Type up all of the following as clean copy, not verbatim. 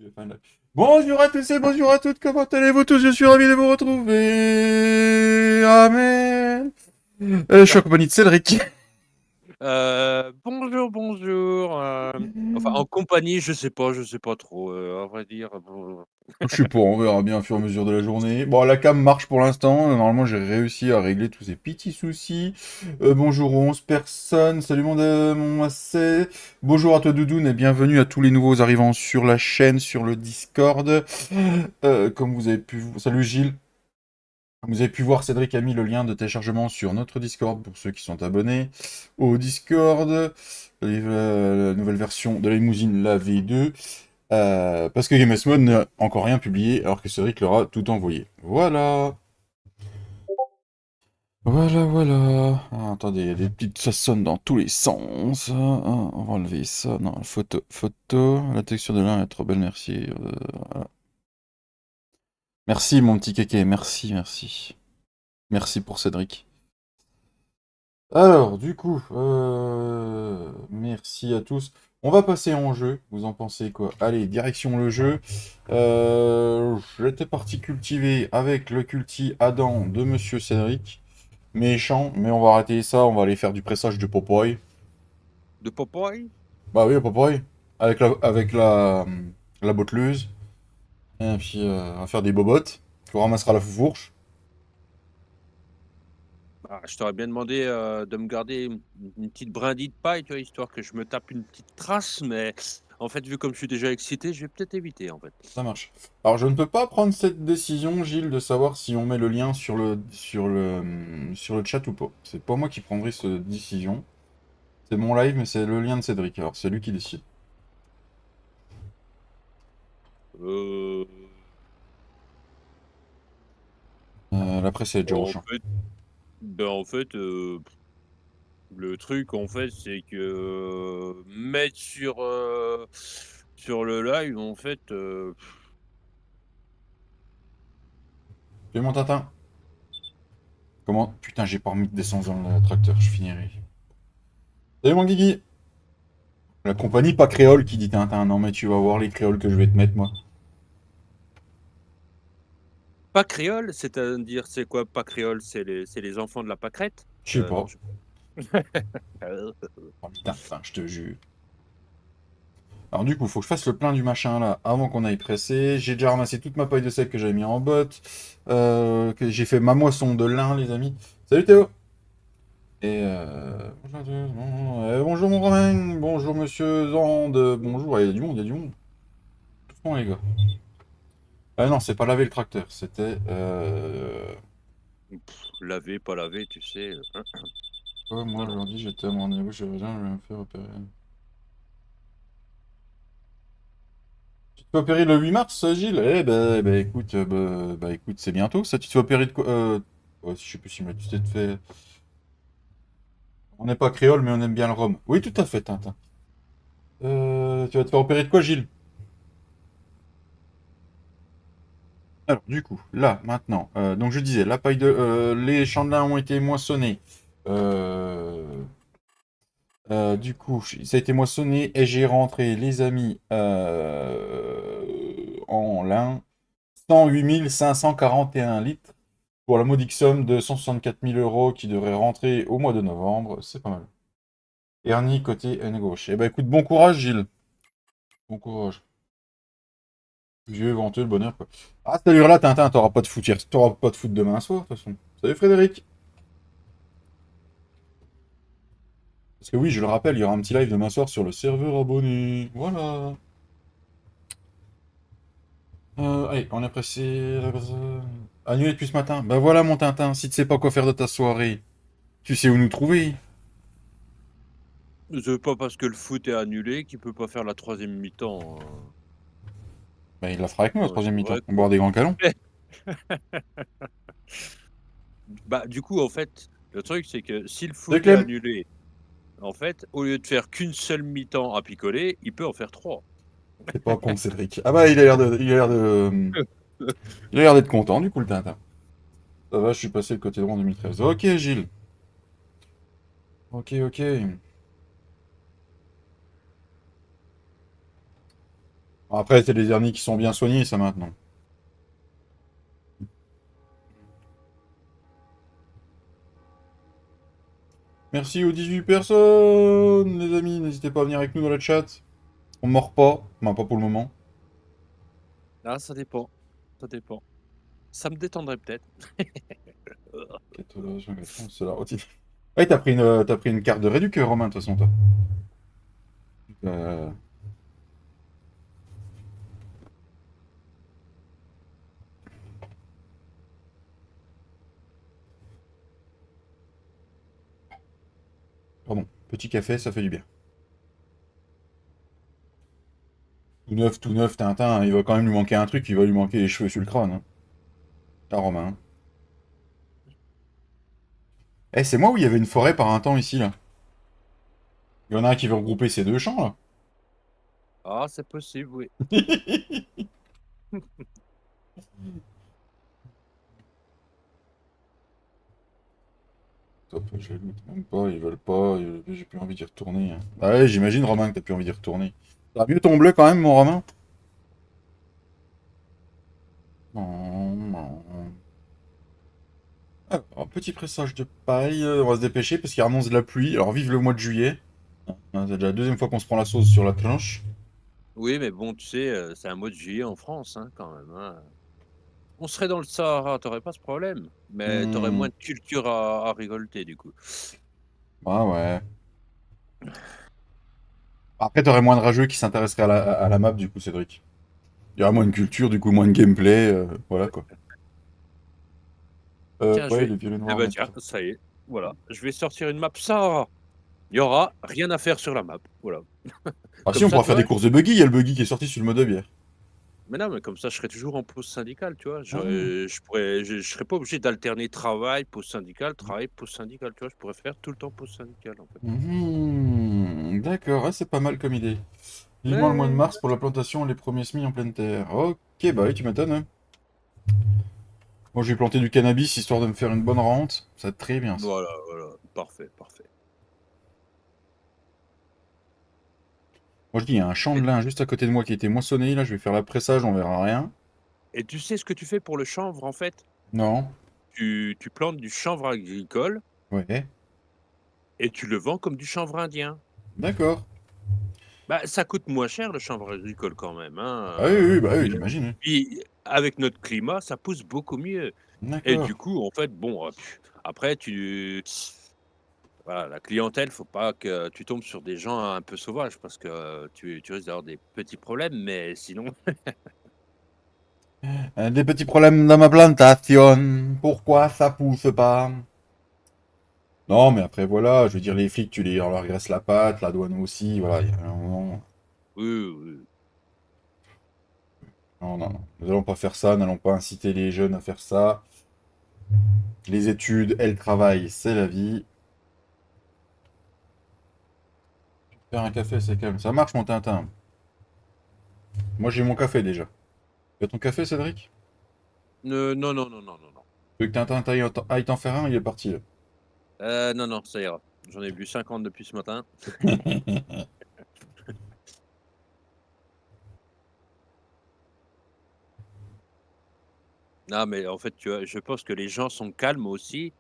Enfin, bonjour à tous et bonjour à toutes, comment allez-vous tous? Je suis ravi de vous retrouver. Amen. Je suis en compagnie de Cédric. Bonjour, bonjour, enfin en compagnie, je sais pas trop, à vrai dire, bon. Je sais pas, on verra bien au fur et à mesure de la journée. Bon, la cam marche pour l'instant. Normalement, j'ai réussi à régler tous ces petits soucis. Bonjour aux 11 personnes. Salut mon Massé. Bonjour à toi Doudoune et bienvenue à tous les nouveaux arrivants sur la chaîne, sur le Discord. Comme vous avez pu... Salut Gilles. Vous avez pu voir, Cédric a mis le lien de téléchargement sur notre Discord pour ceux qui sont abonnés au Discord. La nouvelle version de la limousine, la V2. Parce que GameS Mode n'a encore rien publié, alors que Cédric leur a tout envoyé. Voilà. Voilà, voilà. Ah, attendez, il y a des petites... Ça sonne dans tous les sens. On va enlever ça. Non, photo, photo. La texture de l'un est trop belle, merci. Voilà. Merci, mon petit kéké. Merci, merci. Merci pour Cédric. Alors, du coup, merci à tous. On va passer en jeu. Vous en pensez quoi? Allez, direction le jeu. J'étais parti cultiver avec le culti Adam de Monsieur Cédric. Méchant, mais on va arrêter ça. On va aller faire du pressage de Popoy. De Popeye? Bah oui, le Popoy. Avec la botteleuse. Et puis, on va faire des bobottes. On ramassera la fourche. Bah, je t'aurais bien demandé, de me garder une petite brindille de paille, tu vois? Histoire que je me tape une petite trace, mais en fait, vu comme je suis déjà excité, je vais peut-être éviter, en fait. Ça marche. Alors, je ne peux pas prendre cette décision, Gilles, de savoir si on met le lien sur le chat ou pas. C'est pas moi qui prendrai cette décision. C'est mon live, mais c'est le lien de Cédric. Alors, c'est lui qui décide. Heu, Après, c'est en Joe. fait en fait, le truc, en fait, c'est que, mettre sur le live, en fait, Fais mon Tintin. Comment? Putain, j'ai pas remis de descendre dans le tracteur, je finirai. Salut mon Guigui! La compagnie pas créole qui dit Tintin. Non, mais tu vas voir les créoles que je vais te mettre, moi. pas créole, c'est-à-dire, c'est quoi pas créole? C'est les enfants de la pâquerette? Je sais Non, pas. je Oh, Tintin, je te jure. Alors du coup, faut que je fasse le plein du machin là avant qu'on aille presser. J'ai déjà ramassé toute ma paille de sel que j'avais mis en botte. Que j'ai fait ma moisson de lin, les amis. Salut Théo! Et bonjour, bonjour mon Romain, bonjour monsieur Zand, bonjour, ouais, il y a du monde, il y a du monde. Doucement les gars. Ah non, c'est pas laver le tracteur, c'était... laver, pas laver, tu sais, Ouais, moi voilà. aujourd'hui j'étais à mon niveau, je reviens, je vais me faire opérer. Tu te fais opérer le 8 mars, Gilles? Eh ben, écoute, écoute, c'est bientôt ça. Tu te fais opérer de quoi? Ouais, je sais plus si tu t'es fait... On n'est pas créole, mais on aime bien le rhum. Oui, tout à fait, Tintin. Tu vas te faire opérer de quoi, Gilles? Alors, du coup, là, maintenant, donc je disais, les chandelins ont été moissonnés. Euh, du coup, ça a été moissonné et j'ai rentré, les amis, en lin, 108 541 litres pour la modique somme de 164 000 euros qui devrait rentrer au mois de novembre. C'est pas mal. Ernie côté N gauche. Eh ben écoute, bon courage, Gilles. Bon courage. Vieux éventuel le bonheur, quoi. Ah, cette allure-là, Tintin, t'auras pas de foot t'auras pas de foot demain soir, de toute façon. Salut Frédéric. Parce que oui, je le rappelle, il y aura un petit live demain soir sur le serveur abonné. Voilà. Allez, on est pressé. Annulé depuis ce matin. Bah voilà, mon Tintin, si tu sais pas quoi faire de ta soirée, tu sais où nous trouver. C'est pas parce que le foot est annulé qu'il peut pas faire la troisième mi-temps, Bah il la fera avec nous la non, troisième c'est mi-temps. vrai, On quoi. boira des grands calons. Bah, du coup, en fait, le truc, c'est que si le Salut foot est Clem. annulé, en fait, au lieu de faire qu'une seule mi-temps à picoler, il peut en faire 3. C'est pas con, Cédric. Ah bah il a l'air d'être content du coup le Tintin. Ça va, je suis passé le côté droit en 2013. Ok, Gilles. Ok, ok. Après, c'est des hernies qui sont bien soignées, ça, maintenant. Merci aux 18 personnes, les amis. N'hésitez pas à venir avec nous dans le chat. On mord pas. Enfin, pas pour le moment. Ah, ça dépend. Ça dépend. Ça me détendrait peut-être. Catalogue, c'est la routine. Ouais, t'as pris une carte de réduc, Romain, de toute façon, toi. Euh, Pardon. Petit café, ça fait du bien. Tout neuf, Tintin, il va quand même lui manquer un truc, il va lui manquer les cheveux sur le crâne. Hein. Ah, Romain. Eh, c'est moi où il y avait une forêt par un temps ici, là. Il y en a un qui veut regrouper ces deux champs, là. Ah, c'est possible, oui. Top, je les loot même pas, ils veulent pas, j'ai plus envie d'y retourner. Hein. Ah ouais, j'imagine, Romain, que t'as plus envie d'y retourner. Ça va mieux ton bleu quand même, mon Romain? Non, non. Alors, petit pressage de paille, on va se dépêcher parce qu'il annonce de la pluie. Alors, vive le mois de juillet. Hein, c'est déjà la deuxième fois qu'on se prend la sauce sur la planche. Oui, mais bon, tu sais, c'est un mois de juillet en France, hein, quand même, hein. On serait dans le Sahara, tu pas ce problème, mais tu aurais Hmm, moins de culture à récolter, du coup. ah ouais. Après, t'aurais moins de rageux qui s'intéresseraient à la map, du coup, Cédric. Il y aurait moins de culture, du coup, moins de gameplay, voilà quoi. Tiens, je Ouais, vais les violets ah noirs, bah, tiens, mettre. ça y est, voilà, je vais sortir une map Sahara. Il y aura rien à faire sur la map, voilà. Ah si, Comme on ça, pourra tu faire des vois? courses de buggy, il y a le buggy qui est sorti sur le mode hier. Mais non, mais comme ça, je serai toujours en pause syndicale, tu vois? Ah. Je serais pas obligé d'alterner travail, pause syndicale, travail, pause syndicale, tu vois? Je pourrais faire tout le temps pause syndicale, en fait. Mhm, d'accord, ouais, c'est pas mal comme idée. Vivement le mois de Ouais, mars pour la plantation et les premiers semis en pleine terre. Ok, bah oui, tu m'étonnes. Hein. Moi, je vais planter du cannabis histoire de me faire une bonne rente. Ça va être très bien, ça. voilà, voilà, parfait, parfait. Moi, je dis, il y a un champ de lin juste à côté de moi qui a été moissonné. Là, je vais faire l'appressage, on verra rien. Et tu sais ce que tu fais pour le chanvre, en fait? Non. Tu plantes du chanvre agricole Ouais. et tu le vends comme du chanvre indien. D'accord. Bah, ça coûte moins cher le chanvre agricole quand même, Ah oui, oui, hein, bah oui, j'imagine. Oui. puis avec notre climat, ça pousse beaucoup mieux et D'accord. du coup, en fait, bon, après tu voilà, la clientèle, faut pas que tu tombes sur des gens un peu sauvages parce que tu risques d'avoir des petits problèmes, mais sinon Des petits problèmes dans ma plantation. Pourquoi ça pousse pas? Non, mais après, voilà, je veux dire, les flics, on leur graisse la patte, la douane aussi, voilà, il y a un moment. oui, oui. Non, non, non. Nous allons pas faire ça, n'allons pas inciter les jeunes à faire ça. Les études et le travail, c'est la vie. Faire un café, c'est calme. Ça marche, mon Tintin. Moi, j'ai mon café déjà. Tu as ton café, Cédric? Non, non, non, non, non, non. Tu veux que Tintin aille t'en faire un, il est parti, là. Non, non, ça ira. J'en ai bu 50 depuis ce matin. Non, mais en fait, tu vois, je pense que les gens sont calmes aussi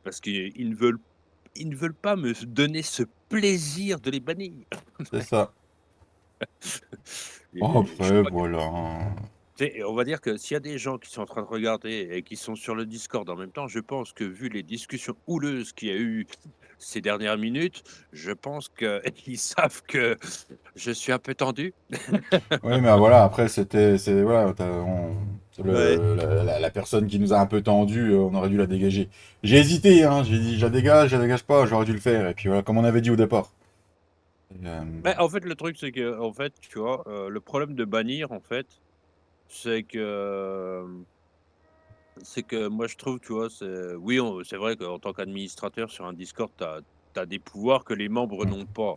parce ils ne veulent pas me donner ce plaisir de les bannir. C'est ça. Oh, Et je sais après, pas que voilà. tu sais, on va dire que s'il y a des gens qui sont en train de regarder et qui sont sur le Discord en même temps, je pense que vu les discussions houleuses qu'il y a eu ces dernières minutes, je pense qu'ils savent que je suis un peu tendu. Oui, mais voilà, après, voilà, Ouais. la personne qui nous a un peu tendu, on aurait dû la dégager. J'ai hésité, hein, j'ai dit, je la dégage pas, j'aurais dû le faire, et puis voilà, comme on avait dit au départ. Et, Bah, en fait, le truc, c'est que, en fait, tu vois, le problème de bannir, en fait, c'est que moi, je trouve, tu vois, oui, c'est vrai qu'en tant qu'administrateur sur un Discord, tu as des pouvoirs que les membres n'ont pas.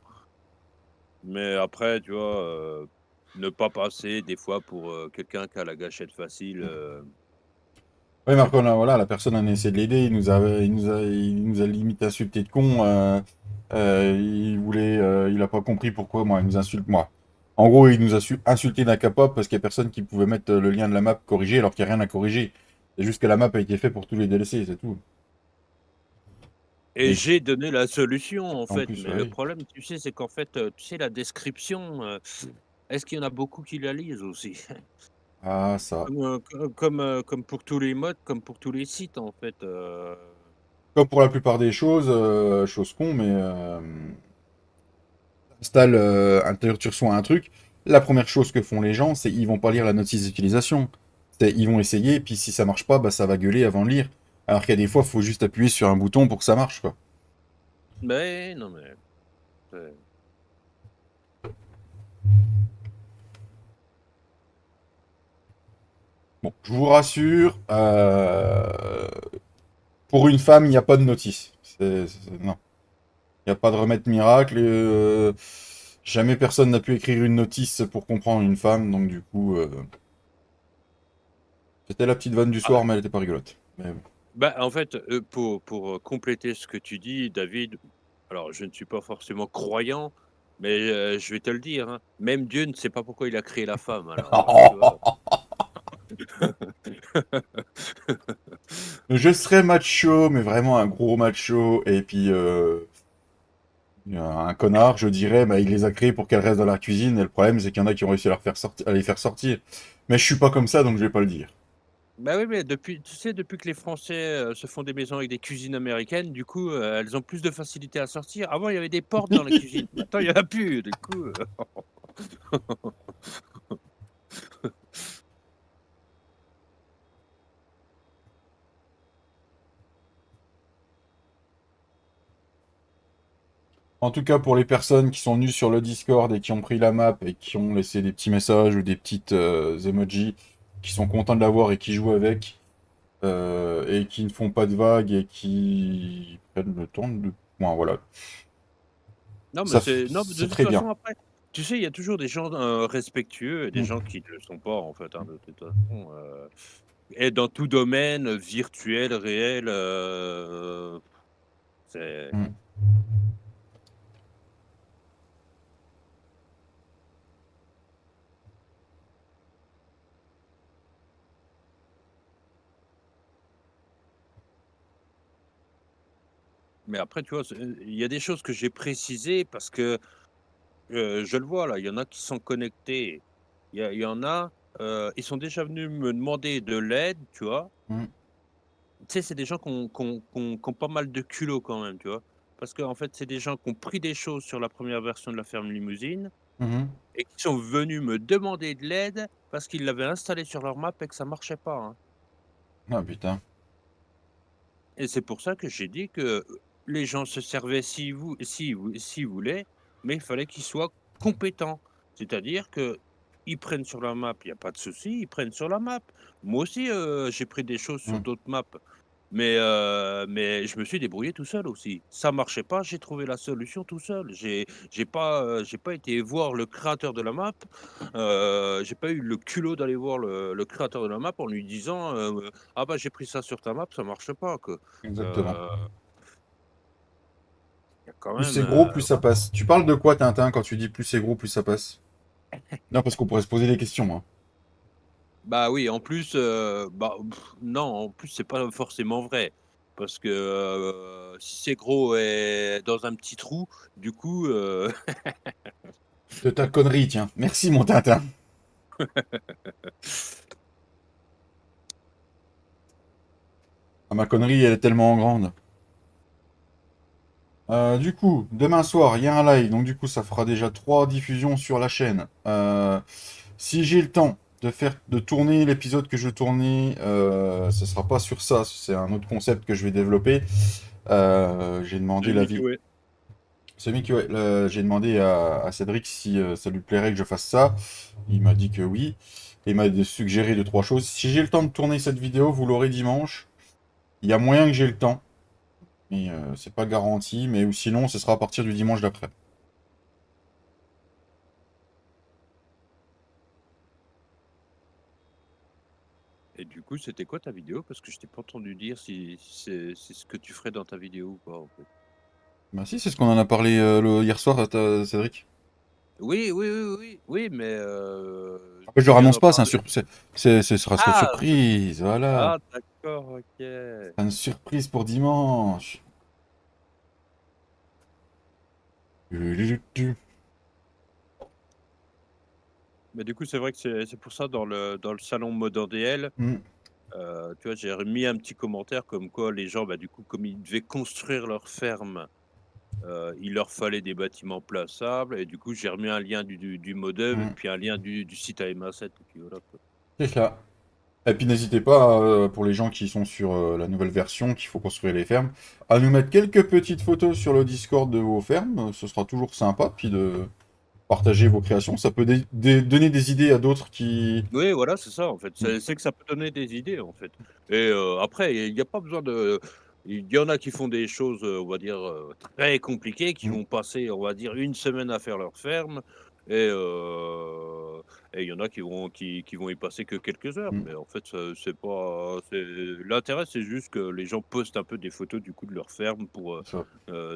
Mais après, tu vois, ne pas passer des fois pour, quelqu'un qui a la gâchette facile, Oui, mais après, voilà, la personne, on a essayé de l'aider, il nous a limite insulté de con, il a pas compris pourquoi, moi, il nous insulte, moi. En gros, il nous a insulté d'un capop parce qu'il n'y a personne qui pouvait mettre le lien de la map corrigé alors qu'il n'y a rien à corriger. C'est juste que la map a été faite pour tous les DLC, c'est tout. Et Et j'ai donné la solution, en en fait, plus, mais le ouais. problème, tu sais, c'est qu'en fait, tu sais, la description, est-ce qu'il y en a beaucoup qui la lisent aussi? Ah, ça. Comme pour tous les mods, comme pour tous les sites, en fait, Comme pour la plupart des choses, chose con, mais installe, tu reçois un truc. La première chose que font les gens, c'est ils vont pas lire la notice d'utilisation. Ils vont essayer, puis si ça marche pas, bah ça va gueuler avant de lire. Alors qu'il y a des fois, il faut juste appuyer sur un bouton pour que ça marche, quoi. mais non, mais c'est Bon, je vous rassure, pour une femme, il n'y a pas de notice. Non, il n'y a pas de remède miracle. Jamais personne n'a pu écrire une notice pour comprendre une femme, donc du coup, c'était la petite vanne du ah, soir, mais elle était pas rigolote. Mais bon. bah, en fait, pour compléter ce que tu dis, David, alors je ne suis pas forcément croyant, mais je vais te le dire, hein, même Dieu ne sait pas pourquoi il a créé la femme, alors, tu vois? Je serais macho, mais vraiment un gros macho, et puis un connard, je dirais, bah, il les a créés pour qu'elles restent dans la cuisine, et le problème, c'est qu'il y en a qui ont réussi à les faire sortir. Mais je suis pas comme ça, donc je vais pas le dire. Bah, oui, mais depuis tu sais, depuis que les Français, se font des maisons avec des cuisines américaines, du coup, elles ont plus de facilité à sortir. Avant, il y avait des portes dans la cuisine. Maintenant, il y en a plus, du coup, En tout cas, pour les personnes qui sont venues sur le Discord et qui ont pris la map et qui ont laissé des petits messages ou des petites emojis, qui sont contents de l'avoir et qui jouent avec, et qui ne font pas de vagues et qui prennent le temps de... Bon, voilà. non, mais c'est non, mais de C'est toute très bien. façon, après, tu sais, il y a toujours des gens, respectueux et des gens Mm. qui ne le sont pas, en fait, hein, de toute façon, et dans tout domaine, virtuel, réel, c'est Mm. mais après, tu vois, il y a des choses que j'ai précisées parce que, je le vois là, il y en a qui sont connectés. Il y en a, ils sont déjà venus me demander de l'aide, tu vois? Mm. Tu sais, c'est des gens qui ont pas mal de culot quand même, tu vois? Parce qu'en fait, c'est des gens qui ont pris des choses sur la première version de la ferme Limousine Mhm. et qui sont venus me demander de l'aide parce qu'ils l'avaient installé sur leur map et que ça marchait pas, hein. Ah putain. Et c'est pour ça que j'ai dit que, les gens se servaient s'ils voulaient, mais il fallait qu'ils soient compétents. C'est-à-dire qu'ils prennent sur la map, il y a pas de souci, ils prennent sur la map. Moi aussi, j'ai pris des choses sur Mm. d'autres maps, mais je me suis débrouillé tout seul aussi. Ça marchait pas, j'ai trouvé la solution tout seul. J'ai pas été voir le créateur de la map, j'ai pas eu le culot d'aller voir le créateur de la map en lui disant, «Ah bah, j'ai pris ça sur ta map, ça marche pas», quoi. Exactement. Heu, il y a quand Plus même, c'est gros, plus ça passe. Tu parles de quoi, Tintin, quand tu dis plus c'est gros, plus ça passe? Non, parce qu'on pourrait se poser des questions, hein. bah, oui, en plus, bah, non, en plus, c'est pas forcément vrai. Parce que, si c'est gros et dans un petit trou, du coup, De ta connerie, tiens. Merci, mon Tintin. Ah, ma connerie, elle est tellement grande. Du coup, demain soir, il y a un live, donc du coup, ça fera déjà 3 diffusions sur la chaîne. Si j'ai le temps de tourner l'épisode que je tournais, ce sera pas sur ça, c'est un autre concept que je vais développer. J'ai demandé salut l'avis. Mickey, C'est Mickey, ouais, j'ai demandé à Cédric si ça lui plairait que je fasse ça. Il m'a dit que oui. Et il m'a suggéré 2, 3 choses. Si j'ai le temps de tourner cette vidéo, vous l'aurez dimanche. Il y a moyen que j'ai le temps. Mais c'est pas garanti. Mais ou sinon, ce sera à partir du dimanche d'après. et du coup, c'était quoi ta vidéo? Parce que je t'ai pas entendu dire si c'est ce que tu ferais dans ta vidéo ou pas, en fait. Bah si, c'est ce qu'on en a parlé hier soir, Cédric. Oui, oui, oui, oui, oui, mais Après, je tu leur viens annonce d'en pas, parler. ce sera une Ah! surprise, voilà. Ah d'accord, OK. Une surprise pour dimanche. Mais du coup, c'est vrai que c'est pour ça dans le salon Modern DL, Mm, tu vois, j'ai remis un petit commentaire comme quoi les gens, bah, du coup, comme ils devaient construire leur ferme, il leur fallait des bâtiments plaçables et du coup, j'ai remis un lien du modem et mm. puis un lien du site AMA7 et puis voilà, quoi. C'est ça. Et puis n'hésitez pas, pour les gens qui sont sur la nouvelle version, qu'il faut construire les fermes, à nous mettre quelques petites photos sur le Discord de vos fermes. Ce sera toujours sympa. Puis de partager vos créations. Ça peut donner des idées à d'autres qui... Oui, voilà, c'est ça, en fait. Mm, C'est que ça peut donner des idées, en fait et après, il y a pas besoin de il y en a qui font des choses, on va dire, très compliquées, qui mm, vont passer, on va dire, une semaine à faire leur ferme et et il y en a qui vont y passer que quelques heures. mm. Mais en fait, c'est pas c'est l'intérêt, c'est juste que les gens postent un peu des photos, du coup, de leur ferme pour, C'est ça.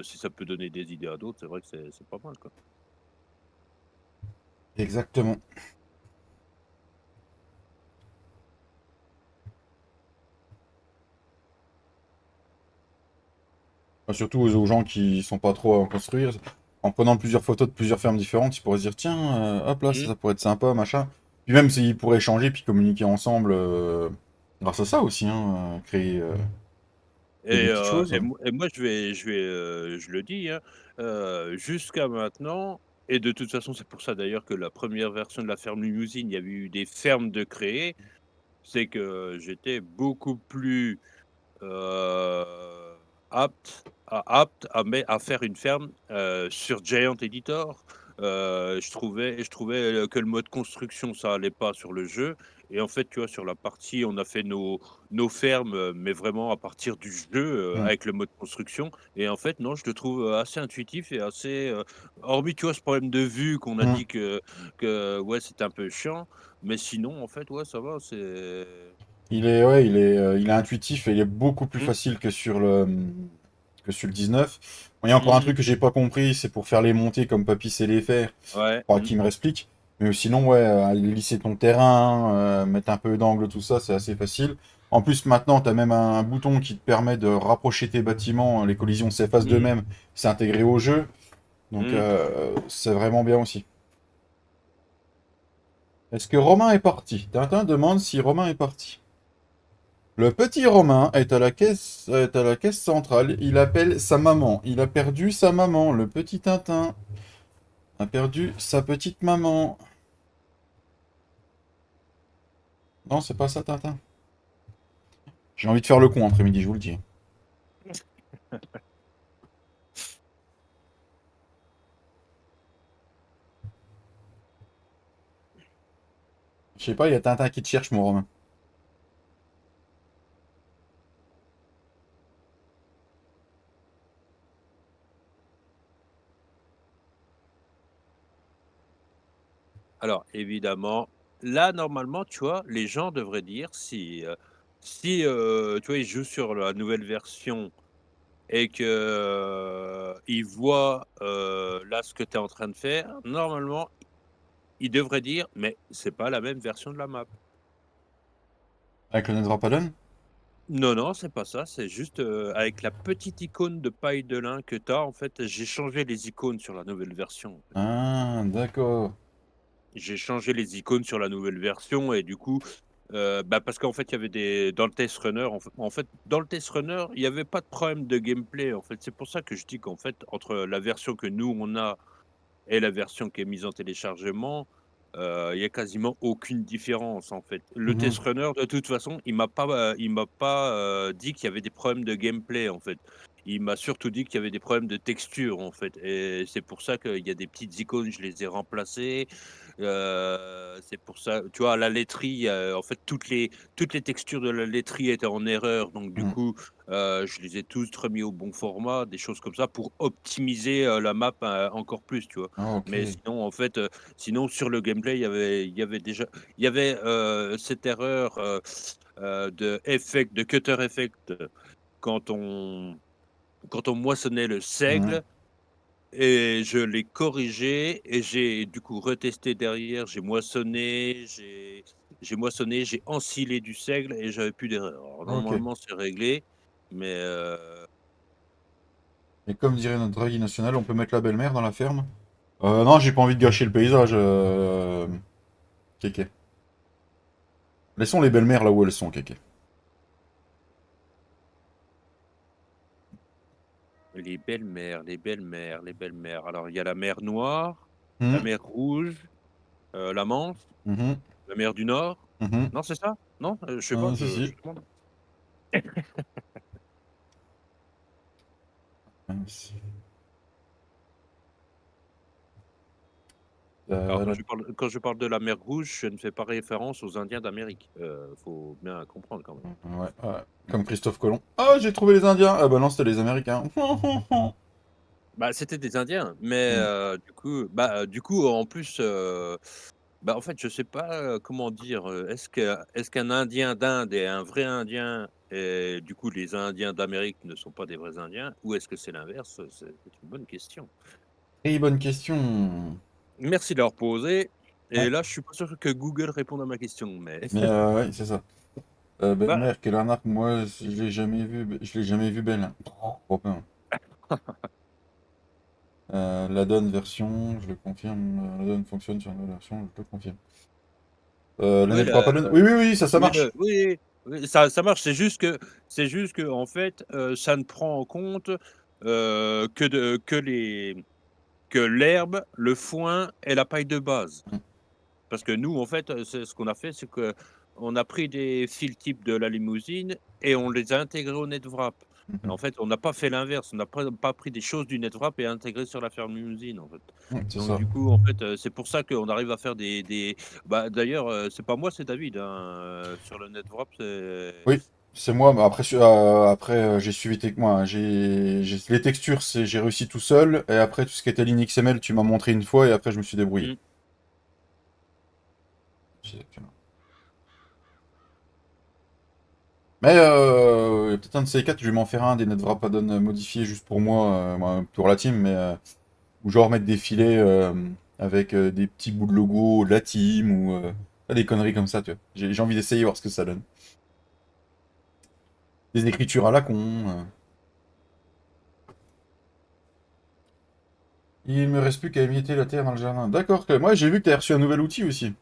si ça peut donner des idées à d'autres, c'est vrai que c'est pas mal, quoi. Exactement. Enfin, surtout aux gens qui sont pas trop à en construire. En prenant plusieurs photos de plusieurs fermes différentes, ils pourraient se dire, tiens, hop là, ça pourrait être sympa, machin. Puis même s'ils pourraient échanger puis communiquer ensemble grâce à ça aussi, hein, créer des petites choses. Et moi je le dis, hein, jusqu'à maintenant et de toute façon, c'est pour ça d'ailleurs que la première version de la ferme Limousine, il y avait eu des fermes de créer. C'est que j'étais beaucoup plus, heu, apte à faire une ferme, sur Giant Editor. Je trouvais, que le mode construction, ça allait pas sur le jeu et en fait, tu vois, sur la partie, on a fait nos fermes, mais vraiment à partir du jeu, Mm, avec le mode construction et en fait, non, je le trouve, assez intuitif et assez, hormis, tu vois, ce problème de vue qu'on a mm. dit que ouais, c'était un peu chiant, mais sinon, en fait, ouais, ça va, c'est Ouais, il est intuitif et il est beaucoup plus mmh, facile que sur le 19. Bon, il y a encore un mmh, truc que j'ai pas compris, c'est pour faire les montées comme Papy sait les faire. ouais, Faudra qu'il me réexplique. Mais sinon, ouais, lisser ton terrain, mettre un peu d'angle, tout ça, c'est assez facile. En plus, maintenant, tu as même un bouton qui te permet de rapprocher tes bâtiments, les collisions s'effacent mmh, d'eux-mêmes, c'est intégré au jeu. Donc, mmh. c'est vraiment bien aussi. Est-ce que Romain est parti? Tintin demande si Romain est parti. Le petit Romain est à la caisse centrale. Il appelle sa maman. Il a perdu sa maman. Le petit Tintin a perdu sa petite maman. Non, c'est pas ça, Tintin. J'ai envie de faire le con après-midi, je vous le dis. Je sais pas, il y a Tintin qui te cherche, mon Romain. Alors évidemment, là, normalement, tu vois, les gens devraient dire si, tu vois, ils jouent sur la nouvelle version et que, ils voient, là, ce que tu es en train de faire, normalement, ils devraient dire: «Mais c'est pas la même version de la map». Avec le Nedrapalon? Non, non, c'est pas ça, c'est juste, avec la petite icône de paille de lin que tu as, en fait, j'ai changé les icônes sur la nouvelle version. Ah, d'accord. J'ai changé les icônes sur la nouvelle version et du coup, bah, parce qu'en fait, il y avait des dans le test runner, en fait, dans le test runner, il y avait pas de problème de gameplay, en fait. C'est pour ça que je dis qu'en fait, entre la version que nous, on a et la version qui est mise en téléchargement, il y a quasiment aucune différence, en fait. Le Mhm. test runner, de toute façon, il m'a pas dit qu'il y avait des problèmes de gameplay, en fait. Il m'a surtout dit qu'il y avait des problèmes de texture, en fait et c'est pour ça qu'il y a des petites icônes, je les ai remplacées. C'est pour ça tu vois, la laiterie, en fait, toutes les textures de la laiterie étaient en erreur, donc du Mhm. coup, je les ai tous remis au bon format, des choses comme ça pour optimiser, la map, encore plus, tu vois? Ah, Mais ok. sinon, en fait, sinon sur le gameplay, il y avait déjà cette erreur, de cutter effect quand on moissonnait le Mhm. seigle et je l'ai corrigé et j'ai du coup retesté derrière, j'ai moissonné, j'ai ensilé du seigle et j'avais plus d'erreur. Alors Ok. normalement, c'est réglé, mais Et comme dirait notre drague national, on peut mettre la belle-mère dans la ferme? Non, j'ai pas envie de gâcher le paysage. Kéké. Laissons les belles-mères là où elles sont, Kéké. les belles-mères, les belles-mères, les belles-mères. Alors il y a la mer Noire, la Hum, mer Rouge, la Manche, mhm, la mer du Nord. mhm. Non, c'est ça? Non? Je sais pas, Si, je si. demande. Alors quand je parle de la mer Rouge, je ne fais pas référence aux Indiens d'Amérique. Faut bien comprendre quand même. Ouais, ouais. Comme Christophe Colomb. Ah, j'ai trouvé les Indiens. Ah bah non, c'était les Américains. Bah, c'était des Indiens, mais Hmm. du coup, en plus, bah, en fait, je sais pas, comment dire, est-ce qu'un Indien d'Inde est un vrai Indien et du coup, les Indiens d'Amérique ne sont pas des vrais Indiens? Ou est-ce que c'est l'inverse? C'est une bonne question. Et bonne question. Merci de leur poser Ouais. et là, je suis pas sûr que Google réponde à ma question, mais Mais ouais, c'est ça. bah, Belle-mère, quelle arnaque, moi, je l'ai jamais vu belle. Trop bien. La donne version, je le confirme. La donne fonctionne sur la version, je le confirme. oui, L'année ne fera pas le. Oui, oui, oui, ça oui, marche. oui, oui, ça marche. C'est juste que en fait, ça ne prend en compte, que l'herbe, le foin et la paille de base. Mm, Parce que nous, en fait, c'est ce qu'on a fait, c'est que on a pris des fils types de la limousine et on les a intégrés au NetWrap. mhm. En fait, on n'a pas fait l'inverse, on n'a pas pris des choses du NetWrap et intégré sur la ferme limousine, en fait. C'est Donc ça. du coup, en fait, c'est pour ça qu'on arrive à faire des bah, d'ailleurs, c'est pas moi, c'est David, hein, sur le NetWrap, c'est Oui, c'est moi, mais après, j'ai suivi tes moi, hein. Les textures, j'ai réussi tout seul, et après, tout ce qui était ligne XML, tu m'as montré une fois, et après, je me suis débrouillé. mmh. Mais peut-être un de ces quatre, je vais m'en faire un des NetWrap add-on modifiés juste pour moi, pour la team, mais ou genre mettre des filets avec des petits bouts de logo de la team, ou des conneries comme ça, tu vois. J'ai envie d'essayer, voir ce que ça donne. Des écritures à la con. Il me reste plus qu'à émietter la terre dans le jardin. D'accord, moi j'ai vu que tu as reçu un nouvel outil aussi.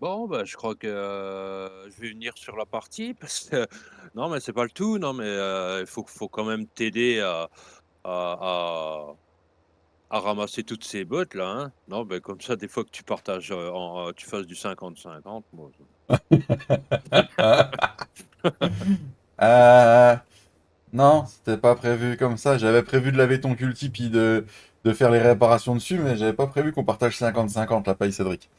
Bon, bah, je crois que, je vais venir sur la partie parce que non, mais c'est pas le tout, non, mais il faut quand même t'aider à à ramasser toutes ces bottes là, hein. Non, ben comme ça, des fois que tu partages, tu fasses du 50-50, moi Euh, non, c'était pas prévu comme ça. J'avais prévu de laver ton culti puis de faire les réparations dessus, mais j'avais pas prévu qu'on partage 50-50 la paille Cédric.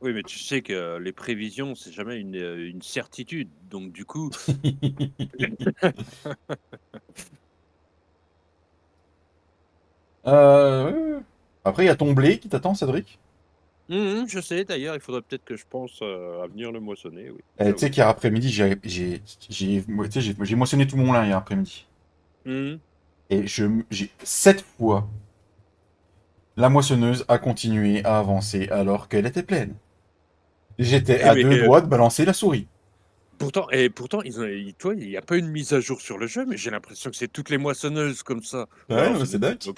oui, mais tu sais que les prévisions, c'est jamais une certitude. Donc du coup Oui, oui. Après, il y a ton blé qui t'attend, Cédric. je sais d'ailleurs, il faudrait peut-être que je pense, à venir le moissonner, oui, Tu sais j'avoue. qu'hier après-midi, tu sais, j'ai moissonné tout mon lin hier après-midi. Mmh. Et j'ai 7 fois, la moissonneuse a continué à avancer alors qu'elle était pleine. J'étais Eh à mais, deux doigts de balancer la souris. pourtant tu vois, il y a pas une mise à jour sur le jeu, mais j'ai l'impression que c'est toutes les moissonneuses comme ça. Ou Ouais, alors non, mais c'est c'est nous qui dingue. faisons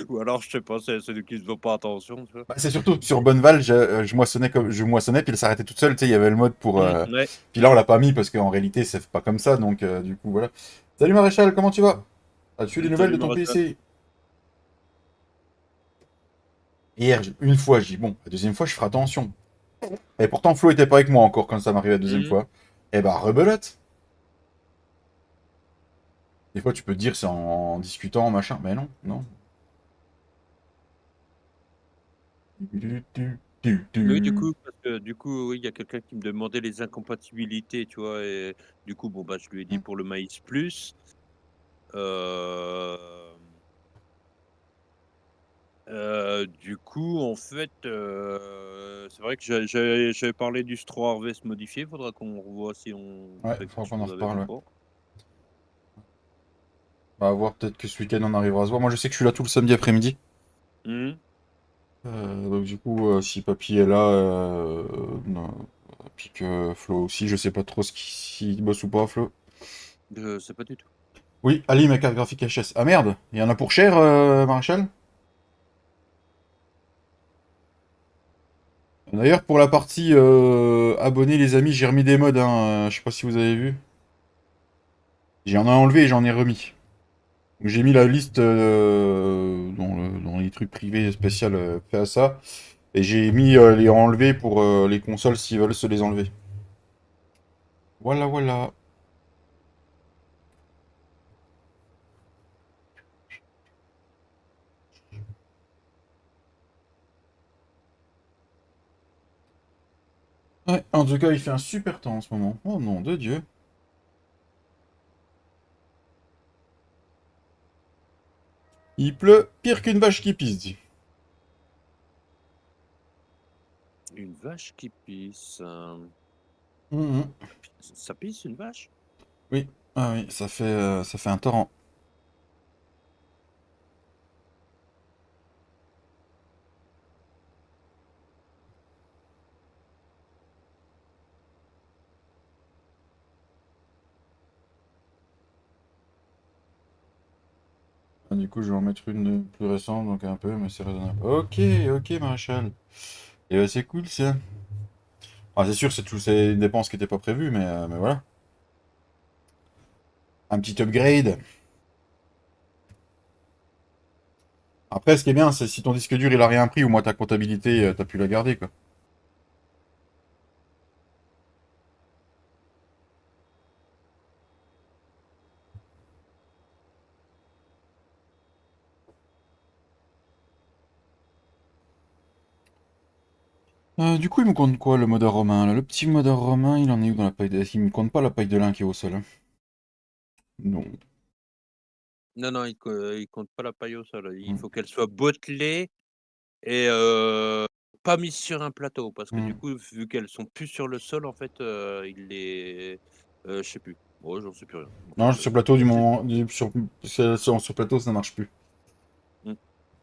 ou alors je sais pas, c'est nous qui ne faisons pas attention, tu vois? Bah, c'est surtout sur Bonneval, je moissonnais, puis elle s'arrêtait toute seule. Tu sais, il y avait le mode pour. Ouais. Puis là, on l'a pas mis parce qu'en réalité, c'est pas comme ça. Donc, du coup, voilà. Salut Maréchal, comment tu vas? As-tu des nouvelles de Salut ton Marissa. PC? Hier, une fois, je dis bon, la deuxième fois, je ferai attention. Et pourtant, Flo était pas avec moi encore quand ça m'arrivait la deuxième Mmh. fois. Eh bah, rebelote. Des fois, tu peux te dire c'est en discutant, machin. Mais non, non. Oui, du coup, parce que du coup, oui, il y a quelqu'un qui me demandait les incompatibilités, tu vois? Et du coup, bon, bah, je lui ai dit pour le maïs plus, hem, Du coup, en fait, c'est vrai que j'avais parlé du Straw Harvest modifié. Faudra qu'on revoie si on Ouais, fait il faudra quelque qu'on en chose avec reparle, ou ouais. pas. On va voir, peut-être que ce week-end on arrivera à se voir. Moi je sais que je suis là tout le samedi après-midi. Mmh. Donc du coup, si Papy est là, non, puis que Flo aussi, je sais pas trop s'il bosse ou pas, Flo. Je sais pas du tout. Oui, Ali, ma carte graphique HS. Ah merde, il y en a pour cher, Maréchal? D'ailleurs, pour la partie abonnés, les amis, j'ai remis des mods, hein, je sais pas si vous avez vu. J'en ai enlevé et j'en ai remis. Donc, j'ai mis la liste dans les trucs privés spéciaux fait à ça. Et j'ai mis les enlevés pour les consoles s'ils veulent se les enlever. Voilà, voilà. Ouais, en tout cas, il fait un super temps en ce moment. Oh nom de Dieu. Il pleut pire qu'une vache qui pisse, dit. Une vache qui pisse, Mhm. ça pisse une vache? Oui, ah oui, ça fait un torrent. Ah, du coup, je vais en mettre une plus récente, donc un peu, mais c'est raisonnable. Ok, ok, Maréchal. Et c'est cool ça. Ah, c'est sûr, c'est tout, c'est une dépense qui n'était pas prévue, mais voilà. Un petit upgrade. Après, ce qui est bien, c'est si ton disque dur il a rien pris, ou moi ta comptabilité, t'as pu la garder, quoi. Du coup, il me compte quoi le modeur romain là? Le petit modeur romain, il en est où dans la paille de... Il me compte pas la paille de lin qui est au sol, hein. Non. Non, non, il compte pas la paille au sol. Il Hmm. faut qu'elle soit bottelée et pas mise sur un plateau parce que du Hmm. coup, vu qu'elles sont plus sur le sol, en fait, il les je sais plus. Bon, j'en sais plus rien. Non, Enfin, sur plateau, du c'est moment. Sur plateau, ça marche plus. mmh.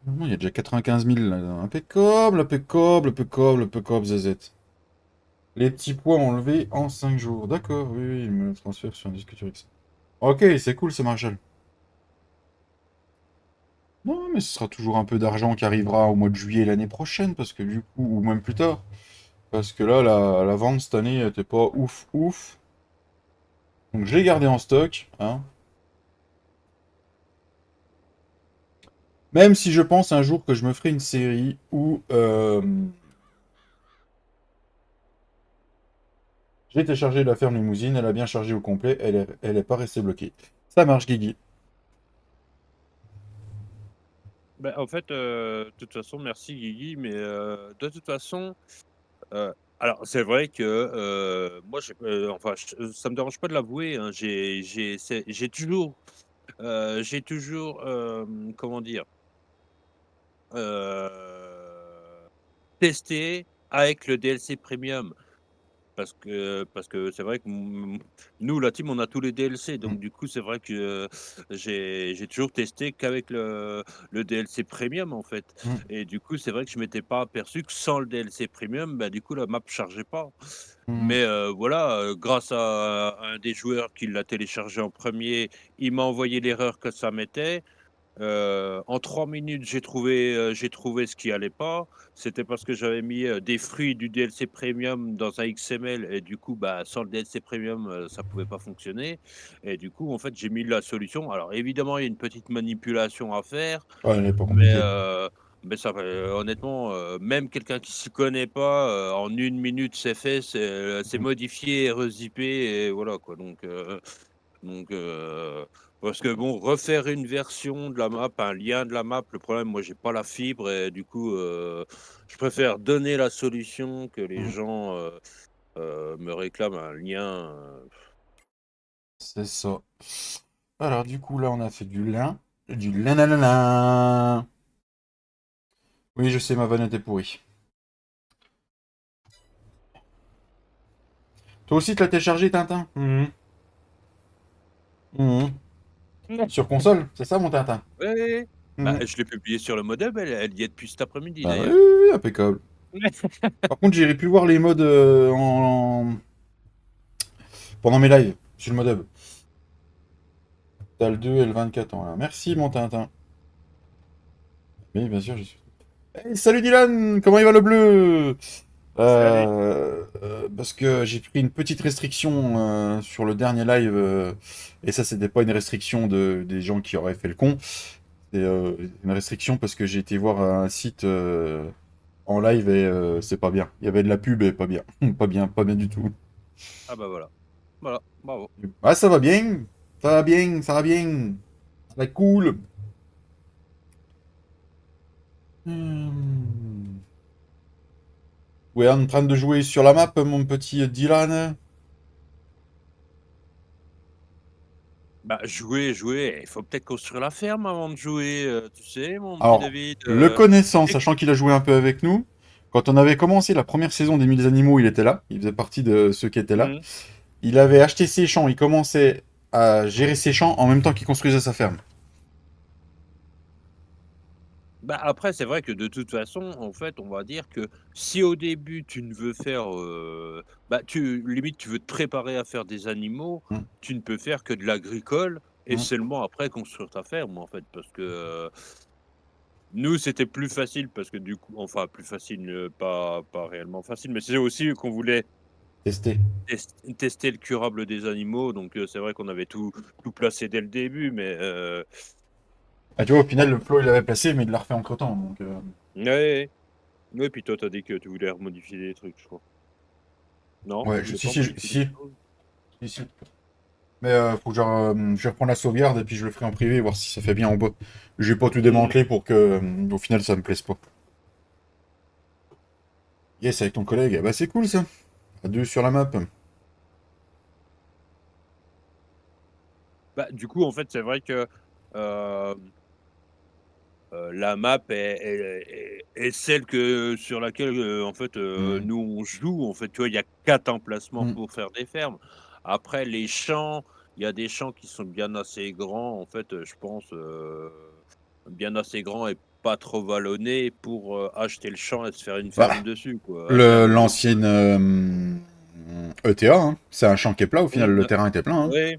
Non, il y a déjà 95 000 là. Impeccable, impeccable, impeccable, impeccable, ZZ. Les petits pois enlevés en 5 jours. D'accord, oui, oui, il me le transfère sur un disque dur X. Ok, c'est cool, c'est Marshall. Non, mais ce sera toujours un peu d'argent qui arrivera au mois de juillet l'année prochaine, parce que du coup, ou même plus tard. Parce que là, la vente cette année était pas ouf, ouf. Donc je l'ai gardé en stock, hein. Même si je pense un jour que je me ferai une série où j'ai téléchargé la ferme limousine, elle a bien chargé au complet, elle est pas restée bloquée. Ça marche, Guigui. Bah, en fait, de toute façon, merci Guigui, mais de toute façon, heu, alors c'est vrai que, moi enfin ça me dérange pas de l'avouer, hein, j'ai toujours, comment dire? Testé avec le DLC premium. Parce que c'est vrai que nous, la team, on a tous les DLC, Mm, donc du coup, c'est vrai que j'ai toujours testé qu'avec le DLC premium, en fait. mm, Et du coup, c'est vrai que je m'étais pas aperçu que sans le DLC premium, bah, du coup, la map chargeait pas. mm. Mais voilà, grâce à un des joueurs qui l'a téléchargé en premier, il m'a envoyé l'erreur que ça mettait. En 3 minutes, j'ai trouvé ce qui allait pas. C'était parce que j'avais mis, des fruits du DLC premium dans un XML et du coup, bah, sans le DLC premium, ça pouvait pas fonctionner et du coup, en fait, j'ai mis la solution. Alors évidemment, il y a une petite manipulation à faire, Ouais, elle est pas mais compliquée. ça va, honnêtement, même quelqu'un qui s'y connaît pas, en 1 minute, c'est fait, c'est Mm, modifié, rezippé et voilà quoi donc parce que bon, refaire une version de la map, un lien de la map, le problème, moi, j'ai pas la fibre et du coup, je préfère donner la solution que les mm. gens, me réclament un lien, C'est ça. Alors, du coup, là, on a fait du lin. Du lin, lin, lin, lin. Oui, je sais, ma vanne était pourrie. Toi aussi, tu l'as téléchargé, Tintin? Mhm. Sur console, c'est ça, mon Tintin? Ouais, ouais, ouais. Bah, Mhm. je l'ai publié sur le modem, elle y est depuis cet après-midi Bah oui, d'ailleurs. oui, oui, impeccable. Par contre, j'irai plus voir les modes pendant mes lives, sur le mode hub. T'as le 2 et le 24 ans, là. Merci, mon Tintin. Oui, bien sûr, je suis... Hey, salut Dylan, comment il va le bleu? Salut. Parce que j'ai pris une petite restriction sur le dernier live, et ça, c'était pas une restriction des gens qui auraient fait le con, c'est une restriction parce que j'ai été voir un site en live et c'est pas bien. Il y avait de la pub et pas bien. Pas bien, pas bien du tout. Ah bah voilà. Voilà, bravo. Ah, ça va bien, ça va bien, ça va bien. Ça va être cool. Hmm. Ouais, en train de jouer sur la map, mon petit Dylan. Bah jouer, il faut peut-être construire la ferme avant de jouer, tu sais, mon petit Alors, David. le connaissant, Et sachant qu'il a joué un peu avec nous, quand on avait commencé la première saison des 1000 animaux, il était là. Il faisait partie de ceux qui étaient là. mmh. Il avait acheté ses champs, il commençait à gérer ses champs en même temps qu'il construisait sa ferme. Bah, après, c'est vrai que de toute façon, en fait, on va dire que si au début tu ne veux faire, bah, tu veux te préparer à faire des animaux, Hmm, tu ne peux faire que de l'agricole et hmm. seulement après construire ta ferme, en fait. Parce que, nous, c'était plus facile parce que du coup enfin plus facile, pas réellement facile, mais c'est aussi qu'on voulait Testé. tester le curable des animaux, donc c'est vrai qu'on avait tout placé dès le début, mais Ah, tu vois, au final, le flow, il l'avait placé, mais il l'a refait entre-temps. Donc, ouais, ouais. Ouais, puis toi, tu as dit que tu voulais remodifier des trucs, je crois. Non? ouais, Tu voulais si, pas si, modifier des si, choses? si, si. Mais faut que je vais reprendre la sauvegarde et puis je le ferai en privé, voir si ça fait bien en bas. Je vais pas tout Mmh. démanteler pour que, au final, ça me plaise pas. Yes, avec ton collègue, ah bah c'est cool ça. À deux sur la map. Bah, du coup, en fait, c'est vrai que, la map est celle sur laquelle, en fait, Hmm, nous, on joue. En fait, tu vois, il y a 4 emplacements hmm. pour faire des fermes. Après les champs, il y a des champs qui sont bien assez grands, en fait, je pense, bien assez grands et pas trop vallonnés pour, acheter le champ et se faire une ferme Bah, dessus, quoi. Acheter un nouveau l'ancienne ETA, hein. C'est un champ qui est plat, au final, le mmh, terrain était plein, hein. oui.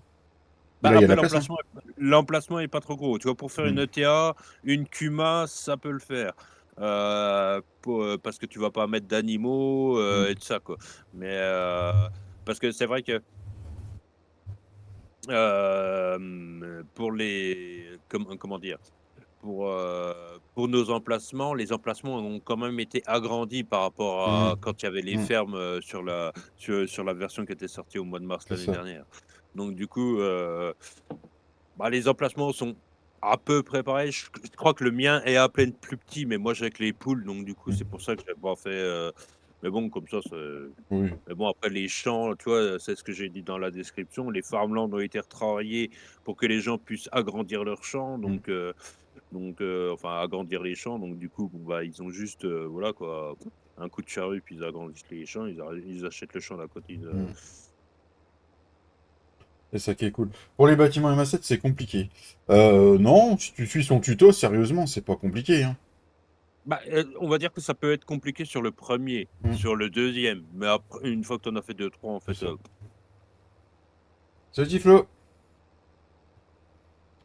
Et Bah, là, il y a de après la place, hein. l'emplacement est pas trop gros. Tu vois, pour faire une Hmm, ETA, une CUMA, ça peut le faire. Parce que tu vas pas mettre d'animaux, hmm. et tout ça, quoi. Mais, parce que c'est vrai que, pour comment dire? Pour nos emplacements, les emplacements ont quand même été agrandis par rapport Hmm, à quand il y avait les hmm. fermes, sur la version qui était sortie au mois de mars C'est l'année ça. dernière. Donc du coup, bah, les emplacements sont à peu près pareils. Je crois que le mien est à peine plus petit, mais moi j'ai que les poules, donc du coup, Hmm. c'est pour ça que j'ai pas fait, mais bon, comme ça, c'est Oui. mais bon, après les champs, tu vois, c'est ce que j'ai dit dans la description, les farmlands ont été retravaillés pour que les gens puissent agrandir leurs champs, Hmm. donc enfin agrandir les champs, donc du coup, bon, bah, ils ont juste, voilà quoi, un coup de charrue, puis ils agrandissent les champs, ils achètent le champ d'à côté, Hmm. C'est ça qui est cool. Pour les bâtiments M7, c'est compliqué. Non, si tu suis son tuto, sérieusement, c'est pas compliqué, hein. Bah, on va dire que ça peut être compliqué sur le premier, Hmm. sur le deuxième, mais après une fois que tu en as fait deux, trois, en C'est fait, ça. Salut Flo.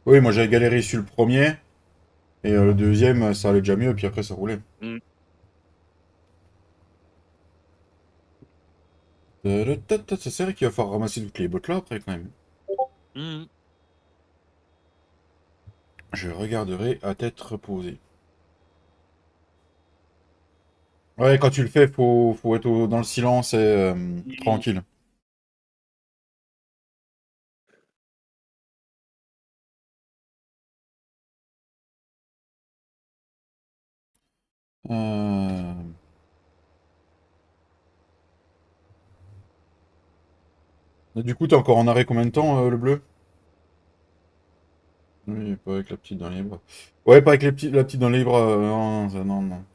Oui, moi j'avais galéré sur le premier, et le deuxième, ça allait déjà mieux, puis après ça roulait. mmh, C'est vrai qu'il va falloir ramasser toutes les bottes là après quand même. mmh. Je regarderai à tête reposée. Ouais, quand tu le fais, faut être dans le silence et Mmh. tranquille. Euh, Du coup, t'es encore en arrêt combien de temps, le bleu? Oui, pas avec la petite dans les bras. Ouais, pas avec la petite dans les bras. Non, non, non.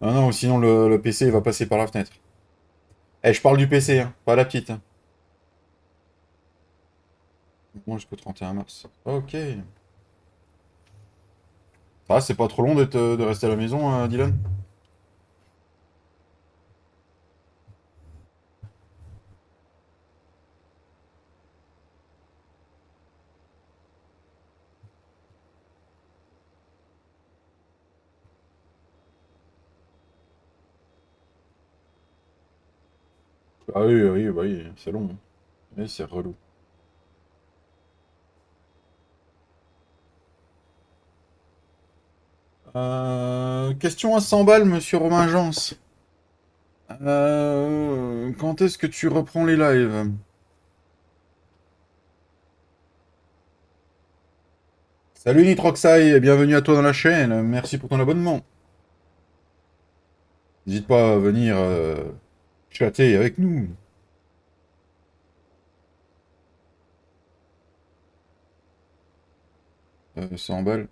Non, non, sinon le PC il va passer par la fenêtre. Eh, je parle du PC, hein, pas la petite. Hein. Moi jusqu'au 31 mars. Ok. Ah, c'est pas trop long de rester à la maison, Dylan? Ah oui, oui, bah oui, c'est long. Hein. Oui, c'est relou. Question à 100 balles, monsieur Romain Jans. Quand est-ce que tu reprends les lives? Salut Nitroxai, et bienvenue à toi dans la chaîne. Merci pour ton abonnement. N'hésite pas à venir chatter avec nous. 100 balles.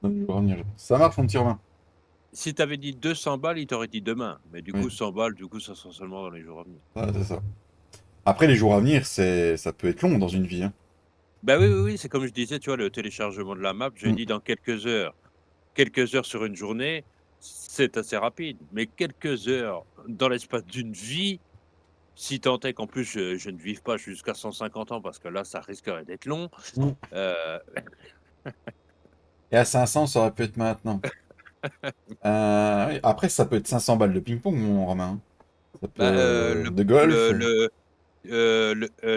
Non, je vais revenir. Ça marche, mon petit Romain. Si tu avais dit 200 balles, il t'aurait dit demain. Mais du Oui, coup, 100 balles, du coup, ça sera seulement dans les jours à venir. c'est ça. Après, les jours à venir, ça peut être long dans une vie. Hein. Bah oui, oui, oui, c'est comme je disais, tu vois, le téléchargement de la map, j'ai Mm. dit dans quelques heures. Quelques heures sur une journée, c'est assez rapide. Mais quelques heures dans l'espace d'une vie, si tant est qu'en plus je ne vive pas jusqu'à 150 ans, parce que là, ça risquerait d'être long. Mm. euh, Et à 500, ça aurait pu être maintenant. Oui. Après, ça peut être 500 balles de ping-pong, mon Romain. Hein. Ça peut... bah, de golf.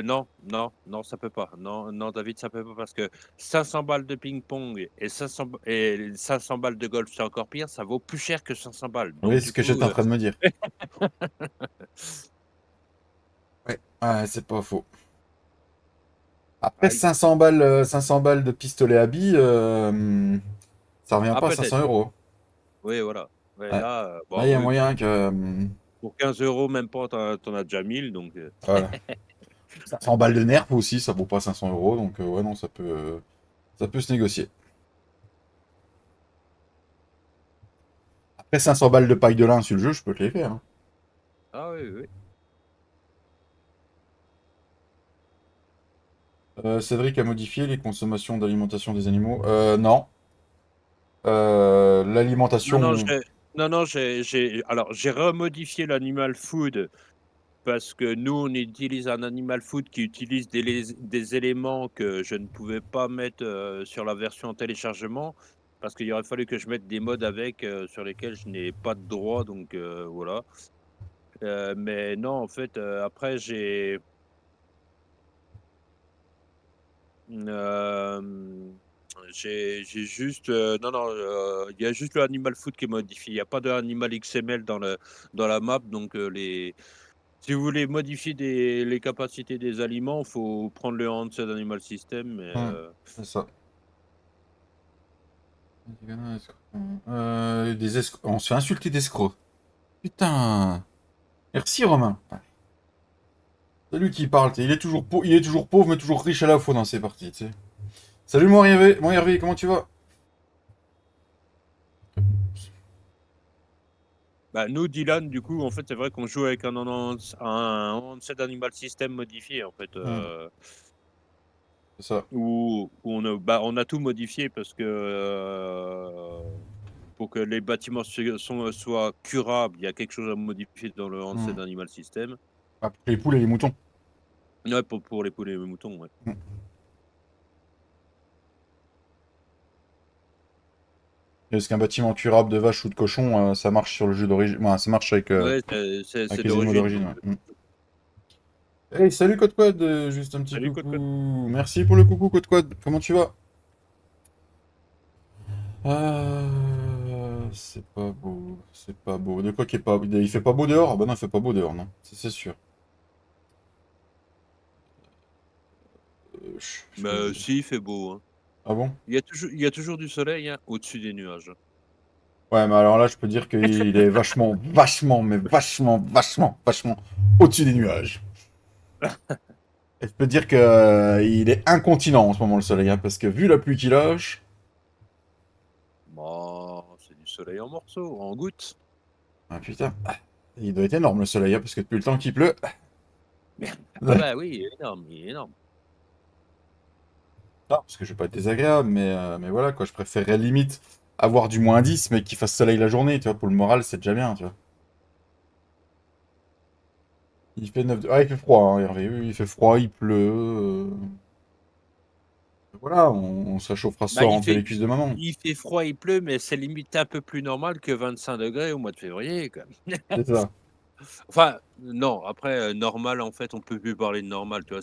non, non, non, ça peut pas. Non, non, David, ça peut pas parce que 500 balles de ping-pong et 500 balles de golf, c'est encore pire. Ça vaut plus cher que 500 balles. Oui, Donc c'est ce du que coup, j'étais en train de me dire. Ouais, ouais, c'est pas faux. Après, aïe. 500 balles de pistolet à billes, ça revient Ah pas à peut-être. 500 euros. Oui, voilà. Ouais, Ouais. là, Là, bon, il y a oui, moyen que... pour 15 euros, même pas, t'en as déjà 1000, donc voilà. 500 balles de nerf aussi, ça vaut pas 500 euros, donc ouais, non, ça peut se négocier. Après, 500 balles de paille de lin sur le jeu, je peux te les faire. Hein. ah oui, oui. Cédric a modifié les consommations d'alimentation des animaux. Non. Non, non, L'alimentation... j'ai remodifié l'animal food parce que nous, on utilise un animal food qui utilise des éléments que je ne pouvais pas mettre, sur la version téléchargement parce qu'il aurait fallu que je mette des mods avec, sur lesquels je n'ai pas de droit, donc voilà. Mais non, en fait, après Hem, j'ai juste, non, non, il y a juste le animal food qui est modifié. Il y a pas d'animal XML dans la map, donc les si vous voulez modifier les capacités des aliments, faut prendre le handset Animal System, mais c'est ça. On se fait insulter d'escrocs. Putain. Merci Romain. C'est lui qui parle, il est toujours pauvre mais toujours riche à la fois dans ses parties, tu sais. Salut mon Hervé, comment tu vas? bah, nous, Dylan, du coup, en fait, c'est vrai qu'on joue avec un handset Animal System modifié, en fait, C'est ça. où on a tout modifié parce que, pour que les bâtiments soient curables, il y a quelque chose à modifier dans le handset Hmm. d'Animal System. Ah, les poules et les moutons. Ouais, pour les poulets et les moutons, ouais. Hmm. Est-ce qu'un bâtiment curable de vaches ou de cochons, ça marche sur le jeu d'origine? Ouais, ça marche Ouais, avec c'est les émaux d'origine, d'origine. donc Ouais. Hmm. Hey, salut Code Quad, juste un petit salut Code Code. coucou. Merci pour le coucou Code Quad, comment tu vas? C'est pas beau, c'est pas beau. De quoi qu'il est pas... Il fait pas beau dehors? Ah bah non, il fait pas beau dehors, non. Ça, c'est sûr. Je peux... Bah, si, il fait beau, hein. Ah bon? Il y a toujours du soleil, hein, au-dessus des nuages. Ouais, mais alors là, je peux dire qu'il est vachement au-dessus des nuages. Et je peux dire que il est incontinent en ce moment, le soleil, hein, parce que vu la pluie qu'il lâche... Bon, c'est du soleil en morceaux, en gouttes. Ah putain, il doit être énorme le soleil, hein, parce que depuis le temps qu'il pleut. Ah Non, bah oui, il est énorme, il est énorme. parce que je vais pas être désagréable, mais voilà, quoi, je préférerais limite avoir du -10, mais qu'il fasse soleil la journée, tu vois, pour le moral, c'est déjà bien, tu vois. Il fait 9 Ah, il fait froid, hein, Hervé, oui, il fait froid, il pleut. Voilà, on se réchauffera ce Bah, soir entre les cuisses de maman. il fait froid, il pleut, mais c'est limite un peu plus normal que 25 degrés au mois de février, quoi. C'est ça. Enfin, non, après, normal, en fait, on peut plus parler de normal, tu vois?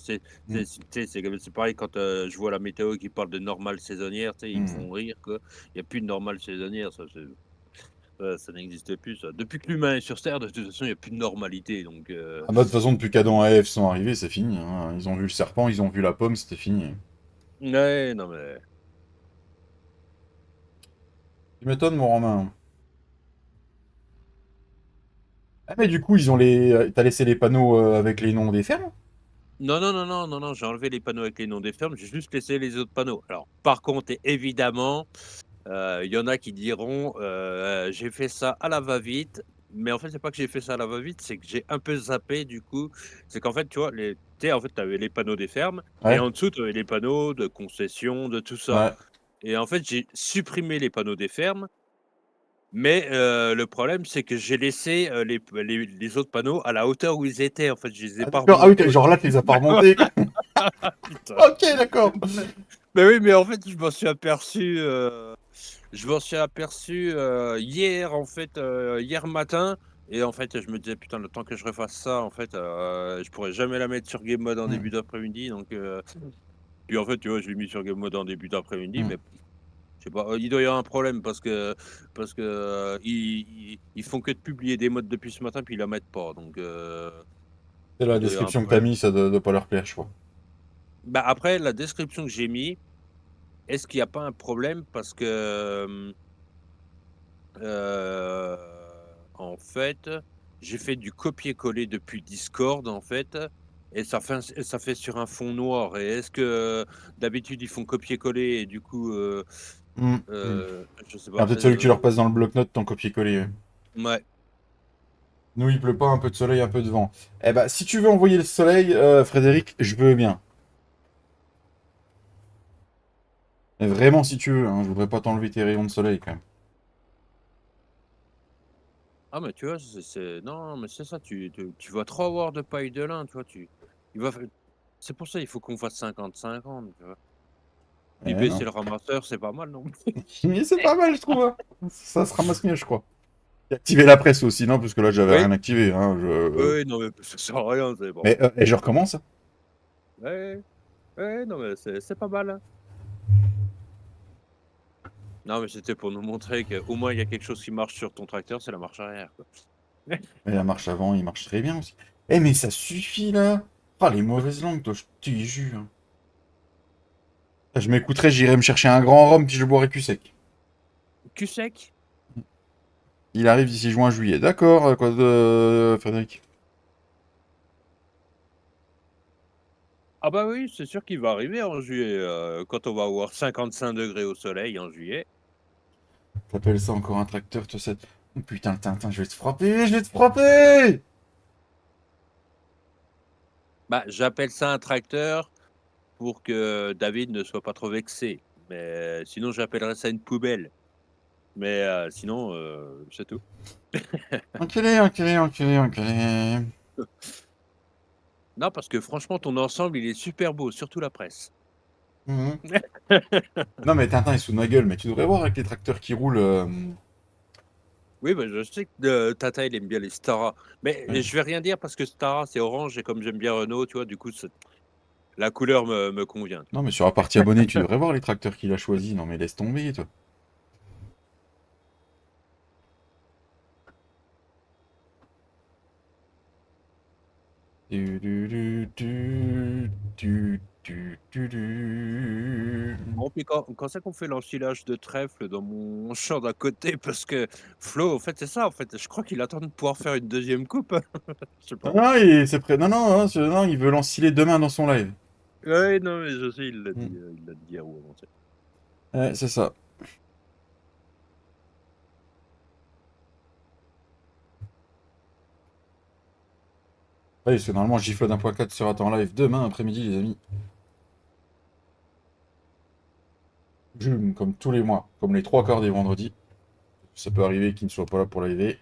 Mm, Tu sais, c'est pareil quand, je vois la météo qui parle de normale saisonnière, tu sais, ils me mm. font rire, quoi. Il y a plus de normale saisonnière, ça n'existe plus, ça. Depuis que l'humain est sur terre, de toute façon, il y a plus de normalité, donc Ah bah, de toute façon, depuis qu'Adam et Ève sont arrivés, c'est fini, hein. Ils ont vu le serpent, ils ont vu la pomme, c'était fini. ouais, non, mais Tu m'étonnes, mon Romain. Ah, mais du coup, ils ont les. T'as laissé les panneaux avec les noms des fermes? non, non, non, non, non, non, j'ai enlevé les panneaux avec les noms des fermes, j'ai juste laissé les autres panneaux. Alors, par contre, évidemment, il y en a qui diront, «J'ai fait ça à la va-vite», mais en fait, c'est pas que j'ai fait ça à la va-vite, c'est que j'ai un peu zappé du coup. C'est qu'en fait, tu vois, tu sais, en fait, tu avais les panneaux des fermes et Ouais, en dessous, tu avais les panneaux de concession, de tout ça ouais. et en fait, j'ai supprimé les panneaux des fermes, mais le problème, c'est que j'ai laissé, les autres panneaux à la hauteur où ils étaient. En fait, je les ai Ah, pas d'accord. Ah oui, remontés genre là, tu les as pas remontés, quoi. putain. Ok, d'accord. Mais oui, mais en fait, je m'en suis aperçu, hier, en fait, hier matin et en fait, je me disais: «Putain, le temps que je refasse ça, en fait, je pourrais jamais la mettre sur game mode en Hmm, début d'après-midi», donc puis en fait, tu vois, je l'ai mis sur game mode en début d'après-midi, hmm. mais je sais pas, il doit y avoir un problème parce que, ils font que de publier des modes depuis ce matin, puis ils la mettent pas, donc C'est la il doit y avoir un description que t'as problème. mis, ça doit pas leur plaire, je crois. Bah, après la description que j'ai mis, est-ce qu'il y a pas un problème? Parce que, Heu, en fait, j'ai fait du copier-coller depuis Discord, en fait et ça fait sur un fond noir et est-ce que, d'habitude, ils font copier-coller et du coup, Hmm, hmm. je sais Ah, pas, peut-être celui que tu leur passes dans le bloc-notes, ton copier-coller. Ouais. mouais. Nous, il pleut pas, un peu de soleil, un peu de vent. Eh bah, si tu veux envoyer le soleil, Frédéric, je veux bien. Mais vraiment, si tu veux, hein, je voudrais pas t'enlever tes rayons de soleil, quand même. Ah mais tu vois, non, mais c'est ça, tu vas trop avoir de paille de lin, tu vois? Il va f C'est pour ça, il faut qu'on fasse 50-50, tu vois? Puis Eh baisser non. le ramasseur, c'est pas mal non plus. Mais c'est pas mal, je trouve, hein. Ça se ramasse mieux, je crois. Et activer la presse aussi, non, parce que là, j'avais Oui, rien activé, hein. oui, oui, non mais ça sert à rien, c'est bon. Mais, et je recommence. Ouais, ouais, non mais c'est pas mal, hein. Non, mais c'était pour nous montrer qu'au moins il y a quelque chose qui marche sur ton tracteur, c'est la marche arrière, quoi. Mais la marche avant, il marche très bien aussi. Eh, mais ça suffit, là. Ah, les mauvaises langues, toi, je te jure. Je m'écouterai, j'irai me chercher un grand rhum, puis je boirai cul sec. Cul sec? Il arrive d'ici juin-juillet. D'accord, quoi de... Frédéric? Ah bah oui, c'est sûr qu'il va arriver en juillet, quand on va avoir 55 degrés au soleil en juillet. T'appelles ça encore un tracteur, toi, ça... Oh, putain, Tintin, je vais te frapper, je vais te frapper! Bah, j'appelle ça un tracteur pour que David ne soit pas trop vexé, mais sinon j'appellerais ça une poubelle, mais sinon, c'est tout. Enculé, enculé, enculé, enculé. Non, parce que franchement ton ensemble, il est super beau, surtout la presse. Mhm. Non, mais Tintin est sous ma gueule, mais tu devrais voir avec les tracteurs qui roulent. Oui, bah, je sais que, Tata, il aime bien les Stara, mais Ouais. je vais rien dire parce que Stara, c'est orange et comme j'aime bien Renault, tu vois, du coup, la couleur me convient, tu Non, vois? mais sur la partie abonnée, tu devrais voir les tracteurs qu'il a choisis. Non, mais laisse tomber, toi. Du, du, du, du, du, du. Bon, puis quand c'est qu'on fait l'ensilage de trèfle dans mon champ d'à côté? Parce que Flo, en fait, c'est ça, en fait, je crois qu'il attend de pouvoir faire une deuxième coupe. Je sais Non, pas. non, c'est prêt. Non, non, non, non, il veut l'ensiler demain dans son live. Ouais, non, mais je sais, Mm. il l'a dit hier ou avant-hier. Ouais, c'est ça. Oui, c'est normalement Gifle d'1.4 sera en live demain après-midi, les amis. Comme tous les mois, comme les trois quarts des vendredis. Ça peut arriver qu'il ne soit pas là pour live.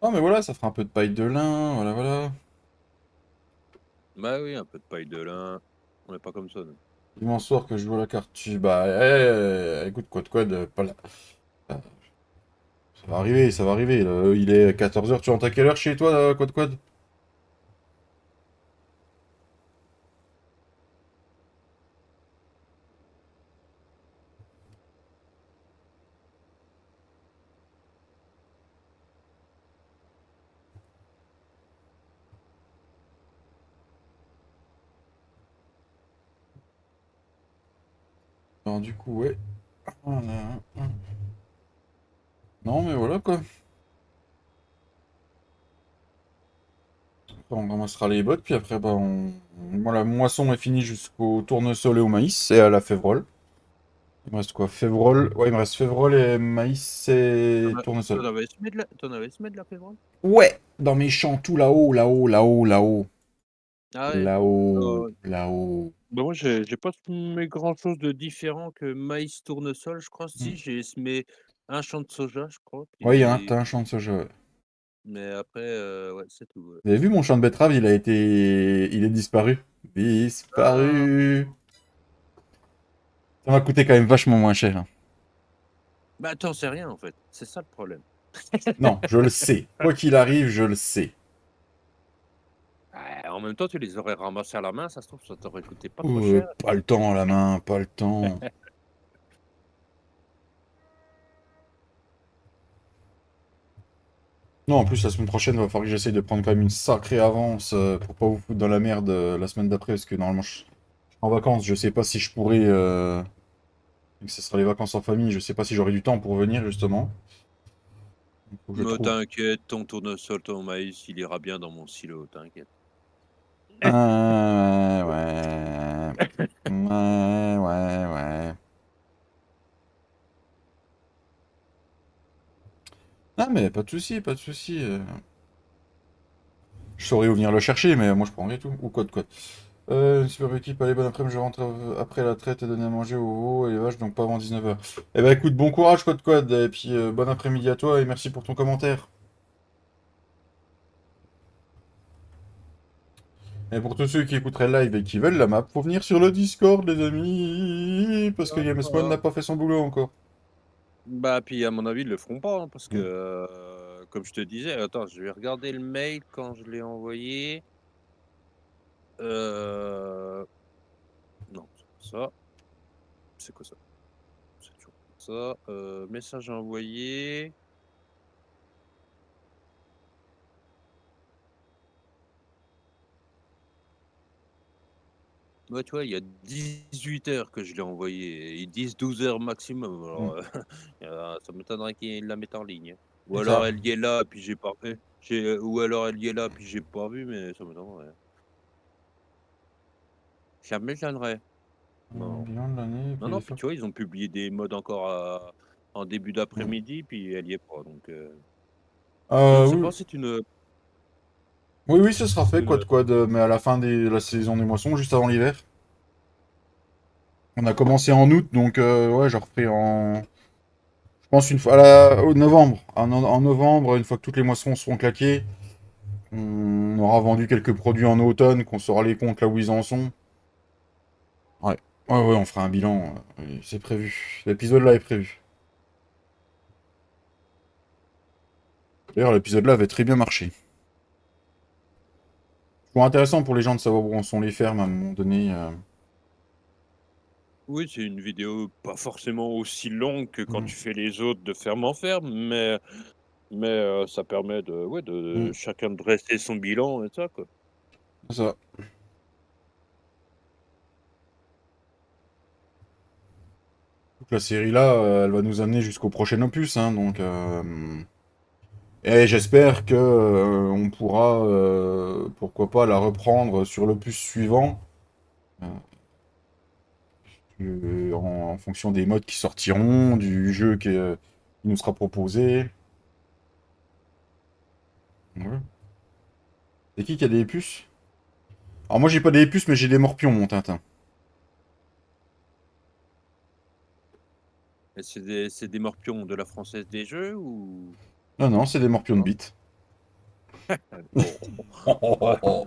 Ah, mais voilà, ça fera un peu de paille de lin, voilà, voilà. Bah oui, un peu de paille de lin. On n'est pas comme ça, nous. Dimanche soir que je joue à la carte, bah, écoute, quoi, pas là. Ça va arriver, ça va arriver. Là. Il est 14h, tu rentres à quelle heure chez toi, quoi? Alors, du coup, ouais. Non, mais voilà, quoi. Après, on ramassera les bottes, puis après, bah, Moi, la moisson est finie jusqu'au tournesol et au maïs, et à la févrole. Il me reste quoi? Févrole. Ouais, il me reste févrole et maïs et tournesol. T'en avais semé de la février? Ouais, dans mes champs, tout là-haut, là-haut, là-haut, là-haut. Ah ouais. Là-haut, là-haut. Bah moi, j'ai pas semé grand-chose de différent que maïs, tournesol, je crois. Hmm. Si, j'ai semé un champ de soja, je crois. Ouais, Puis... t'as un champ de soja, ouais. Mais après, ouais, c'est tout. Ouais. Vous avez vu mon champ de betterave, il est disparu. Ah, Disparu. Ça m'a coûté quand même vachement moins cher, hein. bah t'en sais rien en fait. C'est ça le problème. Non, je le sais. Quoi qu'il arrive, je le sais. En même temps, tu les aurais ramassés à la main, ça se trouve, ça t'aurait coûté pas trop cher. Pas le temps à la main, pas le temps. Non, en plus, la semaine prochaine, il va falloir que j'essaye de prendre quand même une sacrée avance pour pas vous foutre dans la merde la semaine d'après, parce que normalement, en vacances, je sais pas si je pourrai. Vu que ce sera les vacances en famille, je sais pas si j'aurai du temps pour venir, justement. Il faut que je Me trouve. t'inquiète, ton tournesol, ton maïs, il ira bien dans mon silo, t'inquiète. Ouais. Ouais. Ah, mais pas de souci, pas de souci. Je saurais où venir le chercher, mais moi je prendrai tout. Ou quoi de quoi. Une super équipe, allez, bon après-midi, je rentre après la traite et donner à manger aux veaux et les vaches, donc pas avant 19h. Eh ben écoute, bon courage, quoi de quoi, et puis bon après-midi à toi et merci pour ton commentaire. Et pour tous ceux qui écouteraient le live et qui veulent la map, faut venir sur le Discord, les amis, parce que Gamesman n'a pas fait son boulot encore. Bah, puis à mon avis, ils le feront pas, hein, parce que, Hmm. comme je te disais, attends, je vais regarder le mail quand je l'ai envoyé. Non, c'est pas ça. C'est quoi ça? C'est toujours pas ça. Message envoyé. Ouais, tu vois, il y a 18 heures que je l'ai envoyé. Ils disent 12 heures maximum. Hmm. Alors, ça m'étonnerait qu'ils la mettent en ligne. Ou C'est alors ça. elle y est là, puis j'ai pas vu. Ou alors elle y est là, puis j'ai pas vu, mais ça m'étonnerait. Ça m'étonnerait. Non. Bilan de l'année, Non, puis les non, puis faits. tu vois, ils ont publié des modes encore en début Hmm. d'après-midi, puis elle y est pas. Donc, je ne sais Oui. pas, c'est une. Oui, ce sera C'est fait, une... mais à la fin de la saison des moissons, juste avant l'hiver. On a commencé en août, donc ouais, je referai je pense une fois au novembre. En novembre, une fois que toutes les moissons seront claquées, on aura vendu quelques produits en automne, qu'on saura les comptes là où ils en sont. Ouais. Ouais, on fera un bilan. C'est prévu. L'épisode là est prévu. D'ailleurs, l'épisode là avait très bien marché. Je trouve intéressant pour les gens de savoir où en sont les fermes à un moment donné. Oui, c'est une vidéo pas forcément aussi longue que quand Mm, tu fais les autres de ferme en ferme, mais ça permet de mm, chacun de dresser son bilan et ça, quoi. c'est ça. Donc, la série là, elle va nous amener jusqu'au prochain opus, hein, donc. Et j'espère que on pourra, pourquoi pas, la reprendre sur l'opus suivant. Euh, en fonction des modes qui sortiront, du jeu qui nous sera proposé. Ouais. C'est qui a des puces? Alors moi j'ai pas des puces, mais j'ai des morpions, mon Tintin. Et c'est des morpions de la Française des Jeux ou? Non, non, c'est des morpions de Non? bite. Oh, Oh, oh, bah, oh, oh.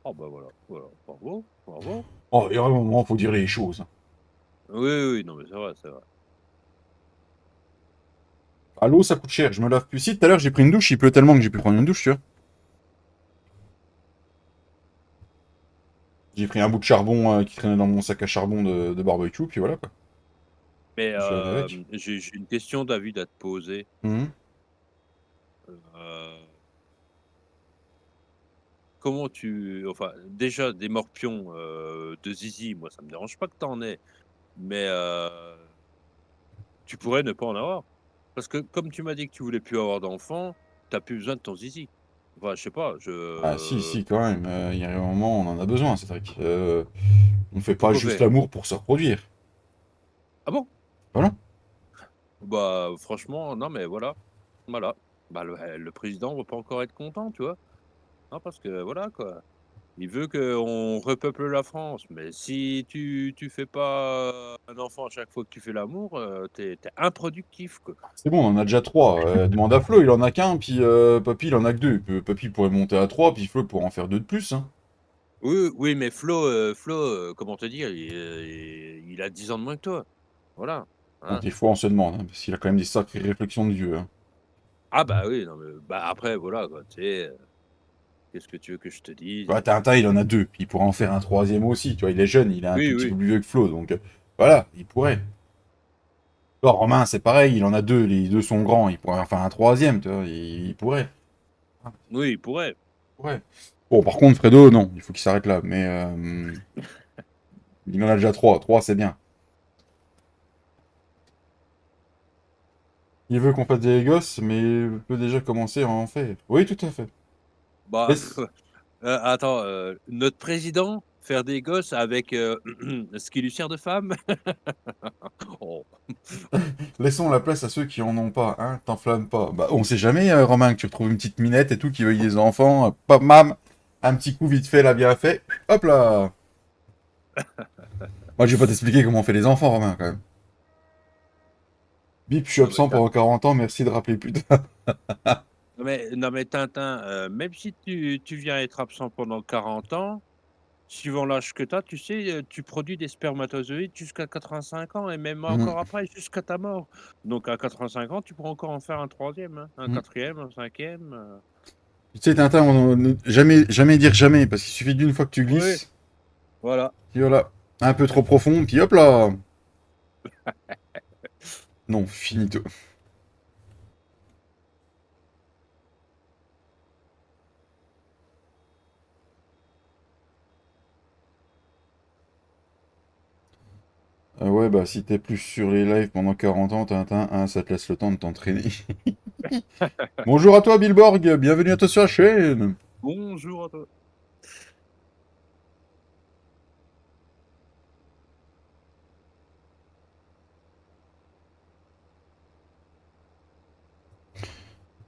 oh, bah voilà, voilà, bravo, bravo. Oh, il y a un moment, faut dire les choses. Oui, oui, oui, non, mais c'est vrai, c'est vrai. À l'eau, ça coûte cher, je me lave plus. Si, tout à l'heure j'ai pris une douche, il pleut tellement que j'ai pu prendre une douche, tu vois. J'ai pris un bout de charbon qui traînait dans mon sac à charbon de barbecue, puis voilà quoi. Mais Je suis lavé avec. j'ai une question, David, à te poser. Mhm. Heu, comment enfin, déjà des morpions, de zizi, moi, ça me dérange pas que tu en aies, mais tu pourrais ne pas en avoir. Parce que comme tu m'as dit que tu voulais plus avoir d'enfants, tu as plus besoin de ton zizi. Enfin, je sais pas, Ah si, si, quand même. Il y a un moment, on en a besoin, c'est vrai. On fait pas pourquoi juste faire? l'amour pour se reproduire. Ah bon? Voilà. Bah, franchement, non, mais voilà, voilà. Bah, le président va pas encore être content, tu vois? Non, parce que voilà, quoi. Il veut qu'on repeuple la France, mais si tu fais pas un enfant à chaque fois que tu fais l'amour, tu es improductif, quoi. C'est bon, on en a déjà trois. Demande à Flo, il en a qu'un, puis Papy, il en a que deux. Papy pourrait monter à trois, puis Flo pourrait en faire deux de plus. Hein. Oui, oui, mais Flo, comment te dire? Il a 10 ans de moins que toi. Voilà, Bon, hein. des fois, on se demande, hein, parce qu'il a quand même des sacrées réflexions de vieux. Hein. Ah bah, oui, non, mais bah, après voilà, quoi, tu sais, qu'est-ce que tu veux que je te dise? Bah, Tintin, il en a deux, puis il pourrait en faire un troisième aussi. Tu vois, il est jeune, il est un tout Oui, petit peu oui. plus vieux que Flo, donc voilà, il pourrait. Toi, Romain, c'est pareil, il en a deux, les deux sont grands, il pourrait en faire un troisième, tu vois, il pourrait. Oui, il pourrait. Ouais. Bon, par contre, Fredo, non, il faut qu'il s'arrête là. Mais il en a déjà trois. Trois, c'est bien. Il veut qu'on fasse des gosses, mais peut déjà commencer à en faire. Oui, tout à fait. Bah, Laisse- attends, notre président faire des gosses avec, ce qui lui sert de femme? Oh. Laissons la place à ceux qui en ont pas, hein. T'enflamme pas. Bah, on sait jamais, Romain, que tu retrouves une petite minette et tout qui veuille des enfants. Pop, mam. Un petit coup vite fait, là, bien fait. Hop là. Moi, je vais pas t'expliquer comment on fait les enfants, Romain, quand même. Bip, je suis Non mais absent pendant 40 ans, merci de rappeler, putain. non mais Tintin, même si tu viens être absent pendant 40 ans, suivant l'âge que tu as, tu sais, tu produis des spermatozoïdes jusqu'à 85 ans et même Mhm. encore après, jusqu'à ta mort. Donc à 85 ans, tu pourras encore en faire un troisième, hein, un Mhm. quatrième, un cinquième. Tu sais, Tintin, jamais, jamais dire jamais, parce qu'il suffit d'une fois que tu Oui, glisses. voilà. Puis voilà, un peu trop profond, puis hop là. Non, finito. Ouais, bah si t'es plus sur les lives pendant 40 ans, Tintin, hein, ça te laisse le temps de t'entraîner. Bonjour à toi, Billborg, bienvenue à toi sur la chaîne. Bonjour à toi.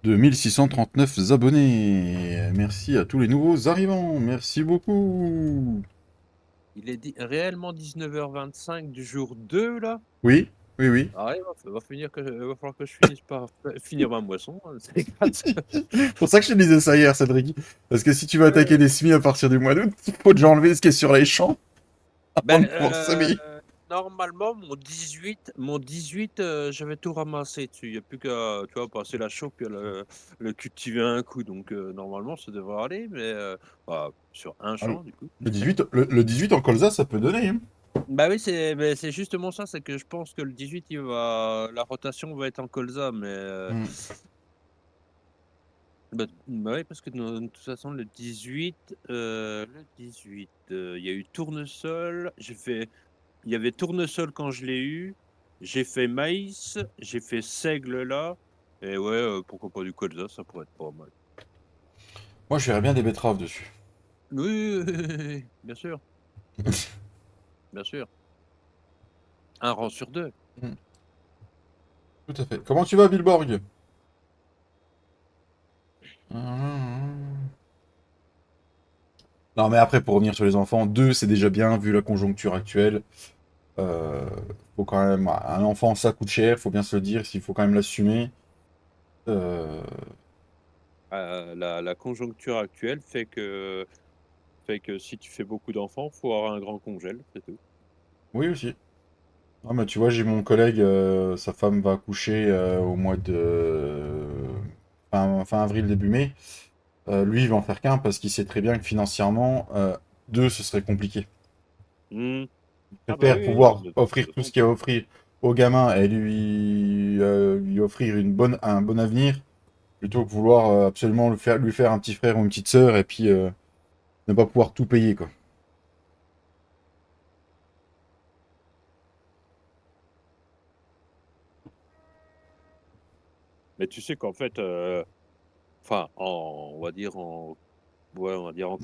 De 1639 abonnés. Merci à tous les nouveaux arrivants, merci beaucoup. Il est réellement 19h25 du jour 2 là. Oui, oui, oui. Ah ouais, va falloir que je finisse par finir ma moisson, hein, c'est quatre. C'est pour ça que je te disais ça hier, Cédric. Parce que si tu veux attaquer Ouais. les semis à partir du mois d'août, il faut déjà enlever ce qui est sur les champs avant Ben, de pouvoir semer. normalement, mon 18, je vais tout ramasser dessus. Il y a plus qu'à, tu vois, passer la chaude puis à le cultiver un coup. Donc, normalement, ça devrait aller, mais bah, sur un Ah, champ, du coup. le 18, le 18 en colza, ça peut donner. Hein. Bah oui, c'est justement ça, c'est que je pense que le 18, la rotation va être en colza, mais Hmm. bah oui, parce que de toute façon, le 18, il y a eu tournesol. Il y avait tournesol quand je l'ai eu. J'ai fait maïs, j'ai fait seigle là. Et ouais, pourquoi pas du colza, ça pourrait être pas mal. Moi, je verrais bien des betteraves dessus. Oui, oui, oui, oui, oui, bien sûr, bien sûr. un rang sur deux. Mm. Tout à fait. Comment tu vas, Billborg? Non, mais après, pour revenir sur les enfants, deux, c'est déjà bien, vu la conjoncture actuelle. Euh, Faut quand même... Un enfant, ça coûte cher, faut bien se le dire, il faut quand même l'assumer. Euh, La conjoncture actuelle fait que si tu fais beaucoup d'enfants, faut avoir un grand congèle, c'est tout. Oui, aussi. Ah, mais tu vois, j'ai mon collègue, sa femme va accoucher au mois de... fin avril, début mai. Lui, il va en faire qu'un parce qu'il sait très bien que financièrement, deux, ce serait compliqué. Mmh. Il Ah bah préfère oui, oui, non, pouvoir mais de toute offrir tout ce façon, qu'il y a à offrir au gamin et lui offrir un bon avenir, plutôt que vouloir absolument lui faire un petit frère ou une petite sœur et puis ne pas pouvoir tout payer, quoi. mais tu sais qu'en fait, enfin, on va dire en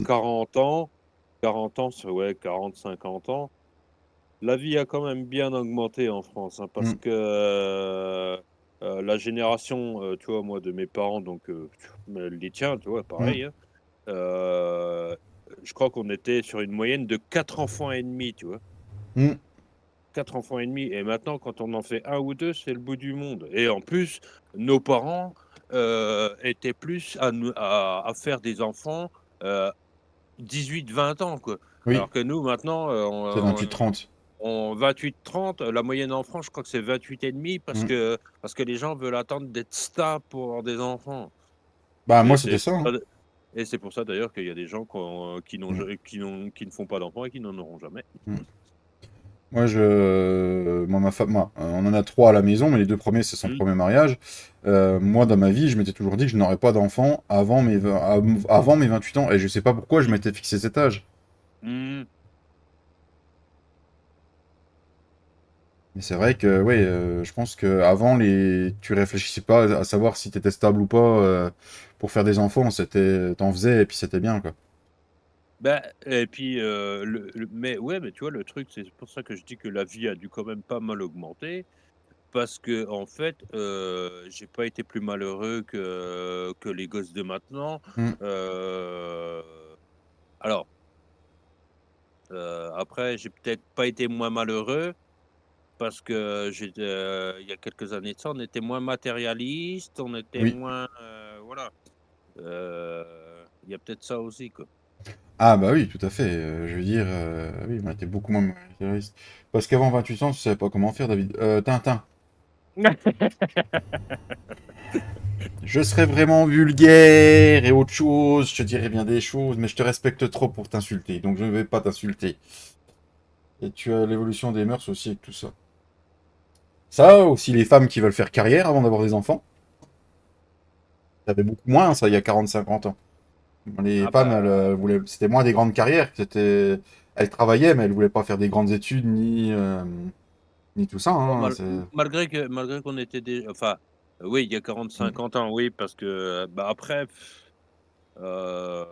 40 ans, c'est ouais, 40-50 ans, la vie a quand même bien augmenté en France, hein, parce Mm, que, la génération, tu vois, moi, de mes parents, donc les tiens, tu vois, mm, pareil, hein, je crois qu'on était sur une moyenne de 4 enfants et demi, tu vois? mm. 4 enfants et demi et maintenant quand on en fait un ou 2 c'est le bout du monde et en plus, nos parents, étaient plus à faire des enfants, heu, 18-20 ans, quoi. Oui, Alors que nous maintenant, c'est 28-30. on 28-30, la moyenne en France, je crois que c'est 28 et demi Mm. parce que les gens veulent attendre d'être stable pour avoir des enfants Bah, et moi, c'était ça, hein. c'est pour ça d'ailleurs qu'il y a des gens Mm, qui ne font pas d'enfants et qui n'en auront jamais. mm. Moi, ma femme, moi, on en a trois à la maison, mais les deux premiers, c'est son Mmh. premier mariage. Moi, dans ma vie, je m'étais toujours dit que je n'aurais pas d'enfant avant mes 28 ans, et je sais pas pourquoi je m'étais fixé cet âge. Mmh. Mais c'est vrai que, ouais, je pense que avant tu réfléchissais pas à savoir si t'étais stable ou pas pour faire des enfants. T'en faisais et puis c'était bien, quoi. Bah et puis, mais ouais, mais tu vois, le truc, c'est pour ça que je dis que la vie a dû quand même pas mal augmenter parce que en fait, j'ai pas été plus malheureux que les gosses de maintenant. Mm. Heu, alors, après, j'ai peut-être pas été moins malheureux parce que il y a quelques années de ça, on était moins matérialiste, on était Oui. moins, voilà, il y a peut-être ça aussi, quoi. Ah bah oui, tout à fait. Je veux dire, oui, on était beaucoup moins matérialiste. Parce qu'avant 28 ans, tu savais pas comment faire, David. Tintin. Je serais vraiment vulgaire et autre chose, je te dirais bien des choses, mais je te respecte trop pour t'insulter, donc je ne vais pas t'insulter. Et tu as l'évolution des mœurs aussi avec tout ça. Ça, aussi les femmes qui veulent faire carrière avant d'avoir des enfants. T'avais beaucoup moins, ça, il y a 40-50 ans. Les Ah femmes, bah, c'était moins des grandes carrières. Elles travaillaient, mais elles voulaient pas faire des grandes études ni tout ça, bon, hein. malgré qu'on était enfin, oui, il y a Mm. 40-50 ans, oui, parce que, bah, après, heu,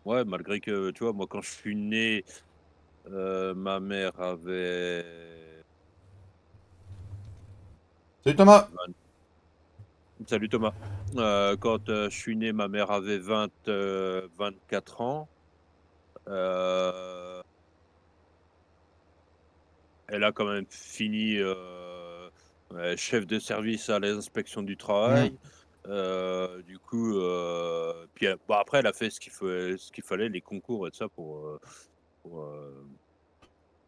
ouais, malgré que, tu vois, moi, quand je suis né, ma mère avait Salut Thomas! vingt salut Thomas. Quand, je suis né, ma mère avait 24 ans. Heu, Elle a quand même fini, chef de service à l'inspection du Mm. travail. Du coup, puis bah, après elle a fait ce qu'il fallait, les concours et tout ça pour,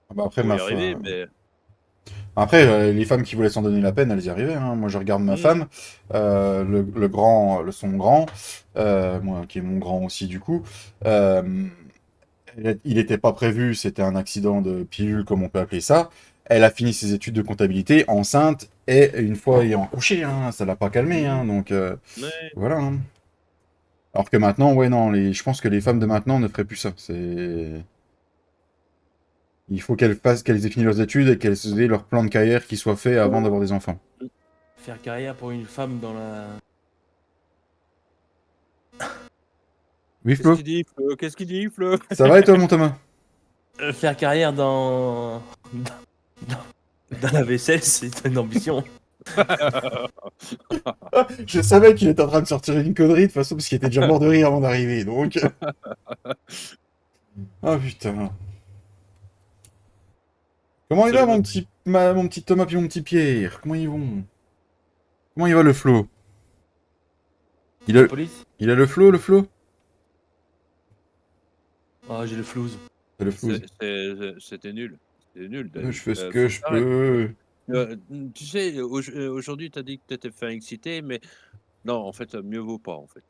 Ah bah pour y arriver, mais Après, les femmes qui voulaient s'en donner la peine, elles y arrivaient, hein. Moi, je regarde ma mmh femme, le grand, son grand, moi, qui est mon grand aussi, du coup. euh, il n'était pas prévu, c'était un accident de pilule, comme on peut appeler ça. Elle a fini ses études de comptabilité, enceinte, et une fois ayant couché, hein, ça l'a pas calmé, hein, mh, donc ouais. voilà, hein. Alors que maintenant, ouais, non, je pense que les femmes de maintenant ne feraient plus ça. Il faut qu'elles aient fini leurs études et qu'elles aient leur plan de carrière qui soit fait avant d'avoir des enfants. Faire carrière pour une femme dans la... Oui, Qu'est-ce Flo? qu'il dit Flo? Qu'est-ce qu'il dit Flo? Ça va et toi, mon Thomas? Faire carrière dans... Dans la vaisselle, c'est une ambition. Je savais qu'il était en train de sortir une connerie de toute façon parce qu'il était déjà mort de rire avant d'arriver. Donc. Ah putain. Comment il va Salut, mon petit, mon petit Thomas puis mon petit Pierre? Comment ils vont? Comment il va le Flo? Il a, La police? il a le Flo, le Flo? Ah, j'ai le flouze. C'est le Flo. C'était nul. C'était nul, Je David. fais ce que Faut je t'arrêter. peux. Tu sais, aujourd'hui, tu as dit que tu étais fin excité, mais non, en fait, mieux vaut pas, en fait.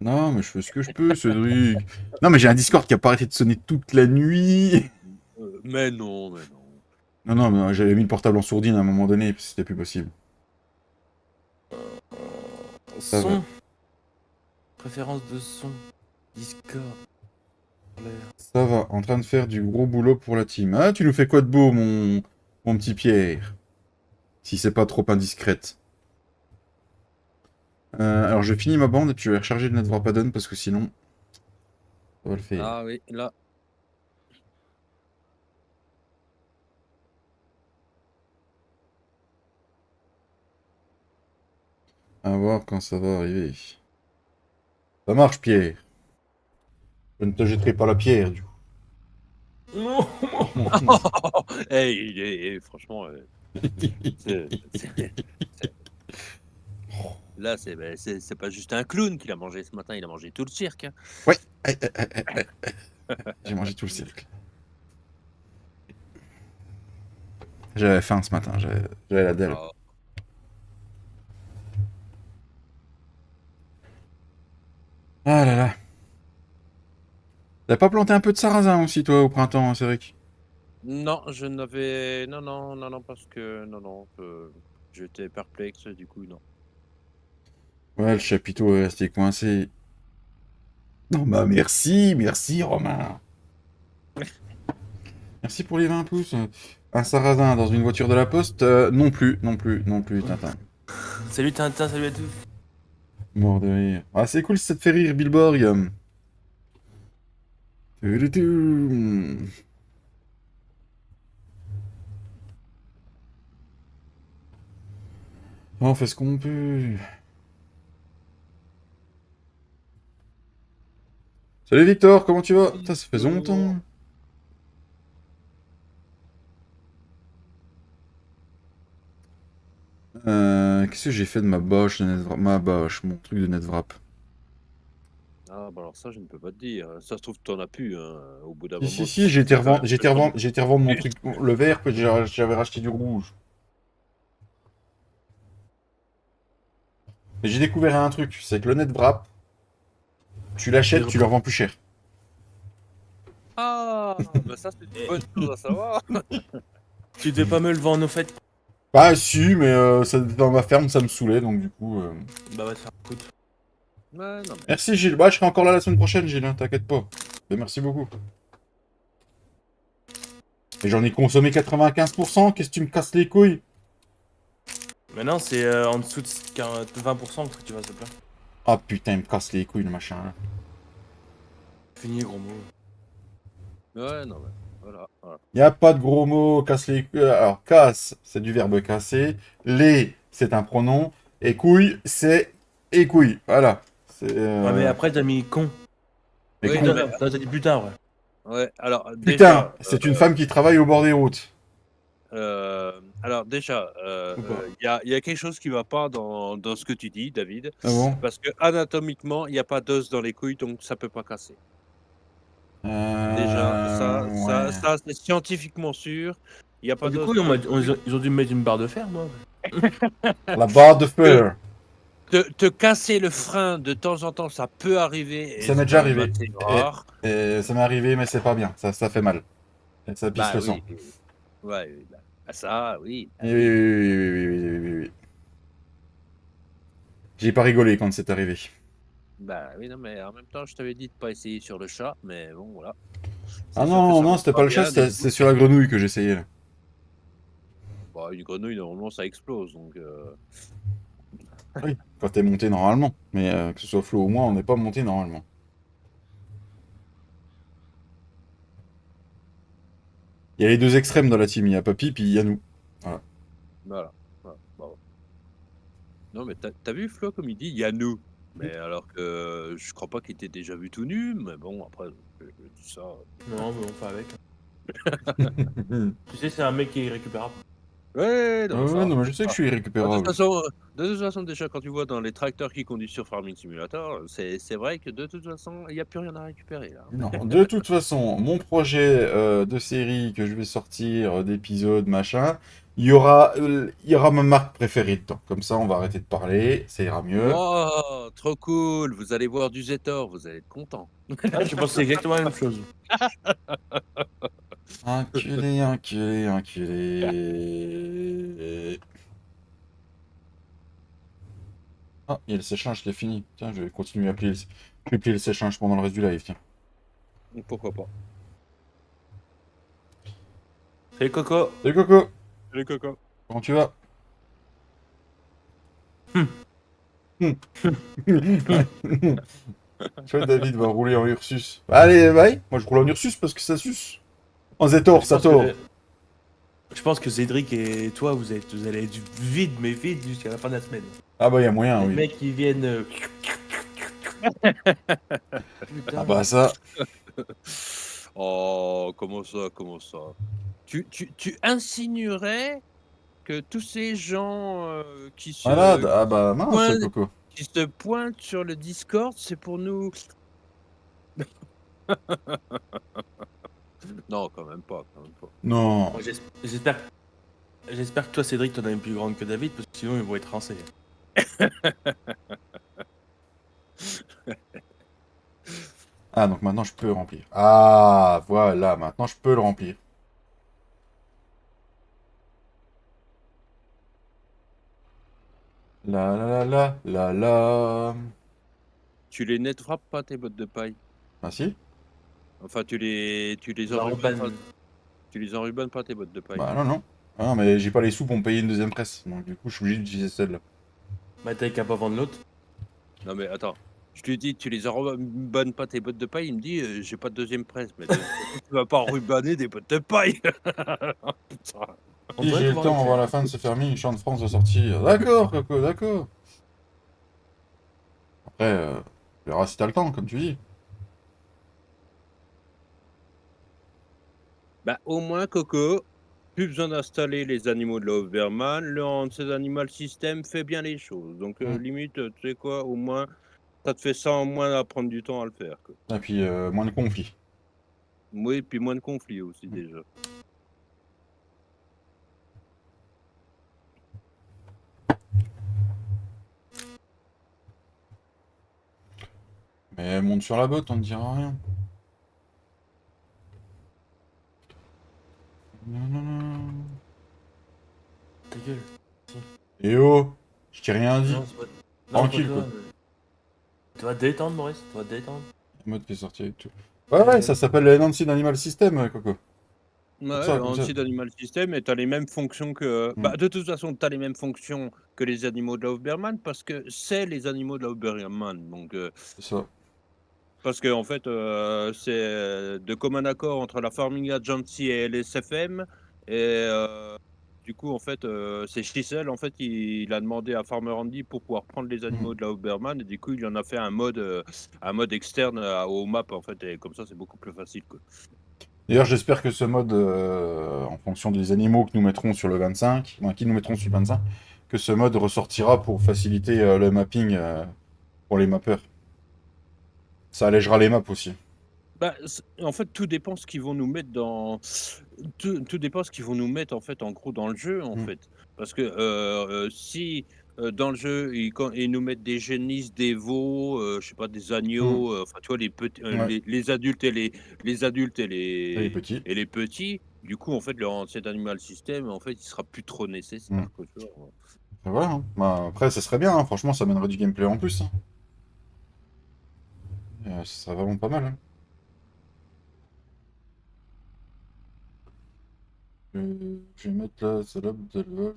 Non, mais je fais ce que je peux, Cédric. Non, mais j'ai un Discord qui a pas arrêté de sonner toute la nuit. Mais non, mais non. Non, non, mais j'avais mis le portable en sourdine à un moment donné, parce que c'était plus possible. Ça va. Son. Préférence de son. Discord. Ça va, en train de faire du gros boulot pour la team. Ah, tu nous fais quoi de beau, mon petit Pierre? Si c'est pas trop indiscrète. Alors, je finis ma bande et puis je vais recharger le net Wrapaden parce que sinon, ça va le faire. Ah oui, là. À voir quand ça va arriver. Ça marche, Pierre. Je ne te jetterai pas la pierre, du coup. Non. Franchement, c'est- c'est- là, c'est pas juste un clown qu'il a mangé ce matin, il a mangé tout le cirque, hein. Ouais. J'ai mangé tout le cercle. J'avais faim ce matin, j'avais la dalle. Ah, Ah là là. T'as pas planté un peu de sarrasin aussi, toi, au printemps, Cédric? non, je n'avais non, non, non, non, parce que non, non, j'étais perplexe, du coup, non. Ouais, le chapiteau est resté coincé. Non, bah merci, merci, Romain. Merci pour les 20 pouces. Un sarrasin dans une voiture de la poste, non plus, non plus, non plus, Tintin. Salut Tintin, salut à tous. Mort de rire. Ah, c'est cool si ça te fait rire, Billboard. Tudum. On fait ce qu'on peut. Salut Victor, comment tu vas? Putain, ça fait longtemps. Qu'est-ce que j'ai fait de ma bâche, ma bâche, mon truc de netwrap? Ah, bah alors ça, je ne peux pas te dire. Ça se trouve, t'en as plus, hein, au bout d'un Si, si, moment, si, c'est quand même j'ai été revendre mon truc, le vert, que j'avais racheté du rouge. Et j'ai découvert un truc, c'est que le netwrap, tu l'achètes, tu le revends plus cher. Ah! Bah ça, c'est une bonne chose à savoir. Tu devais pas me le vendre au fait. Bah si, mais dans ma ferme, ça me saoulait, donc du coup... Bah va te faire écoute. Ouais, non, mais Merci Gilles, bah je serai encore là la semaine prochaine Gilles, hein, t'inquiète pas. Mais merci beaucoup. Et j'en ai consommé 95%, qu'est-ce que tu me casses les couilles? Maintenant c'est en dessous de 20% que tu vas se plaindre. Ah putain, il me casse les couilles le machin là. Fini les gros mots. ouais, non, mais voilà, voilà. Y a pas de gros mots, casse les couilles. Alors, casse, c'est du verbe casser. Les, c'est un pronom. Et couille, c'est écouille. Voilà. C'est. Ouais mais après t'as mis con. Mais Oui, con. non, Putain, mais t'as dit putain ouais. ouais, alors Putain, déjà, c'est une femme qui travaille au bord des routes. alors déjà, Ou pas. il y a quelque chose qui va pas dans ce que tu dis, David, Ah bon? parce que anatomiquement, il y a pas d'os dans les couilles, donc ça peut pas casser. Déjà, Ouais. c'est scientifiquement sûr. Il y a pas Du d'os coup dans les couilles. ils ont dû me mettre une barre de fer moi. La barre de fer. Te casser le frein de temps en temps, ça peut arriver et Ça m'est c'est déjà quand même arrivé. assez rare. Et ça m'est arrivé, mais c'est pas bien. Ça fait mal. Et ça pisse Bah le sang. oui, ouais, oui, bah ça, oui, bah Oui, oui. oui, oui, oui, oui, oui, oui, oui. J'ai pas rigolé quand c'est arrivé. Bah oui, non, mais en même temps, je t'avais dit de pas essayer sur le chat, mais bon, voilà. Ah C'est sûr que non, ça non, marche c'était pas pas le chat, bien, donc c'était sur la grenouille que j'essayais là. bah, une grenouille, normalement, ça explose, donc Oui, quand t'es monté normalement. Mais que ce soit Flo ou moi, on n'est pas monté normalement. Il y a les deux extrêmes dans la team, il y a Papy puis il y a nous. Voilà. Voilà. Voilà. Bah, ouais. Non, mais t'as vu Flo, comme il dit, il y a nous. Mais alors que je crois pas qu'il était déjà vu tout nu, mais bon, après, je dis ça. Non, mais on fait avec. Tu sais, c'est un mec qui est irrécupérable. Ouais, non, mais Ouais, ça. non, mais je sais que Ah, je suis irrécupérable. de toute façon, déjà, quand tu vois dans les tracteurs qui conduisent sur Farming Simulator, c'est vrai que de toute façon, il n'y a plus rien à récupérer là. Non, de toute façon, mon projet de série que je vais sortir, d'épisodes, machin, il y aura ma marque préférée dedans. Comme ça, on va arrêter de parler, ça ira mieux. Wow, trop cool! Vous allez voir du Zetor, vous allez être content. Ah, je pense que c'est exactement la même chose. Enculé, enculé, enculé. Ah, il y a le séchage qui est fini. Tiens, je vais continuer à plier je vais plier le séchage pendant le reste du live, tiens. Pourquoi pas? Salut Coco. Salut Coco, Salut Coco. comment tu vas? Hum. Hmm. Tu vois, David va rouler en Ursus. Allez, bye. Moi, je roule en Ursus parce que ça suce. En Zetor, Je ça pense tord. que, je pense que Cédric et toi, vous allez être vide, mais vide jusqu'à la fin de la semaine. Ah bah, il y a moyen, Les oui. mecs, ils viennent. Ah Putain. bah, ça. Oh, comment ça, comment ça? Tu insinuerais que tous ces gens Malade. Ah bah, mince, pointent, Coco. qui se pointent sur le Discord, c'est pour nous. Non, quand même pas, quand même pas. Non. Moi, j'espère que toi, Cédric, t'en as une plus grande que David, parce que sinon, ils vont être rincés. Ah, donc maintenant, je peux remplir. Ah, voilà. Maintenant, je peux le remplir. La la la la la la. Tu les net frappes pas tes bottes de paille. Ah si? Enfin, tu les La enrubannes pas, Ruban. tu les enrubannes pas tes bottes de paille. Bah non, non. Ah non, mais j'ai pas les sous pour me payer une deuxième presse. Donc du coup, je suis obligé d'utiliser celle-là. Bah, t'as qu'à pas vendre l'autre. Non mais attends, je lui dis tu les enrubannes pas tes bottes de paille, il me dit j'ai pas de deuxième presse, mais de toute façon, tu vas pas enrubanner des bottes de paille. Putain. On Si devrait j'ai le pouvoir le temps avant faire. la fin de ce farming, Champ de France va sortir. D'accord, Coco, d'accord. Après, on verra si t'as le temps, comme tu dis. Bah au moins Coco, plus besoin d'installer les animaux de la Overman, le Haunted Animal System fait bien les choses. Donc Hmm. limite, tu sais quoi, au moins ça te fait ça en moins à prendre du temps à le faire, quoi. Et puis, moins de conflits. Oui, puis moins de conflits aussi Hmm. déjà. Mais monte sur la botte, on ne dira rien. Nanana. Ta gueule. Eh oh, je t'ai rien dit. Non, c'est pas. Non, Tranquille, pas quoi. toi. Tu vas te détendre, Maurice. Tu vas te détendre. Le mode qui est sorti avec tout. Ouais, ouais, ça s'appelle le Enhanced Animal System, Coco. Comme Ouais, ça, le comme ça. Haunted Animal System, et tu as les mêmes fonctions que. Hmm. Bah, de toute façon, tu as les mêmes fonctions que les animaux de la Doberman parce que c'est les animaux de la Doberman. Donc, C'est ça. parce que en fait, c'est de commun accord entre la Farming Agency et l'SFM. Et du coup, en fait, c'est Schissel, en fait, il a demandé à Farmer Andy pour pouvoir prendre les Hmm. animaux de la Doberman. Et du coup, il en a fait un mode externe au map, en fait. Et comme ça, c'est beaucoup plus facile, quoi. D'ailleurs, j'espère que ce mode, en fonction des animaux que nous mettrons sur le 25, enfin, qui nous mettront sur le 25, que ce mode ressortira pour faciliter le mapping pour les mappeurs. Ça allégera les maps aussi. Bah, en fait, tout dépend ce qu'ils vont nous mettre dans. Tout dépend ce qu'ils vont nous mettre en fait, en gros, dans le jeu, en Mm. fait. Parce que si dans le jeu quand ils nous mettent des génisses, des veaux, je sais pas, des Mm. agneaux, enfin, tu vois, les petits, Ouais, les adultes et les adultes et les petits. et les petits. Du coup, en fait, cet animal système, en fait, il sera plus trop Mm. nécessaire, quoi, tu vois. Et voilà, hein. Bah, après, ça serait bien, hein. Franchement, ça mènerait du gameplay en plus, hein. Ce serait vraiment pas mal, hein. Je vais mettre la salope de l'eau.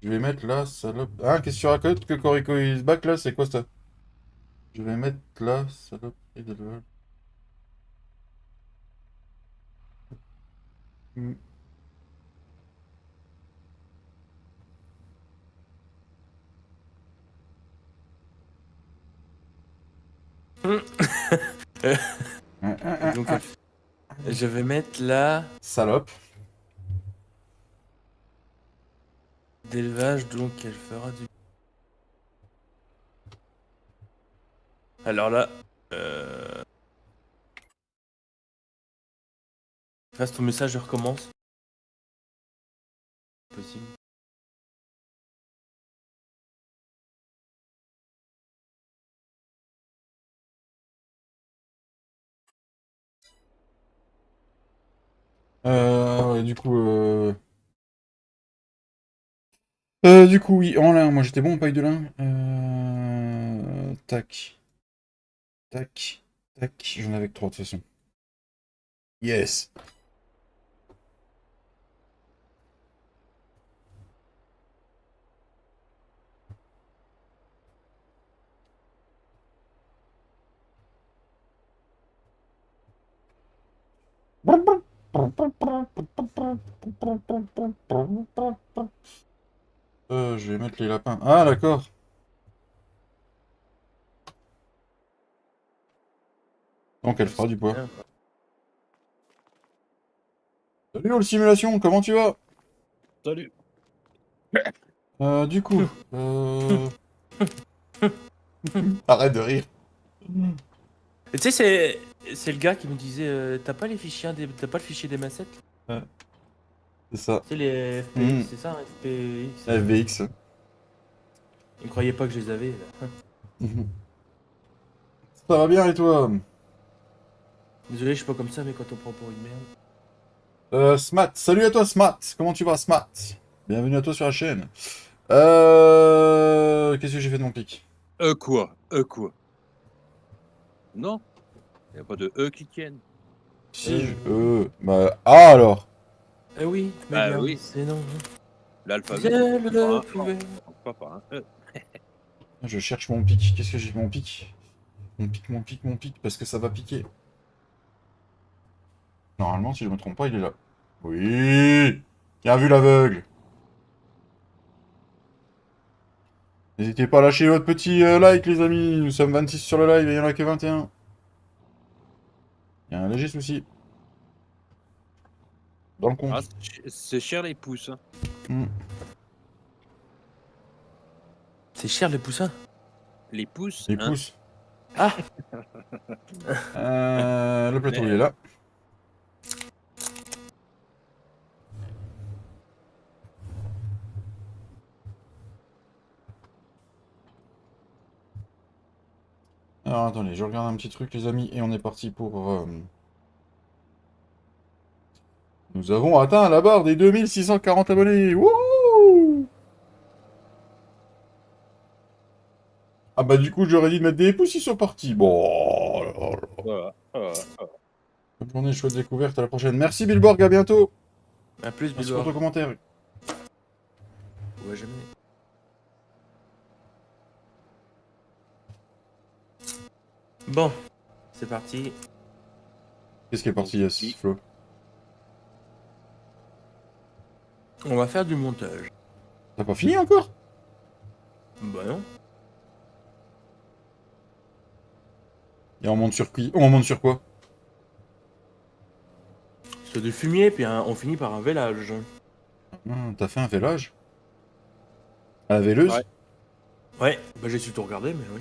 Je vais mettre la salope. Ah, qu'est-ce que tu racontes que Corico is back là? C'est quoi ça? Je vais mettre la salope de l'eau. Mm. Et donc, je vais mettre là Salope. d'élevage, donc elle fera du. Alors là, reste ton message, je recommence. Possible. Ouais, du coup, oui, en lin, moi j'étais bon en paille de lin. Tac, tac, tac, j'en avais que 3 de toute façon. Yes. Je vais mettre les lapins. Ah, d'accord. Donc elle fera du bois. Bien. Salut, All Simulation, comment tu vas? Salut. Du coup, arrête de rire. Et tu sais, c'est le gars qui me disait t'as pas t'as pas le fichier des massettes? C'est ça. Tu sais, les FPX, Mm. c'est ça, FPX. FVX. Il croyait pas que je les avais. Là. Ça va bien et toi? Désolé, je suis pas comme ça, mais quand on prend pour une merde. Smat, salut à toi Smat, comment tu vas Smat? Bienvenue à toi sur la chaîne. Qu'est-ce que j'ai fait de mon pic? Quoi? Quoi? Non, il a pas de qui tiennent. Si, bah, ah alors. Eh oui, mais Bah bien, oui, c'est non. l'alphabet. Je c'est le pas un- pouvais. pas un. Je cherche mon pic, qu'est-ce que j'ai mon pic? Mon pic, parce que ça va piquer. Normalement, si je me trompe pas, il est là. Oui. Bien vu l'aveugle. N'hésitez pas à lâcher votre petit like les amis, nous sommes 26 sur le live et il n'y en a que 21. Il y a un léger souci. Dans le compte. Ah, c'est cher les pouces. Hein. Hmm. C'est cher les poussins. Les pouces, Les hein. pouces. Ah, Le plateau il est Mais- là. Alors attendez, je regarde un petit truc les amis et on est parti pour... Nous avons atteint la barre des 2640 abonnés. Wouhou! Ah bah du coup j'aurais dit de mettre des pouces, ils sont partis. Bon, oh là là. Voilà. Bonne journée, chouette découverte, à la prochaine. Merci Billboard, à bientôt. à plus, Merci pour Billboard. ton commentaire. Ouais, jamais. Bon, c'est parti. Qu'est-ce qui est parti, yes, Flo? On va faire du montage. T'as pas fini encore? Bah non. Et on monte sur qui? On monte sur quoi? C'est du fumier, puis on finit par un vélage. T'as fait un vélage? À la véleuse? Ouais. Ouais, bah j'ai su tout regarder, mais oui.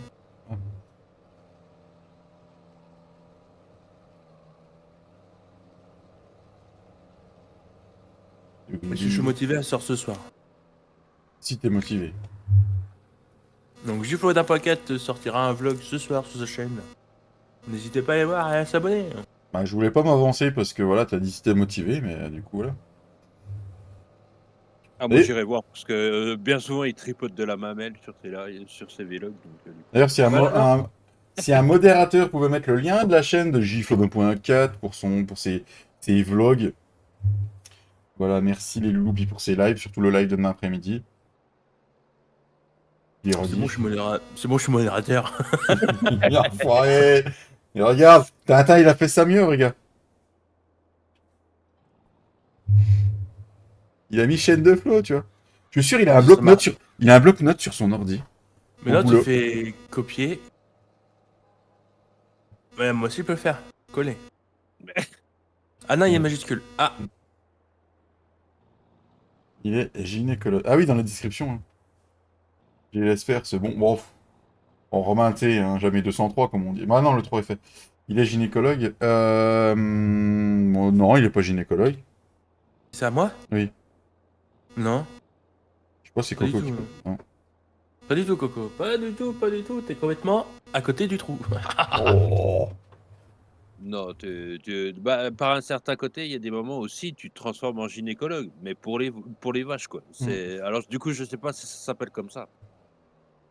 Mais si je suis motivé, elle sort ce soir. Si t'es motivé. Donc Giflo d'un Pocket sortira un vlog ce soir sur sa chaîne. N'hésitez pas à aller voir et à s'abonner. Bah, je voulais pas m'avancer parce que voilà, t'as dit si t'es motivé, mais du coup voilà. Ah, moi Et- j'irai voir parce que bien souvent il tripote de la mamelle sur ses vlogs. Donc, du coup. D'ailleurs, si Voilà. si un modérateur pouvait mettre le lien de la chaîne de Giflo2.4 pour ses vlogs. Voilà, merci les loupies pour ses lives, surtout le live de demain après-midi. Il C'est bon, je suis modérateur. Enfoiré. Et regarde, Tintin, il a fait ça mieux, regarde. Il a mis chaîne de flow, tu vois. Je suis sûr, il a Ah, un ça bloc-notes marche. sur... Il a un bloc-notes sur son ordi. Mais Au là, tu boulot. fais copier. Ouais, moi aussi, je peux le faire. Coller. Ah non, il y a une majuscule. Ah, Il est gynécologue. Ah oui, dans la description. Hein. Je les laisse faire, c'est bon. Bon, on remet un T, hein, jamais 203, comme on dit. Bah non, le 3 est fait. Il est gynécologue. Bon, non, il est pas gynécologue. c'est à moi? Oui. Non, Je sais pas, c'est pas du Coco tout. qui peut. Non. Pas du tout, Coco. Pas du tout, pas du tout. T'es complètement à côté du trou. Oh. Non, bah, par un certain côté, il y a des moments aussi, tu te transformes en gynécologue, mais pour les vaches, quoi. Alors, du coup, je sais pas si ça s'appelle comme ça.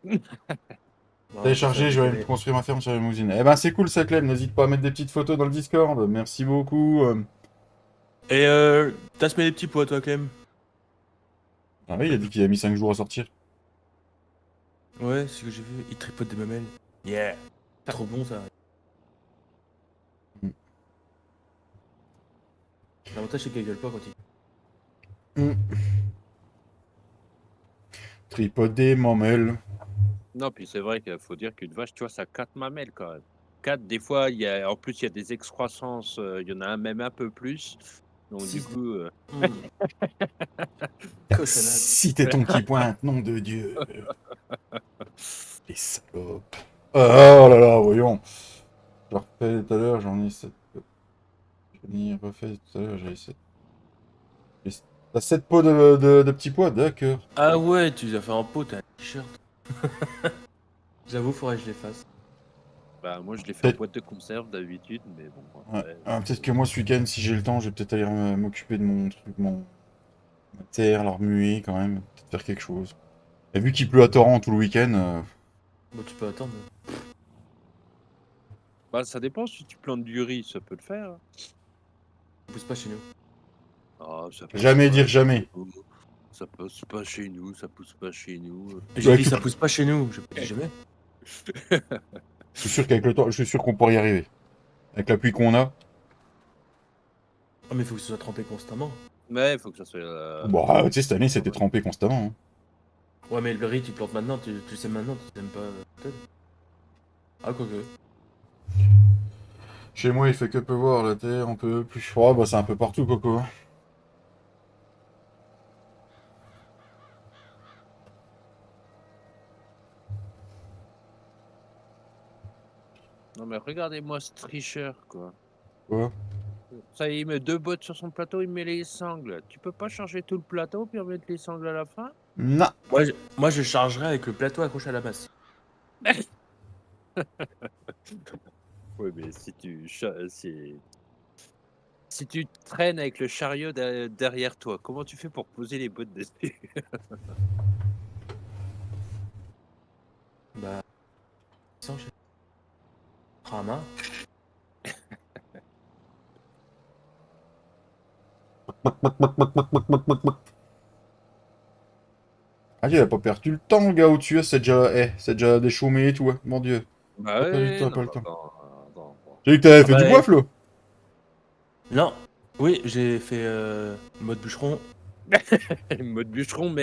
Non, ça va Télécharger, je vais déconner. construire ma ferme sur la limousine. Eh ben, c'est cool ça, Clem. N'hésite pas à mettre des petites photos dans le Discord. Merci beaucoup. Et t'as semé des petits pois, toi, Clem? Ah oui, il a dit qu'il a mis 5 jours à sortir. Ouais, c'est ce que j'ai vu. Il tripote des mamelles. Yeah. Trop bon, ça. Mm. L'avantage, c'est qu'elle gueule pas quand il... Mm. Tripoter, mamelle. Non, puis c'est vrai qu'il faut dire qu'une vache, tu vois, ça a 4 mamelles quand même. 4, des fois, en plus, il y a des excroissances, il y en a un même un peu plus. Donc, du Six. coup, Cochonnade. Si t'es ton qui pointe, nom de Dieu. Les salopes. Oh là là, voyons. Je refais tout à l'heure, j'en ai 7. J'en ai refait tout à l'heure, j'avais 7. T'as 7 pots de petits pois, d'accord. Ah ouais, tu les as fait en pot, t'as un t-shirt. J'avoue, faudrait que je les fasse. bah, moi, je l'ai fait en Peut-être boîte de conserve d'habitude, mais bon, ouais. après, Peut-être que moi, ce week-end, si j'ai le temps, je vais peut-être aller m'occuper de mon truc, ma terre, la remuer quand même. Peut-être faire quelque chose. Et vu qu'il pleut à torrent tout le week-end, Bon, tu peux attendre. bah, ça dépend si tu plantes du riz, ça peut le faire. Ça pousse pas chez nous. Ah, ça pousse jamais pas dire chez jamais. nous. Ça pousse pas chez nous, ça pousse pas chez nous. J'ai Ouais, dit tout- ça pousse pas chez nous, je dis jamais. Je suis sûr qu'avec le temps, je suis sûr qu'on pourrait y arriver. Avec la pluie qu'on a. Ah mais faut que ce soit trempé constamment. Mais il faut que ça soit. Bon, tu sais, cette année, c'était trempé constamment. Hein. Ouais mais le riz tu plantes maintenant, tu sais maintenant, tu t'aimes pas peut-être. Ah quoique. Chez moi, il fait que pleuvoir, la terre, un peu plus froid. Bah, c'est un peu partout, Coco. Hein. Non, mais regardez-moi ce tricheur, quoi. Quoi? Ça, il met 2 bottes sur son plateau, il met les sangles. Tu peux pas changer tout le plateau puis remettre les sangles à la fin? Non. Moi je chargerai avec le plateau accroché à la masse. Oui, mais si tu traînes avec le chariot derrière toi, comment tu fais pour poser les bottes dessus? Bah sans chez. Rama. Ah, il a pas perdu le temps, le gars, où tu es. C'est déjà déchaumé et tout. Hein. Mon Dieu. Bah Pas perdu le ouais, temps, non, pas le mais temps. attends, bon. J'ai vu que t'avais Ah fait du bah, bois, Flo. non. Oui, j'ai fait mode bûcheron. Mode bûcheron,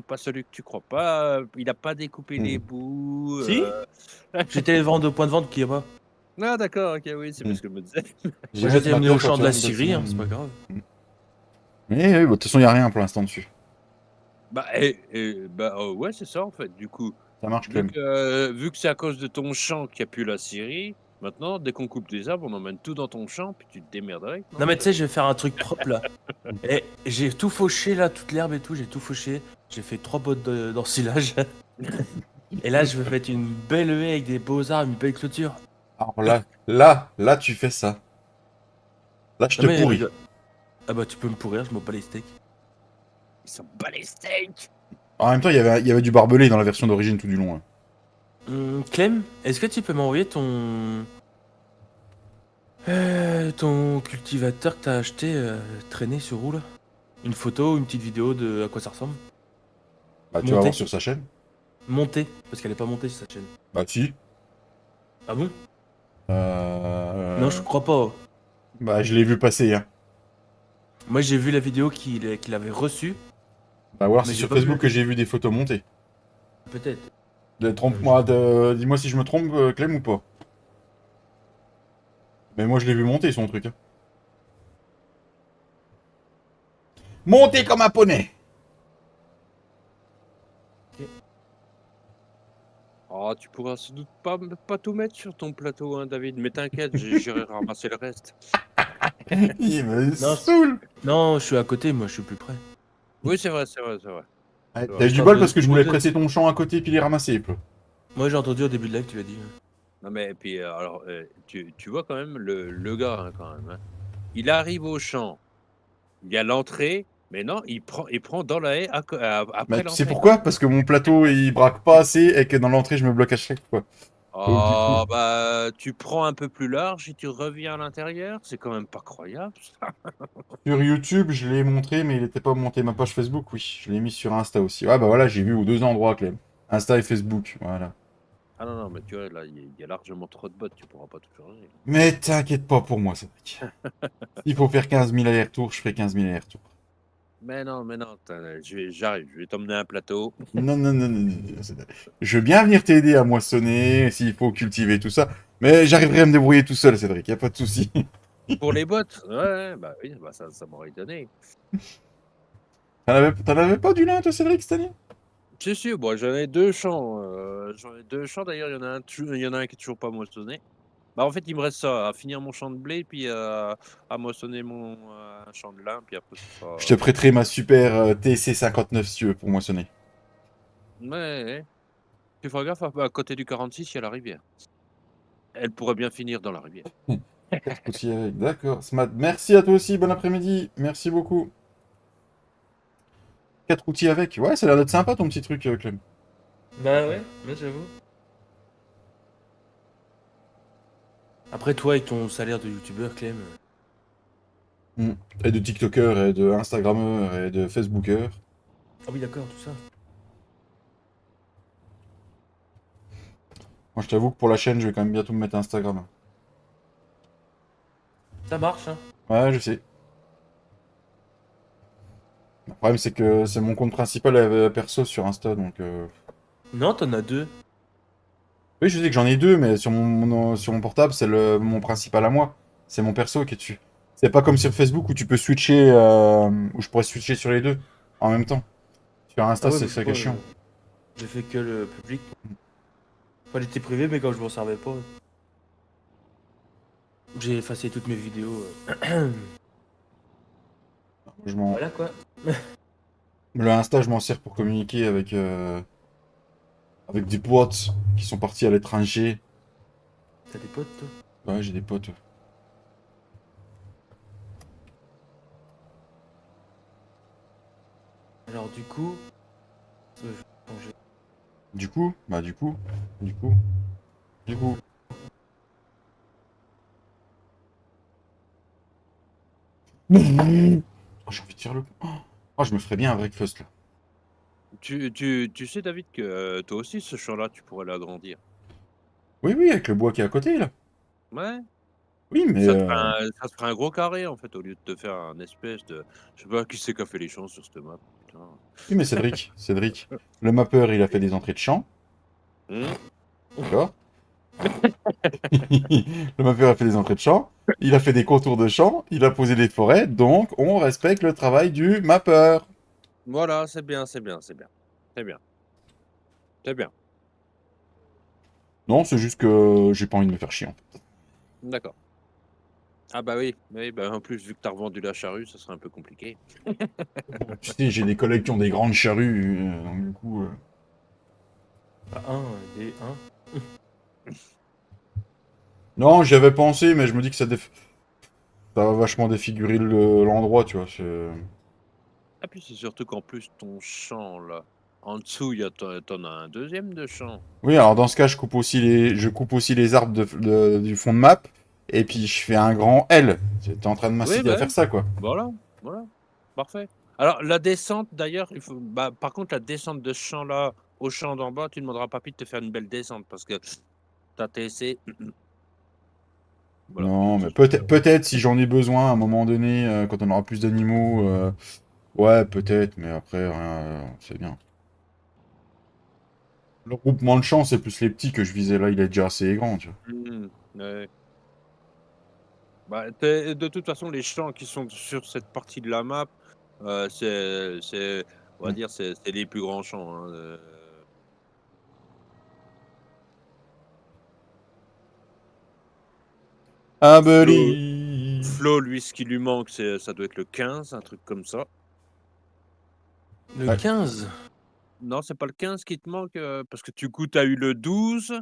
pas celui que tu crois pas. Il a pas découpé les Hmm. bouts. Si. J'étais les vendre au point de vente qu'il y a pas. Ah d'accord, ok, oui, c'est Hmm. parce que je me disais. J'y Moi vais ce j'étais venu matin au quand champ tu de la vas me Syrie, hein, dessiner. c'est pas grave. Mais de toute façon, il n'y a rien pour l'instant dessus. Bah, ouais, c'est ça en fait. Du coup, Ça marche, Clem. vu que c'est à cause de ton champ qu'il n'y a plus la scierie, maintenant, dès qu'on coupe des arbres, on emmène tout dans ton champ, puis tu te démerdes avec, Non non? mais tu sais, je vais faire un truc propre là. Et j'ai tout fauché là, toute l'herbe et tout, j'ai tout fauché. J'ai fait 3 bottes d'ensilage. Et là, je vais mettre une belle haie avec des beaux arbres, une belle clôture. Alors là, tu fais ça. Là, je Non te mais pourris. ah bah tu peux me pourrir, je m'en bats les steaks. Ils sont bas les steaks! En même temps, il y avait du barbelé dans la version d'origine tout du long. Hein. Clem, est-ce que tu peux m'envoyer ton cultivateur que t'as acheté traîné sur roue là? Une photo, une petite vidéo de à quoi ça ressemble? Bah, tu vas Monté. voir sur sa chaîne. Montée, parce qu'elle est pas montée sur sa chaîne. Bah, si. Ah bon? Euh... Non, je crois pas. Bah, je l'ai vu passer. Hein. Moi, j'ai vu la vidéo qu'il avait reçue. Bah voir, Mais c'est j'ai sur pas vu Facebook la que j'ai vu des photos montées. Peut-être. Trompe-moi, dis-moi si je me trompe, Clem, ou pas. Mais moi, je l'ai vu monter, son truc. Hein. Monter comme un poney! Oh, tu pourras sans doute pas tout mettre sur ton plateau, hein, David. Mais t'inquiète, j'irai ramasser le reste. Il me Non, saoule! non, je suis à côté, moi, je suis plus près. Oui, c'est vrai, c'est vrai, c'est vrai. Ouais, C'est vrai. t'as eu du Histoire bol parce que je tu voulais nous presser ton champ à côté puis les ramasser, peu. Moi, j'ai entendu au début de live, tu l'as dit. Non, mais et puis, alors, tu vois quand même le gars, hein, quand même. Hein. Il arrive au champ, il y a l'entrée, mais non, il prend dans la haie Bah, après tu sais l'entrée. pourquoi? Parce que mon plateau, il braque pas assez et que dans l'entrée, je me bloque à chaque fois. Donc, du coup, Oh, bah, tu prends un peu plus large et tu reviens à l'intérieur. C'est quand même pas croyable, ça. sur YouTube, je l'ai montré, mais il était pas monté. Ma page Facebook, oui. Je l'ai mis sur Insta aussi. Ouais, bah voilà, j'ai vu aux deux endroits, Clem. Insta et Facebook, voilà. Ah non, non, mais tu vois, là, il y a largement trop de bottes, tu pourras pas tout changer. Mais t'inquiète pas pour moi, Cédric. S'il faut faire 15 000 allers-retours, je ferai 15 000 allers-retours. Mais non, j'arrive, je vais t'emmener un plateau. Non, non, non, non, non, je veux bien venir t'aider à moissonner, s'il faut cultiver tout ça. Mais j'arriverai à me débrouiller tout seul, Cédric, y a pas de souci. Pour les bottes? Ouais, ouais, bah oui, bah ça m'aurait donné. T'en avais pas du lin, toi, Cédric, cette année? Si, si, bon, j'en ai 2 champs, j'en ai 2 champs d'ailleurs, il y en a un qui est toujours pas moissonné. Bah, en fait, il me reste ça, à finir mon champ de blé, puis, à moissonner mon, champ de lin, puis après ce Je sera te prêterai ma super TC 59 si tu veux pour moissonner. ouais, ouais. Tu feras gaffe, à côté du 46, il y a la rivière. Elle pourrait bien finir dans la rivière. 4 outils avec, d'accord. Smart. Merci à toi aussi, bon après-midi. Merci beaucoup. 4 outils avec. Ouais, ça a l'air d'être sympa ton petit truc, Clem. Bah ouais, j'avoue. Après, toi, avec ton salaire de youtubeur, Clem. Mm. Et de TikToker, et de Instagrammeur, et de Facebooker. Ah oui, d'accord, tout ça. Moi, je t'avoue que pour la chaîne, je vais quand même bientôt me mettre Instagram. Ça marche, hein. Ouais, je sais. Le problème, c'est que c'est mon compte principal perso sur Insta, donc... Non, t'en as deux. Oui, je sais que j'en ai deux, mais sur mon portable, c'est mon principal à moi. C'est mon perso qui est dessus. C'est pas comme sur Facebook où tu peux switcher, où je pourrais switcher sur les deux en même temps. Sur Ah Insta, ouais, c'est mais ça qui est moi, chiant. j'ai fait que le public. Enfin, il était privé, mais quand je m'en servais pas, j'ai effacé toutes mes vidéos. Je m'en... Voilà quoi. Le Insta, je m'en sers pour communiquer avec des potes qui sont partis à l'étranger. T'as des potes, toi? Ouais, j'ai des potes. Alors, du coup, je vais changer. Du coup, bah du coup, du coup, du coup. Oh, j'ai envie de faire le... Oh, je me ferais bien un breakfast, là. Tu sais, David, que, toi aussi, ce champ-là, tu pourrais l'agrandir? Oui, oui, avec le bois qui est à côté, là. Ouais, Oui, mais... ça te ferait un gros carré, en fait, au lieu de te faire un espèce de je sais pas qui c'est qui a fait les champs sur cette map, putain. Oui, mais Cédric, le mappeur, il a fait des entrées de champ, Mmh. d'accord? Le mappeur a fait des entrées de champ, il a fait des contours de champ, il a posé des forêts, donc on respecte le travail du mappeur. Voilà, c'est bien, c'est bien, c'est bien. C'est bien, c'est bien. Non, c'est juste que j'ai pas envie de me faire chier, en fait. D'accord. Ah bah oui, oui, bah, en plus, vu que tu as revendu la charrue, ça serait un peu compliqué. Bon, tu sais, j'ai des collègues qui ont des grandes charrues, donc du coup... Pas des un. Non, j'y avais pensé, mais je me dis que ça va vachement défigurer l'endroit, tu vois. Ah puis c'est surtout qu'en plus, ton champ, là, en dessous, t'en as un deuxième de champ. Oui, alors dans ce cas, je coupe aussi les arbres du fond de map, et puis je fais un grand L. T'es en train de Oui, m'inciter à bah, faire ça, quoi. voilà, voilà, parfait. Alors la descente d'ailleurs, par contre la descente de ce champ-là au champ d'en bas, tu demanderas à papy de te faire une belle descente parce que ta TC, Voilà. Non, mais peut-être si j'en ai besoin à un moment donné, quand on aura plus d'animaux, ouais, peut-être, mais après, rien, c'est bien. Le regroupement de champs, c'est plus les petits que je visais là, il est déjà assez grand, tu vois. Ouais. Bah, de toute façon, les champs qui sont sur cette partie de la map, on va Mm. dire, c'est les plus grands champs, hein, Ah, Flo, buddy! Flo, lui, ce qui lui manque, ça doit être le 15, un truc comme ça. Le Ouais. 15, Non, c'est pas le 15 qui te manque, parce que du coup, tu as eu le 12.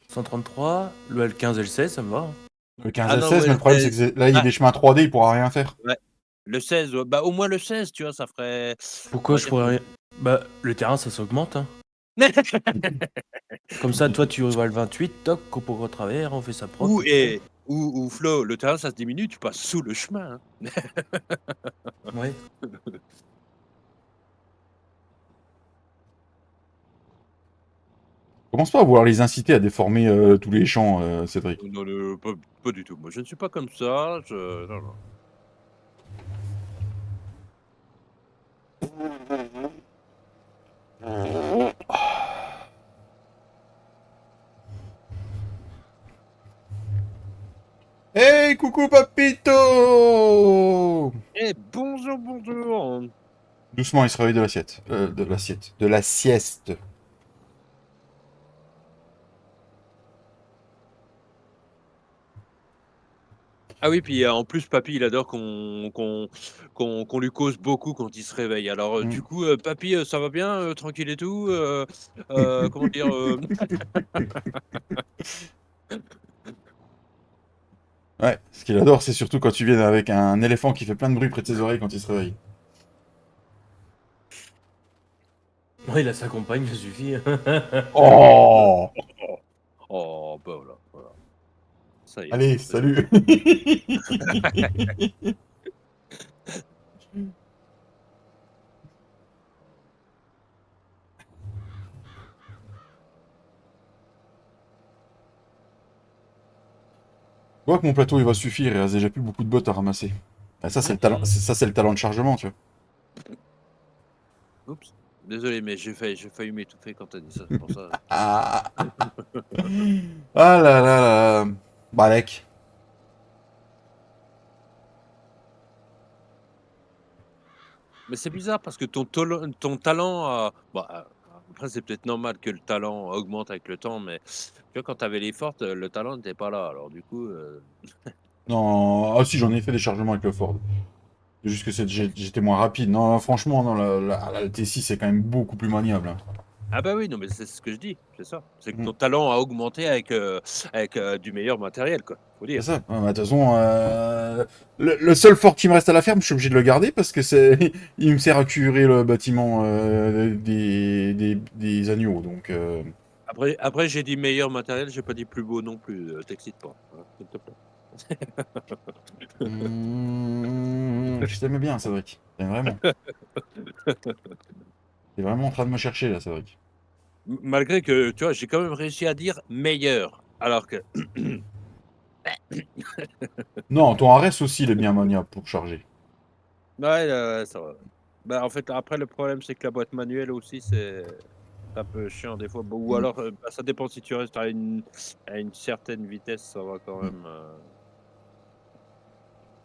133, le 15 et le 16, ça me va, hein. Le 15 Ah et le non, 16, ouais, mais le le problème, c'est 16. que là, il y a Ah, des chemins 3D, il pourra rien faire. ouais, le 16, ouais, bah, au moins le 16, tu vois, ça ferait, on Pourquoi va je dire pourrais que rien. Bah, le terrain, ça s'augmente, hein. Comme ça, toi, tu vas le 28, toc, pour au travers, on fait ça propre, ou vite fait. ou Flo, le terrain, ça se diminue, tu passes sous le chemin, hein. Ouais. Commence pas à vouloir les inciter à déformer tous les champs, Cédric. Non, pas du tout. Moi, je ne suis pas comme ça, non, non. Hey, coucou papito! Eh, bonjour, bonjour! Doucement, il se réveille de l'assiette. De l'assiette. De la sieste. Ah oui, puis, en plus, papy, il adore qu'on lui cause beaucoup quand il se réveille. Alors, Mm. du coup, papy, ça va bien, tranquille et tout? Comment dire? Ouais, ce qu'il adore, c'est surtout quand tu viens avec un éléphant qui fait plein de bruit près de ses oreilles quand il se réveille. Ouais, il a sa compagne, ça suffit. Oh! Oh, bah, voilà, voilà. Ça y est, Allez, c'est salut! Je vois que mon plateau il va suffire, il reste déjà plus beaucoup de bottes à ramasser. Ah, ça c'est le talent, ça c'est le talent de chargement, tu vois. Oups, désolé, mais j'ai failli m'étouffer quand tu as dit ça, c'est pour ça. Ah, ah là là là. Balek. Mais c'est bizarre parce que ton talent après c'est peut-être normal que le talent augmente avec le temps, mais tu vois quand tu avais les fortes, le talent n'était pas là. Alors du coup, Non, ah si j'en ai fait des chargements avec le Ford. C'est juste que j'étais moins rapide. Non, franchement, non, la T6 est quand même beaucoup plus maniable, hein. ah bah oui, non mais c'est ce que je dis, c'est ça. C'est que Mm. ton talent a augmenté avec, du meilleur matériel quoi, faut C'est dire. ça. Ouais, bah, de toute façon, le seul Ford qui me reste à la ferme, je suis obligé de le garder parce que il me sert à curer le bâtiment des agneaux. Donc, Après j'ai dit meilleur matériel, j'ai pas dit plus beau non plus, t'excites pas, hein, s'il te plaît. je t'aimais bien, Cédric. T'aimes vraiment. T'es vraiment en train de me chercher là, Cédric. Malgré que, tu vois, j'ai quand même réussi à dire meilleur, alors que Non, ton Ares aussi, il est bien maniable pour charger. ouais, ça va. Bah, en fait, après, le problème, c'est que la boîte manuelle aussi, c'est un peu chiant des fois. Bon, ou Mm. alors, bah, ça dépend si tu restes à une certaine vitesse, ça va quand Mm. même.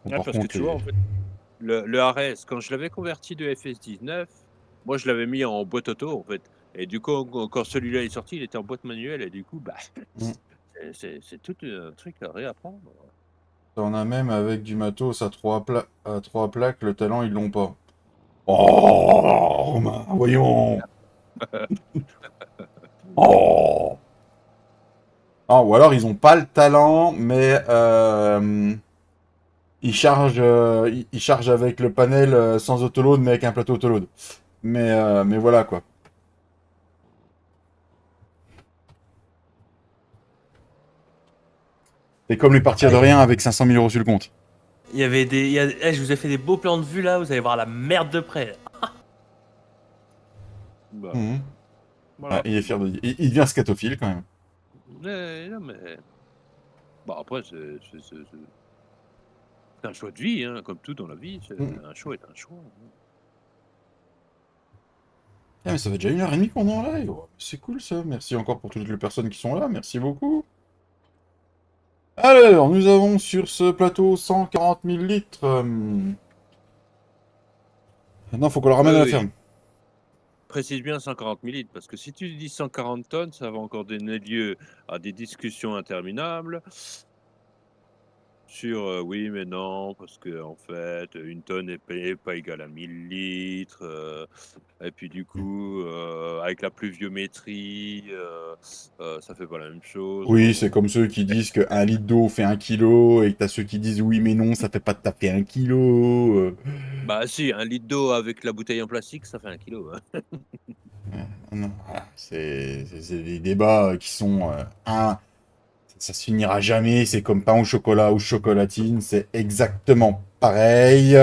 Bon, Ouais, par parce que contre, tu vois, en fait, le Ares, quand je l'avais converti de FS19, moi, je l'avais mis en boîte auto, en fait. Et du coup, quand celui-là est sorti, il était en boîte manuelle. Et du coup, bah, mm. c'est tout un truc à réapprendre. T'en as même avec du matos à trois plaques, le talent, ils l'ont pas. Oh, Romain, voyons. Oh. Ah, ou alors ils ont pas le talent, mais ils chargent avec le panel sans autoload, mais avec un plateau autoload. Mais voilà quoi. C'est comme les partir de Ouais. rien avec 500 000 euros sur le compte. Il y avait des. Je vous ai fait des beaux plans de vue là, vous allez voir la merde de près. Bah, Mhm. Ah, voilà. il est fier de dire. Il devient scatophile quand même. Non, mais Bah, après, c'est un choix de vie, hein, comme tout dans la vie. Mm. Un choix est un choix. Hein. Ah, mais ça fait déjà 1h30 qu'on est en live. Oh, c'est cool ça. Merci encore pour toutes les personnes qui sont là. Merci beaucoup. Alors, nous avons sur ce plateau 140 000 litres. Non, faut qu'on le ramène à la Oui. ferme. Précise bien 140 millilitres, parce que si tu dis 140 tonnes, ça va encore donner lieu à des discussions interminables sur oui, mais non, parce que en fait, une tonne est pas égale à 1000 litres. Et puis du coup, avec la pluviométrie, ça fait pas la même chose. Oui, Enfin c'est bon. comme ceux qui disent que 1 litre d'eau fait 1 kilo, et que t'as ceux qui disent oui, mais non, ça fait pas tout à fait 1 kilo. Bah si, un litre d'eau avec la bouteille en plastique, ça fait 1 kilo. Hein. Non, voilà. C'est des débats qui sont ça se finira jamais. C'est comme pain au chocolat ou chocolatine. C'est exactement pareil.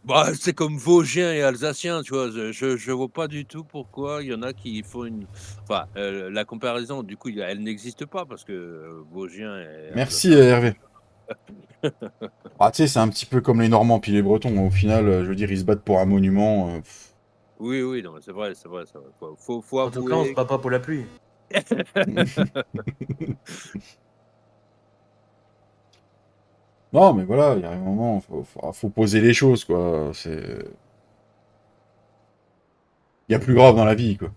Bah, c'est comme Vosgien et Alsacien, tu vois. Je vois pas du tout pourquoi il y en a qui font une. Enfin, la comparaison, du coup, elle n'existe pas parce que Vosgien et Merci Alsacien. Hervé. Ah, tu sais, c'est un petit peu comme les Normands puis les Bretons. Au final, je veux dire, ils se battent pour un monument. Oui, oui, non, mais c'est vrai, c'est vrai, c'est vrai. Faut En tout cas, on se avouer. bat pas pour la pluie. Non, mais voilà, il y a un moment, faut poser les choses, quoi. Il y a plus grave dans la vie, quoi.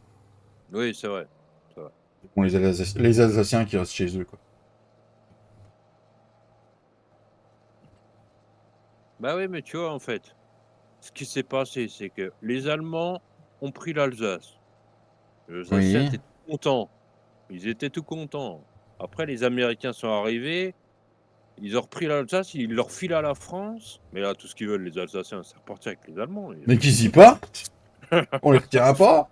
Oui, c'est vrai. C'est vrai. Bon, les Alsaciens qui restent chez eux, quoi. Bah oui, mais tu vois, en fait, ce qui s'est passé, c'est que les Allemands ont pris l'Alsace. Les Alsaciens Oui. étaient tout contents. Ils étaient tout contents. Après, les Américains sont arrivés. Ils ont repris l'Alsace, ils leur filent à la France. Mais là, tout ce qu'ils veulent, les Alsaciens, c'est repartir avec les Allemands. Mais qu'ils y partent, on les retient pas.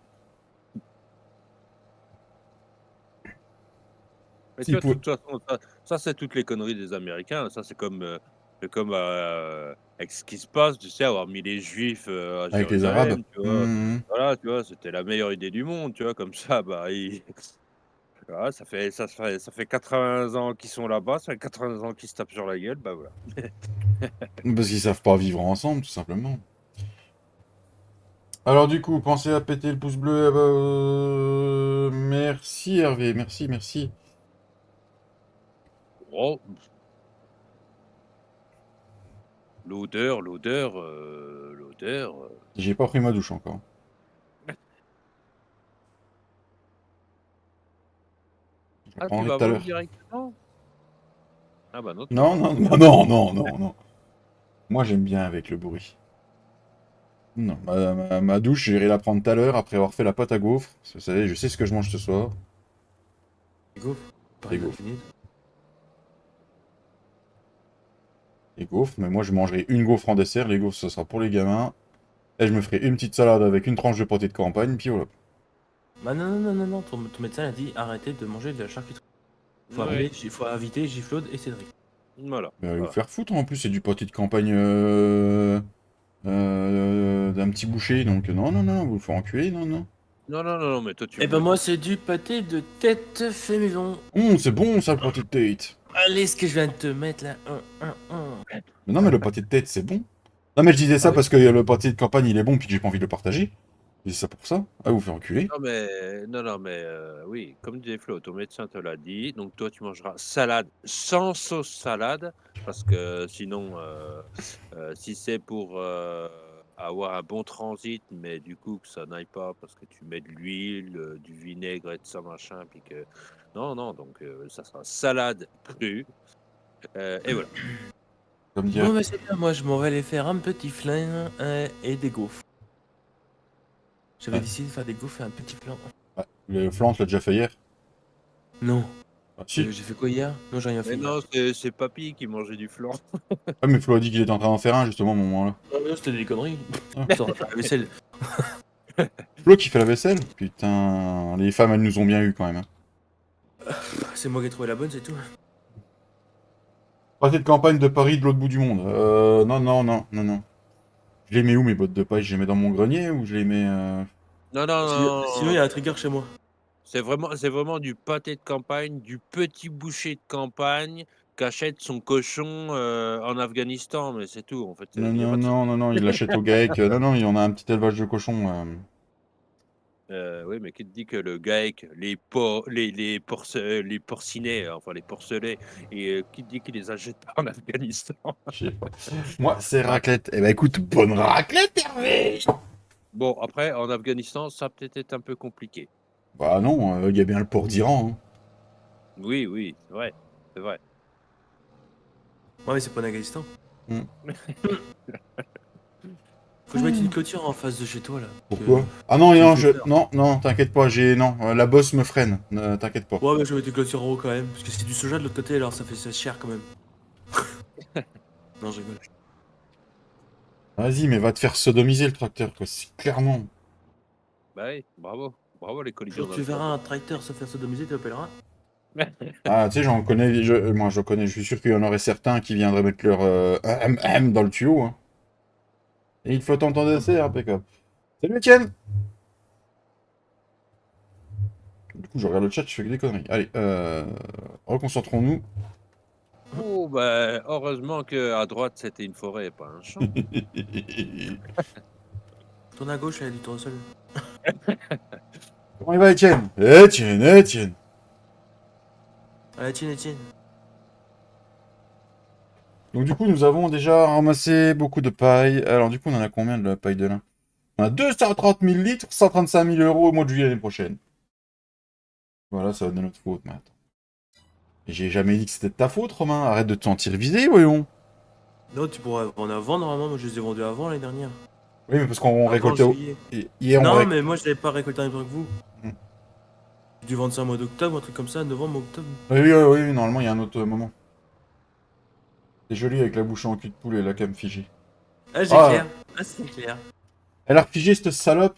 Mais tu S'ils vois, de pouvaient- toute façon, ça c'est toutes les conneries des Américains. Ça, c'est comme avec ce qui se passe, tu sais, avoir mis les Juifs à Avec les Arabes. Jérusalem, tu vois. Mhm. Voilà, tu vois, c'était la meilleure idée du monde, tu vois, comme ça, bah, voilà, ça fait 80 ans qu'ils sont là-bas, ça fait 80 ans qu'ils se tapent sur la gueule, bah voilà. Parce qu'ils savent pas vivre ensemble, tout simplement. Alors du coup, pensez à péter le pouce bleu. Merci Hervé, merci, merci. Oh, l'odeur. J'ai pas pris ma douche encore. Je la Ah, tu prendrai vas tout à avant l'heure. directement? Ah bah non, tu Non, vas non, pas. non, non, non, non, non. Moi j'aime bien avec le bruit. Non, ma douche, j'irai la prendre tout à l'heure après avoir fait la pâte à gaufres. Parce que vous savez, je sais ce que je mange ce soir. Les gaufres. Des Pareil, gaufres. fini. Les gaufres, mais moi je mangerai une gaufre en dessert. Les gaufres, ce sera pour les gamins. Et je me ferai une petite salade avec une tranche de pâté de campagne, puis voilà. Bah non, non, non, non, non, ton médecin a dit arrêtez de manger de la charcuterie. Ouais, Faut inviter Giflaude et Cédric. voilà, Mais allez vous voilà. faire foutre, en plus, c'est du pâté de campagne d'un petit boucher, donc non, non, non, vous le faire enculer, non, non. Non, non, non, non, mais toi tu Eh ben me moi c'est du pâté de tête fait maison. C'est bon ça, le pâté de tête. Allez, ce que je viens de te mettre là. Mais non, mais le pâté de tête, c'est bon. Non, mais je disais Ah ça oui. parce que le pâté de campagne, il est bon, puis que j'ai pas envie de le partager. Je dis ça pour ça. Ah, vous faire enculer. non, mais oui, comme disait Flo, ton médecin te l'a dit. Donc toi, tu mangeras salade sans sauce salade, parce que sinon, si c'est pour avoir un bon transit, mais du coup que ça n'aille pas, parce que tu mets de l'huile, du vinaigre et de ça machin, puis que non, non, donc ça sera salade crue, et voilà. Comme dirait. Bon bah c'est bien, moi je m'en vais aller faire un petit flan et des gaufres. J'avais Ouais. décidé de faire des gaufres et un petit flan. Ouais, le flan, tu l'as déjà fait hier. Non. Ah, si. J'ai fait quoi hier? Non, j'ai rien Mais fait hier. non, c'est papy qui mangeait du flan. Ah, mais Flo a dit qu'il était en train d'en faire un, justement, au moment-là. Non, mais non, c'était des conneries. Ah. Ça aurait fait la vaisselle. Flo qui fait la vaisselle. Putain, les femmes, elles nous ont bien eu quand même. Hein. C'est moi qui ai trouvé la bonne, c'est tout. Pâté de campagne de Paris de l'autre bout du monde. Non, non, non, non, non. Je les mets où mes bottes de paille? Je les mets dans mon grenier ou je les mets. Non, non, non, Sinon, il y a un trigger chez moi. c'est vraiment du pâté de campagne, du petit boucher de campagne qu'achète son cochon en Afghanistan, mais c'est tout. En fait, Non, il n'y a non, pas de. non, non, non, il l'achète au GAEC. Non, non, il y en a un petit élevage de cochons. Oui, mais qui te dit que le GAEC, les porcinets, enfin les porcelets, et qui te dit qu'il les achète pas en Afghanistan? Je sais pas. Moi, c'est Bref. raclette. Eh ben écoute, bonne raclette, Hervé! Bon, après, en Afghanistan, ça a peut-être été un peu compliqué. Bah non, il y a bien le port d'Iran. Hein. Oui, oui, c'est vrai. C'est vrai. Ouais, mais c'est pas en Afghanistan. Hmm. Faut que je mette une clôture en face de chez toi là. Pourquoi? Ah non, Qu'il non, faut faire. non, non, t'inquiète pas, non, la bosse me freine, t'inquiète pas. Ouais, mais je vais mettre une clôture en haut quand même. Parce que c'est du soja de l'autre côté, alors ça fait ça cher quand même. Non, je rigole. Vas-y, mais va te faire sodomiser le tracteur, quoi, c'est clairement. Bah oui, bravo. Bravo les Le collisions jour dans que le tu verras sable. un tracteur se faire sodomiser, tu l'appelleras. Ah, tu sais, j'en connais, moi je connais, je suis sûr qu'il y en aurait certains qui viendraient mettre leur dans le tuyau, hein. Et il flotte en temps d'essai, impeccable. Salut Etienne! Du coup, je regarde le chat, je fais que des conneries. Allez, reconcentrons-nous. Oh, bah, heureusement qu'à droite, c'était une forêt et pas un champ. Tourne à gauche, il y a du tournesol. Comment il va Etienne? Etienne, Etienne! Allez, tiens, tiens. Donc du coup, nous avons déjà ramassé beaucoup de paille. Alors du coup, on en a combien de la paille de lin? On a 230 000 litres, 135 000 euros au mois de juillet l'année prochaine. Voilà, ça va de notre faute, mais attends. Et j'ai jamais dit que c'était de ta faute, Romain. Arrête de te sentir visé, voyons. Non, tu pourrais en avant normalement. Moi, je les ai vendus avant l'année dernière. Oui, mais parce qu'on Avant récoltait... juillet. Hier, on Non, récoltait... mais moi, je l'avais pas récolté en même temps que vous. Hmm. J'ai dû vendre ça au mois d'octobre, un truc comme ça, novembre, octobre. Oui, oui, oui, oui, normalement, il y a un autre moment. C'est joli avec la bouche en cul de poulet et la cam figée. Ah, j'ai Ah, clair. Ah, c'est clair. elle a refigé, cette salope.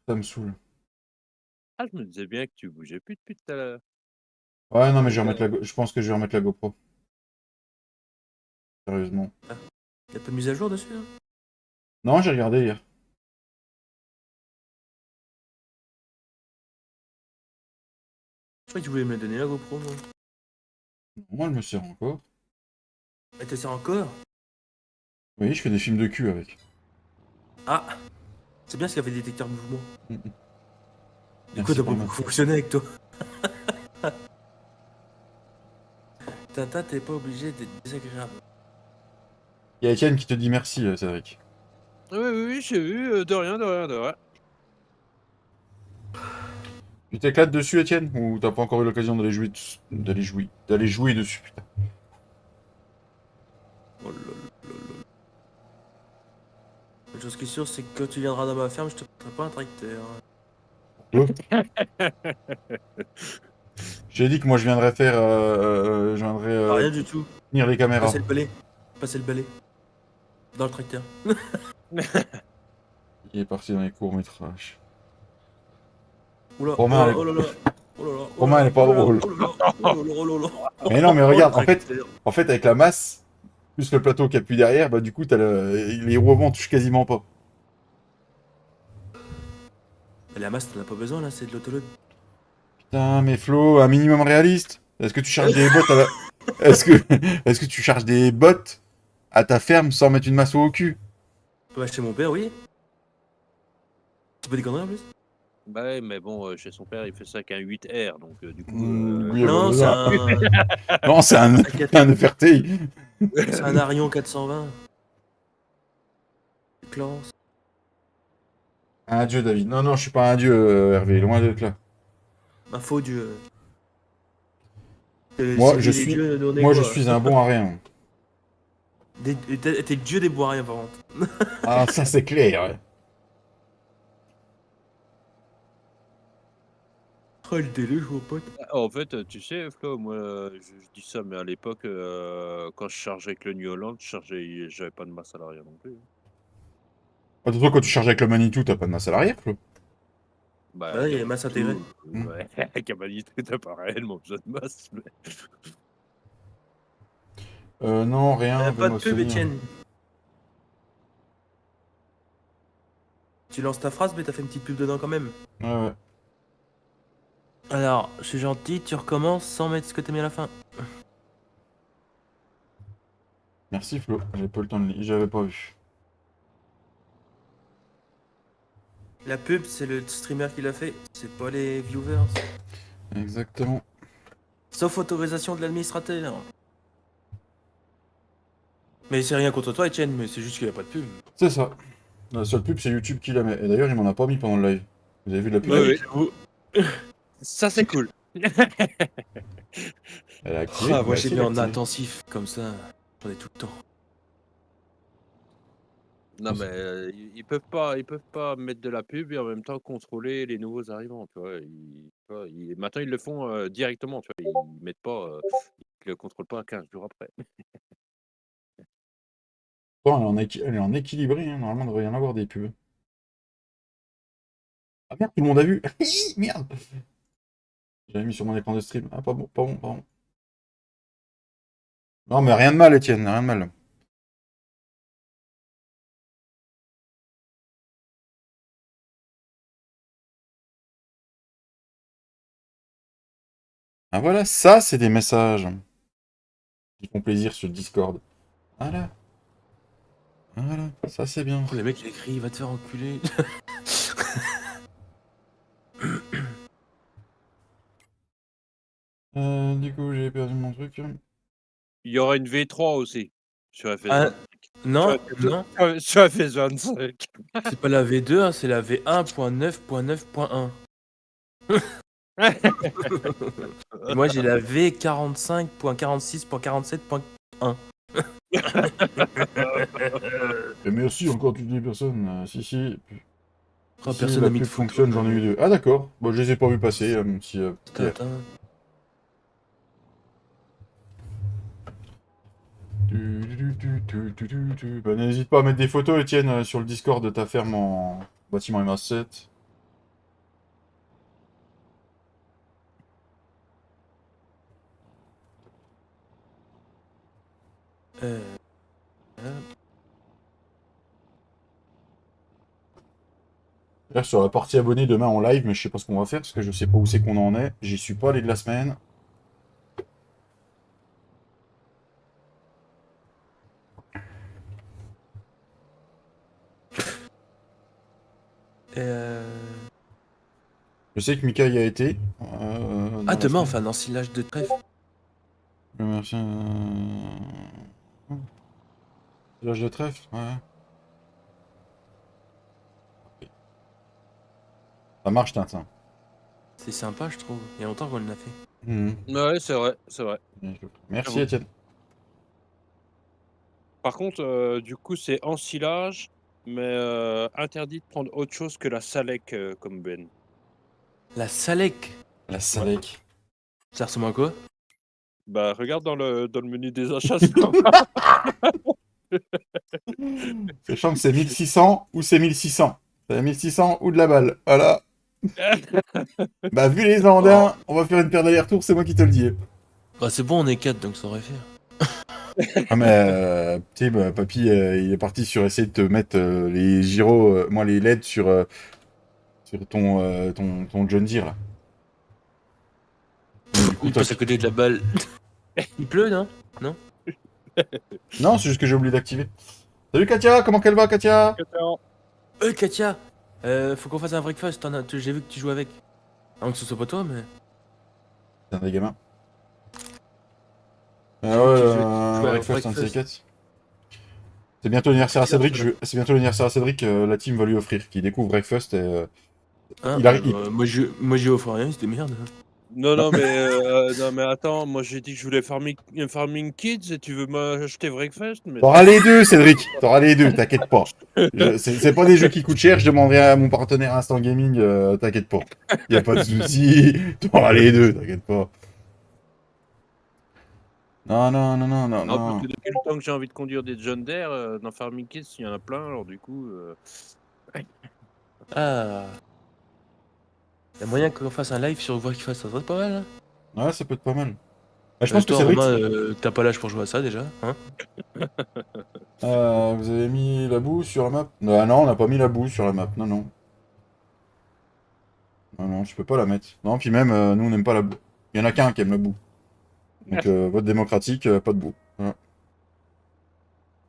Ça me saoule. Ah, je me disais bien que tu bougeais plus depuis tout à l'heure. Ouais, non, mais Ok. je pense que je vais remettre la GoPro. Sérieusement. Y'a pas de mise à jour dessus, hein? Non, j'ai regardé hier. Je croyais que tu voulais me la donner la GoPro, moi. Moi, elle me sert encore. Elle te sert encore? Oui, je fais des films de cul avec. Ah! C'est bien ce qu'elle fait détecteur de mouvement. Mm, mm. Du coup, Merci t'as pour pas le beaucoup matin. fonctionné avec toi. Tata, t'es pas obligé d'être désagréable. Il y a Etienne qui te dit merci, Cédric. Oui, oui, oui, j'ai vu. De rien, de rien, de rien. Tu t'éclates dessus, Etienne? Ou t'as pas encore eu l'occasion d'aller jouer dessus, putain. Oh là là là. Une chose qui est sûre, c'est que quand tu viendras dans ma ferme, je te prêterai pas un tracteur. J'ai dit que moi je viendrais faire. Je viendrais Ah, rien du tout. tenir les caméras. Passer le balai. Passer le balai. Dans le tracteur. Il est parti dans les courts-métrages. Oula, oh Romain, là elle est... oh là là. Oh là là, oh Romain, là elle là, est pas oh là là, drôle. oh là là, oh là là, oh là là. Mais non, mais Oh, le regarde, tracteur. en fait, avec la masse, plus le plateau qu'il y a plus derrière, bah du coup, les roues avant touchent quasiment pas. Mais la masse, t'en as pas besoin là, c'est de l'autologue. Putain, mais Flo, un minimum réaliste. Est-ce que tu charges des bottes à la... Est-ce que... Est-ce que tu charges des bottes à ta ferme sans mettre une masse au cul? Bah, chez mon père, oui. C'est pas des conneries en plus? Bah ouais, mais bon, chez son père, il fait ça avec un 8R, donc du coup. Oui, bah, Non, c'est voilà. un. Non, c'est un FRTI. C'est un Arion 420. Classe. Un dieu, David. Non, non, je suis pas un dieu, Hervé, loin d'être là. Un faux dieu. Moi, C'est je lui les suis... dieux, nous on est Moi, je quoi? suis un bon à rien. T'es le dieu des bois rien par contre. Ah, ça, c'est clair, ouais. Oh le délai, je vois pote. En fait, tu sais, Flo, moi, je dis ça, mais à l'époque, quand je chargeais avec le New Holland, j'avais pas de masse à l'arrière non plus. De toute façon, quand tu charges avec le Manitou, t'as pas de masse à l'arrière, Flo. Bah, Bah, il y a avec les un masses Manitou, intégrées. ouais, avec un Manitou, t'as pas réellement besoin de masse. Mais... Non, rien, Pas de donne-moi pub, souvenir. Etienne. Tu lances ta phrase, mais t'as fait une petite pub dedans quand même. Ouais, ouais. Alors, je suis gentil, tu recommences sans mettre ce que t'as mis à la fin. Merci Flo, j'avais pas le temps de lire, j'avais pas vu. La pub, c'est le streamer qui l'a fait, c'est pas les viewers. Exactement. Sauf autorisation de l'administrateur. Mais c'est rien contre toi, Etienne, mais c'est juste qu'il n'y a pas de pub. C'est ça. La seule pub, c'est YouTube qui la met. Et d'ailleurs, il m'en a pas mis pendant le live. Vous avez vu la pub? Ouais, ouais. j'avoue. Ça, c'est cool. Elle a activé. Ah, moi bah, j'ai si, mis elle a en activé. intensif, comme ça, j'en ai tout le temps. Non, mais ils peuvent pas mettre de la pub et en même temps contrôler les nouveaux arrivants, tu vois. Maintenant, ils le font directement, tu vois. Ils mettent pas, ils le contrôlent pas 15 jours après. Bon, elle est en équilibré, hein. Normalement, il devrait y en avoir des pubs. Ah merde, tout le monde a vu. Merde. J'avais mis sur mon écran de stream. Ah, pas bon, pas bon, pas bon. Non, mais rien de mal, Étienne, rien de mal. Ah voilà, ça, c'est des messages qui font plaisir sur le Discord. Voilà. Voilà, ça c'est bien. Oh, le mec il écrit, il va te faire enculer. Du coup, j'ai perdu mon truc. Il y aura une V3 aussi sur FS25. Ah, non, Sur- non, sur FS25. c'est pas la V2, hein, c'est la V1.9.9.1. Et moi j'ai la V45.46.47.1. Et merci encore toutes les personnes. Si, si. Oh, Si personne la n'a mis de pub photo. fonctionne, j'en ai eu deux. Ah d'accord. Bon, je les ai pas vus passer, si, Pierre. Tintin. Bah, n'hésite pas à mettre des photos, Étienne, sur le Discord de ta ferme en bâtiment MA7. Euh, Là, sur la partie abonnés demain en live, mais je sais pas ce qu'on va faire parce que je sais pas où c'est qu'on en est. J'y suis pas allé de la semaine. euh... Je sais que Mika y a été. Ah, dans la demain on semaine. fait un ensilage de trèfle. Merci. Village de trèfle, ouais. Ça marche, Tintin. C'est sympa, je trouve. Il y a longtemps qu'on l'a fait. Mhm. Ouais, c'est vrai, c'est vrai. Merci, J'avoue. Étienne. Par contre, du coup, c'est ensilage, mais interdit de prendre autre chose que la salec comme ben. La Salek. La Salek. Ça ressemble à quoi? Bah, regarde dans le menu des achats. Sachant que c'est 1600 ou c'est 1600. C'est 1600 ou de la balle. Voilà. Bah, vu les Andins, on va faire une paire d'aller-retour, c'est moi qui te le dis. Bah c'est bon, on est 4 donc ça aurait fait. Ah, mais, tu sais, bah, papy, il est parti sur essayer de te mettre les gyros, moi, les LED sur ton John Deere, là. Du coup, Il toi, passe à côté de la balle. Il pleut, non? Non? non, c'est juste que j'ai oublié d'activer. Salut Katia, comment qu'elle va, Katia? Katia! Faut qu'on fasse un breakfast, j'ai vu que tu joues avec. Avant que ce soit pas toi, mais. C'est un des gamins. J'ai Ah vu ouais, que tu jouais au breakfast on breakfast. C4. C'est bientôt l'anniversaire à Bizarre, Cédric, ça. c'est bientôt l'anniversaire à Cédric, la team va lui offrir, qui découvre breakfast et... Hein, il arrive... moi j'ai offert rien, c'était merde. Non, non, mais attends, moi j'ai dit que je voulais Farming Kids et tu veux m'acheter Breakfast, mais T'auras les deux, Cédric. T'auras les deux, t'inquiète pas. C'est pas des jeux qui coûtent cher, je demanderai à mon partenaire Instant Gaming, t'inquiète pas. Y a pas de souci, t'auras les deux, t'inquiète pas. Non, non, non, non, non, non, parce non. que depuis le temps que j'ai envie de conduire des John Deere, dans Farming Kids, il y en a plein, alors du coup... Ah. Y'a moyen qu'on fasse un live sur breakfast, ça serait pas mal, hein? Ouais, ça peut être pas mal. Bah, je pense que Toi, Cédric... Romain, t'as pas l'âge pour jouer à ça déjà, hein? vous avez mis la boue sur la map? Non, non, on n'a pas mis la boue sur la map, non, non. Ah non, tu peux pas la mettre. Non, puis même, nous, on n'aime pas la boue. Il y en a qu'un qui aime la boue. Donc, vote démocratique, pas de boue. Voilà.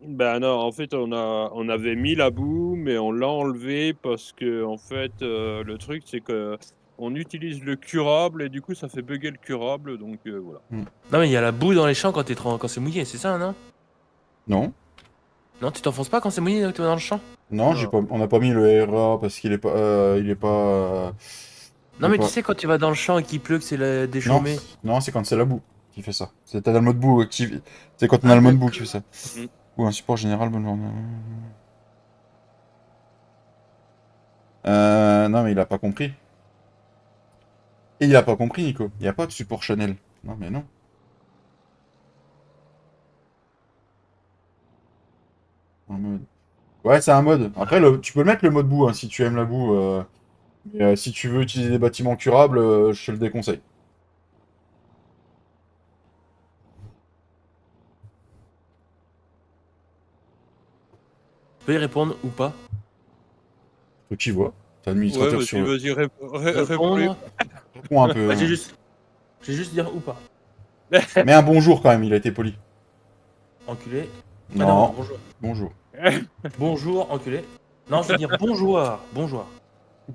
Ben non, en fait, on avait mis la boue, mais on l'a enlevé parce que, en fait, le truc, c'est que on utilise le curable et du coup, ça fait bugger le curable, donc voilà. Non, mais il y a la boue dans les champs quand c'est mouillé, c'est ça, non? Non, Non, tu t'enfonces pas quand c'est mouillé dans le champ? non, Non. on n'a pas mis le RA parce qu'il est pas, il est pas, il Non, est mais tu pas- sais, quand tu vas dans le champ et qu'il pleut, que c'est des Non, chômés. non, c'est quand c'est la boue qui fait ça. C'est t'as le mode boue activé. C'est quand on a Ah, le mode boue d'accord. qui fait ça. Mm. Ou un support général, bonne journée. Non, mais il a pas compris. Et il a pas compris, Nico. Il n'y a pas de support Chanel. Non, mais non. Un mode. Ouais, c'est un mode. Après, tu peux le mettre le mode boue hein, si tu aimes la boue. Mais si tu veux utiliser des bâtiments curables, je te le déconseille. Tu peux y répondre ou pas? Faut que tu vois. T'es Ouais, administrateur sur vas-y, le. vas-y, réponds. Répondre. Réponds un peu. Bah, Hein. j'ai juste dire ou pas. Mais un bonjour quand même, il a été poli. Enculé. Ah non, Non, bonjour. bonjour. Bonjour, enculé. Non, je veux dire bonjour. Bonjour.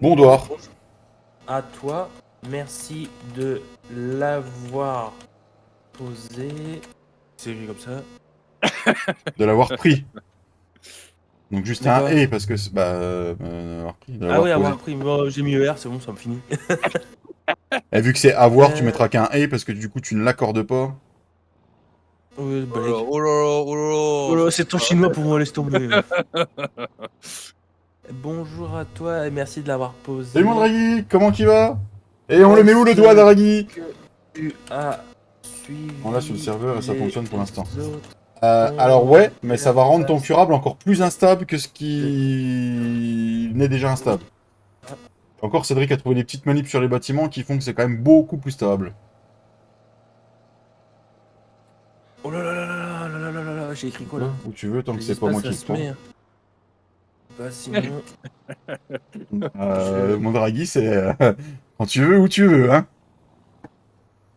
Bondoir. À toi, merci de l'avoir posé. C'est écrit comme ça. De l'avoir pris. Donc juste De un quoi? et parce que bah avoir pris, de Ah oui, l'avoir avoir posé. pris. Bon, j'ai mis ER, c'est bon, ça me finit. Et vu que c'est avoir, tu Euh, mettras qu'un et parce que du coup tu ne l'accordes pas. bah, Oh là, oh là là, oh oh là là, là, c'est ton chinois pour moi, laisse tomber. Bonjour à toi et merci de l'avoir posé. Salut mon Draghi, comment tu vas? Et on le met où le Est-ce doigt, Draghi? que tu as suivi On l'a sur le serveur et ça les fonctionne pour l'instant. autres Alors ouais, mais ça va rendre ton conversations? curable encore plus instable que ce qui n'est déjà instable. Encore, Cédric a trouvé des petites manips sur les bâtiments qui font que c'est quand même beaucoup plus stable. Oh là là là là là là là là là, j'ai écrit quoi là? Où tu veux, tant que Les c'est pas moi espaces, qui ça le se met, prends. hein. Bah sinon, Mon Draghi, c'est quand tu veux, où tu veux, hein.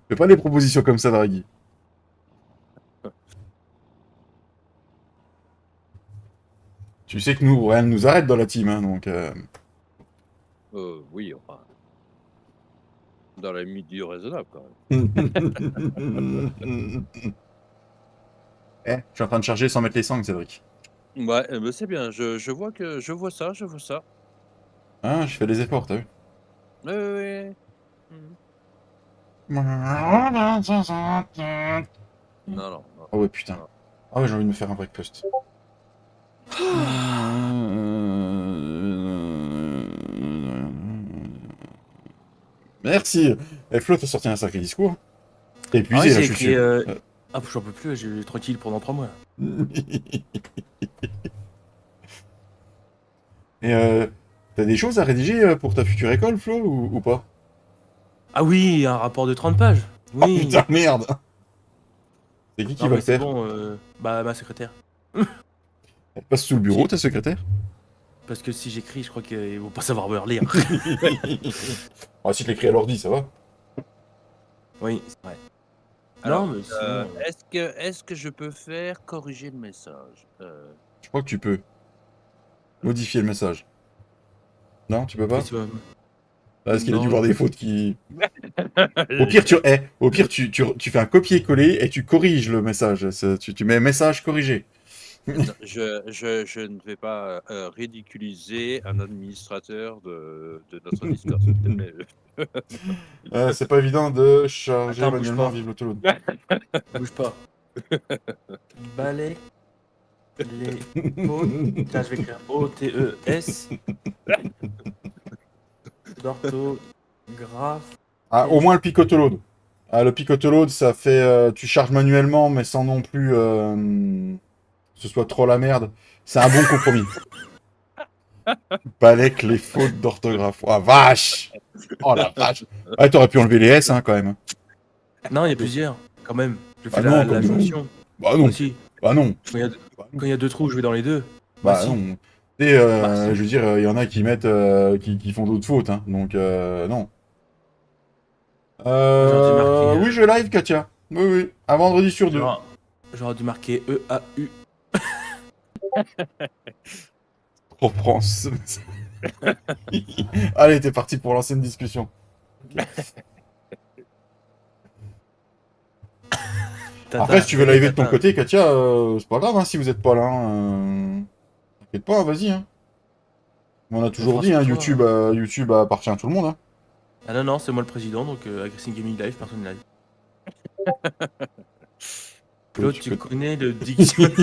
Fais pas des propositions comme ça, Draghi. Tu sais que nous, rien ne nous arrête dans la team, hein, donc... Oui, enfin, dans la limite du raisonnable, quand même. Eh, je suis en train de charger sans mettre les sangles, Cédric. Ouais, bah, c'est bien, je vois je vois ça, je vois ça. Hein, je fais des efforts, t'as vu? Ouais, ouais, ouais. Mmh. Non, non, non, Ah ouais, putain. non. Ah ouais, j'ai envie de me faire un breakfast. Merci. Et Flo, t'as sorti un sacré discours. T'es ah ouais, épuisé, là, j'ai je suis écrit. sûr. Ah, j'en peux plus, j'ai tranquille pendant 3 mois. Et t'as des choses à rédiger pour ta future école, Flo, ou pas? Ah oui, un rapport de 30 pages. Oh Oui. putain, merde! C'est qui Non va mais le c'est faire? bon, bah ma secrétaire. Elle passe sous le bureau, ta secrétaire? Parce que si j'écris, je crois qu'ils vont pas savoir me relire. Ah, si tu l'écris à l'ordi, ça va. Oui, c'est vrai. Alors, non mais sinon. est-ce que je peux faire corriger le message? Je crois que tu peux modifier le message. Non, tu peux pas? qu'est-ce que- Parce qu'il a dû non, voir des fautes qui... Au pire, tu fais un copier-coller et tu corriges le message. Tu mets message corrigé. Non, je ne vais pas, ridiculiser un administrateur de notre Discord, s'il te plaît. C'est pas évident de charger Attends, bouge manuellement pas. Vive l'autoload. Bouge pas. Balai les potes. Tiens, je vais écrire O-T-E-S. D'orthographe. Ah, au moins le picote-load. Ah, le picote-load, ça fait... tu charges manuellement, mais sans non plus... que ce soit trop la merde. C'est un bon compromis. Balek les fautes d'orthographe. Oh, vache! Oh la vache! Ouais, t'aurais pu enlever les S, hein, quand même. Non, il y a plusieurs, quand même. Je fais Ah non, la comme nous. jonction. Bah non. Aussi. Bah non. Quand il y a deux trous, je vais dans les deux. Bah si. non. Et Bah, je veux dire, il y en a qui mettent, qui font d'autres fautes, hein. Donc non. j'aurais dû marquer. Oui, je live, Katia. Oui, oui. Un vendredi sur deux. J'aurais dû marquer EAU. Pour France. Allez, t'es parti pour lancer une discussion. Après, si tu veux live de ton côté, Katia, c'est pas grave, hein, si vous êtes pas là. T'inquiète pas, vas-y. Hein. On a toujours dit, hein, François, YouTube, YouTube appartient à tout le monde. Hein. Ah non, non, c'est moi le président, donc Agressing Gaming Live, personne live. Claude, tu connais le dictionnaire.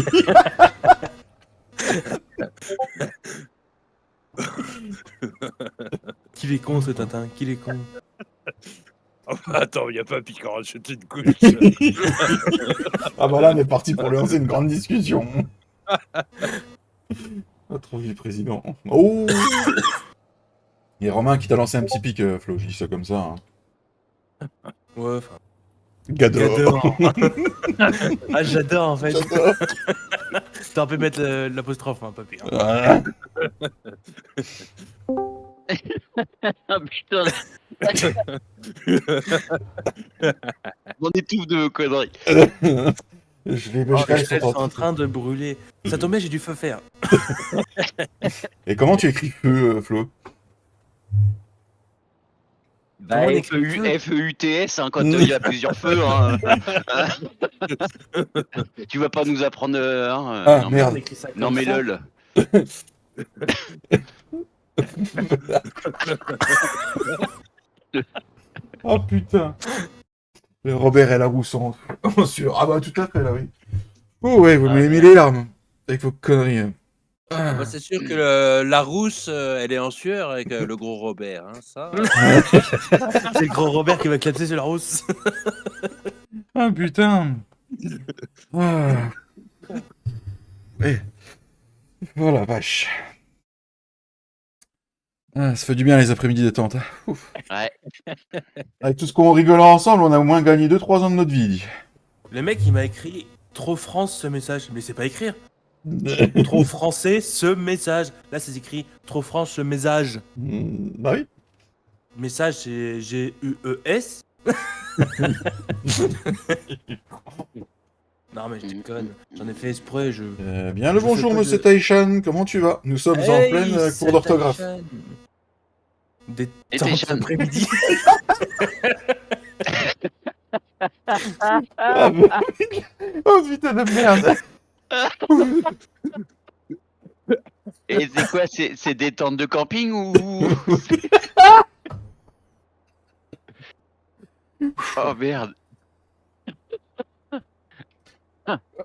Qu'il est con ce Tintin, qu'il est con. Oh, attends, il y a pas piquant à rajouter une couche. Ah bah là, on est parti pour lancer une grande discussion. Pas trop vu, président. Oh. Il y a Romain qui t'a lancé un petit pic, Flo, je dis ça comme ça. Hein. Ouais, enfin. Gador. Ah, j'adore en fait. J'adore. T'aurais pu mettre l'apostrophe, hein, papy. Hein. Ah. Ah putain, on étouffe de vos conneries. Je les Oh, bêche les chefs sont en train de brûler. Ça tombait, j'ai du feu faire. Et comment tu écris feu, Flo? Bah, Comment on écrit feu FEUTS, hein, quand il y a plusieurs feux. Hein. Tu vas pas nous apprendre. Hein, Ah, non, merde. On écrit ça comme non, mais ça. lol. Oh putain. Le Robert et la roussante. Oh, sûr. Ah bah tout à fait là, oui. Oh ouais, vous m'avez mis les larmes. Avec vos conneries. Hein. Ah. Bah, c'est sûr que la rousse, elle est en sueur avec le gros Robert. Hein, ça. C'est le gros Robert qui va clapser sur la rousse. Ah putain. Ah. Eh. Oh la vache. Ah, ça fait du bien les après-midi détente. Hein. Ouf. Ouais. Avec tout ce qu'on rigole ensemble, on a au moins gagné 2-3 ans de notre vie. Le mec, il m'a écrit trop France ce message. Mais c'est pas écrire. Trop français ce message. Là, c'est écrit trop France ce message. Bah oui. Message, c'est G-U-E-S. Non, mais je déconne. J'en ai fait exprès. Bien le Je bonjour, fais pas monsieur de- Taishan. Comment tu vas? Nous sommes en pleine cours d'orthographe. Des Et temps Taishan. après-midi. Ah, bah, oh putain de merde. Et c'est quoi? C'est des tentes de camping ou. Oh merde.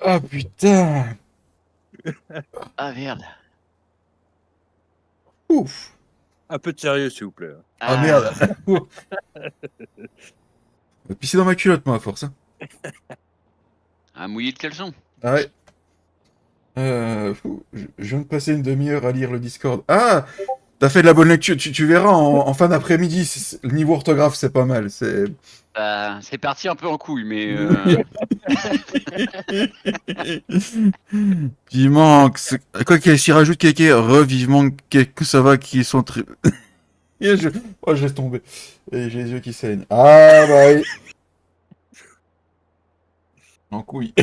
Ah putain. Ah merde. Ouf. Un peu de sérieux, s'il vous plaît. Ah merde. Pisser dans ma culotte, moi, à force. Hein. Un mouillé de caleçon. Ah ouais. Je viens de passer une demi-heure à lire le Discord. Ah, t'as fait de la bonne lecture. Tu verras en fin d'après-midi. Le niveau orthographe, c'est pas mal. C'est. C'est parti un peu en couille, mais. Vivement. Quoi qu'il s'y rajoute Kéké, revivement que ça va, qui sont très. Et oh, je laisse tomber. Et j'ai les yeux qui saignent. Ah bah oui. En couille.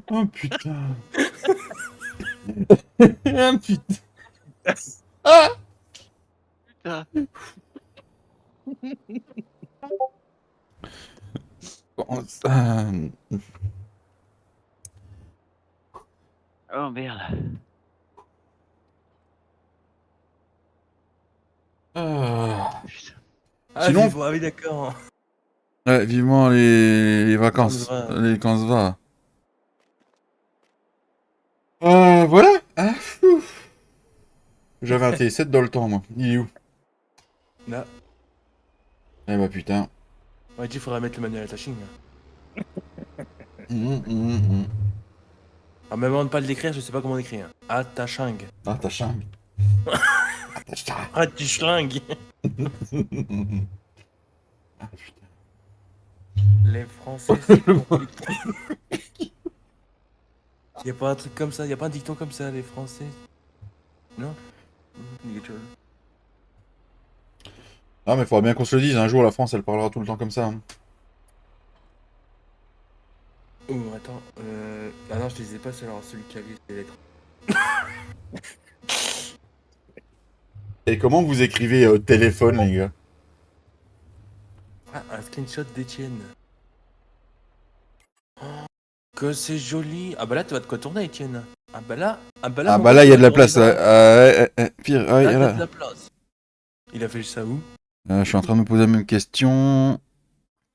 Oh putain. Ah putain. Ah. Ah. Bon, ça... Oh merde. Ah. Putain. Ah, Sinon- vivement, ah oui, d'accord. Ouais, vivement les vacances. Les vacances va. Voilà. Ah, ouf. J'avais un T7 dans le temps, moi. Il est où? Là. Eh bah putain. Ouais, il faudrait mettre le manuel attaching. Ah, même avant de pas l'écrire, je sais pas comment l'écrire. Attaching. Ah, t'as chang. Ah, t'as chang. Attaching. Ah, putain. Les Français, c'est compliqué. Y a pas un truc comme ça, y a pas un dicton comme ça, les Français? Non? Quelque chose. Ah, mais faudra bien qu'on se le dise, un jour la France elle parlera tout le temps comme ça. Hein. Oh, attends. Ah non, je les ai pas, c'est alors celui qui a lu les lettres. Et comment vous écrivez téléphone, les gars? Ah, un screenshot d'Étienne. Oh, que c'est joli. Ah bah là, tu vas de quoi tourner, Étienne. Ah bah là, Ah mon bah gars, là, tu il y a vas de la tourner place. Là. Pire, ah, Là, t'as de là. la place. Il a fait ça où? Je suis en train de me poser la même question.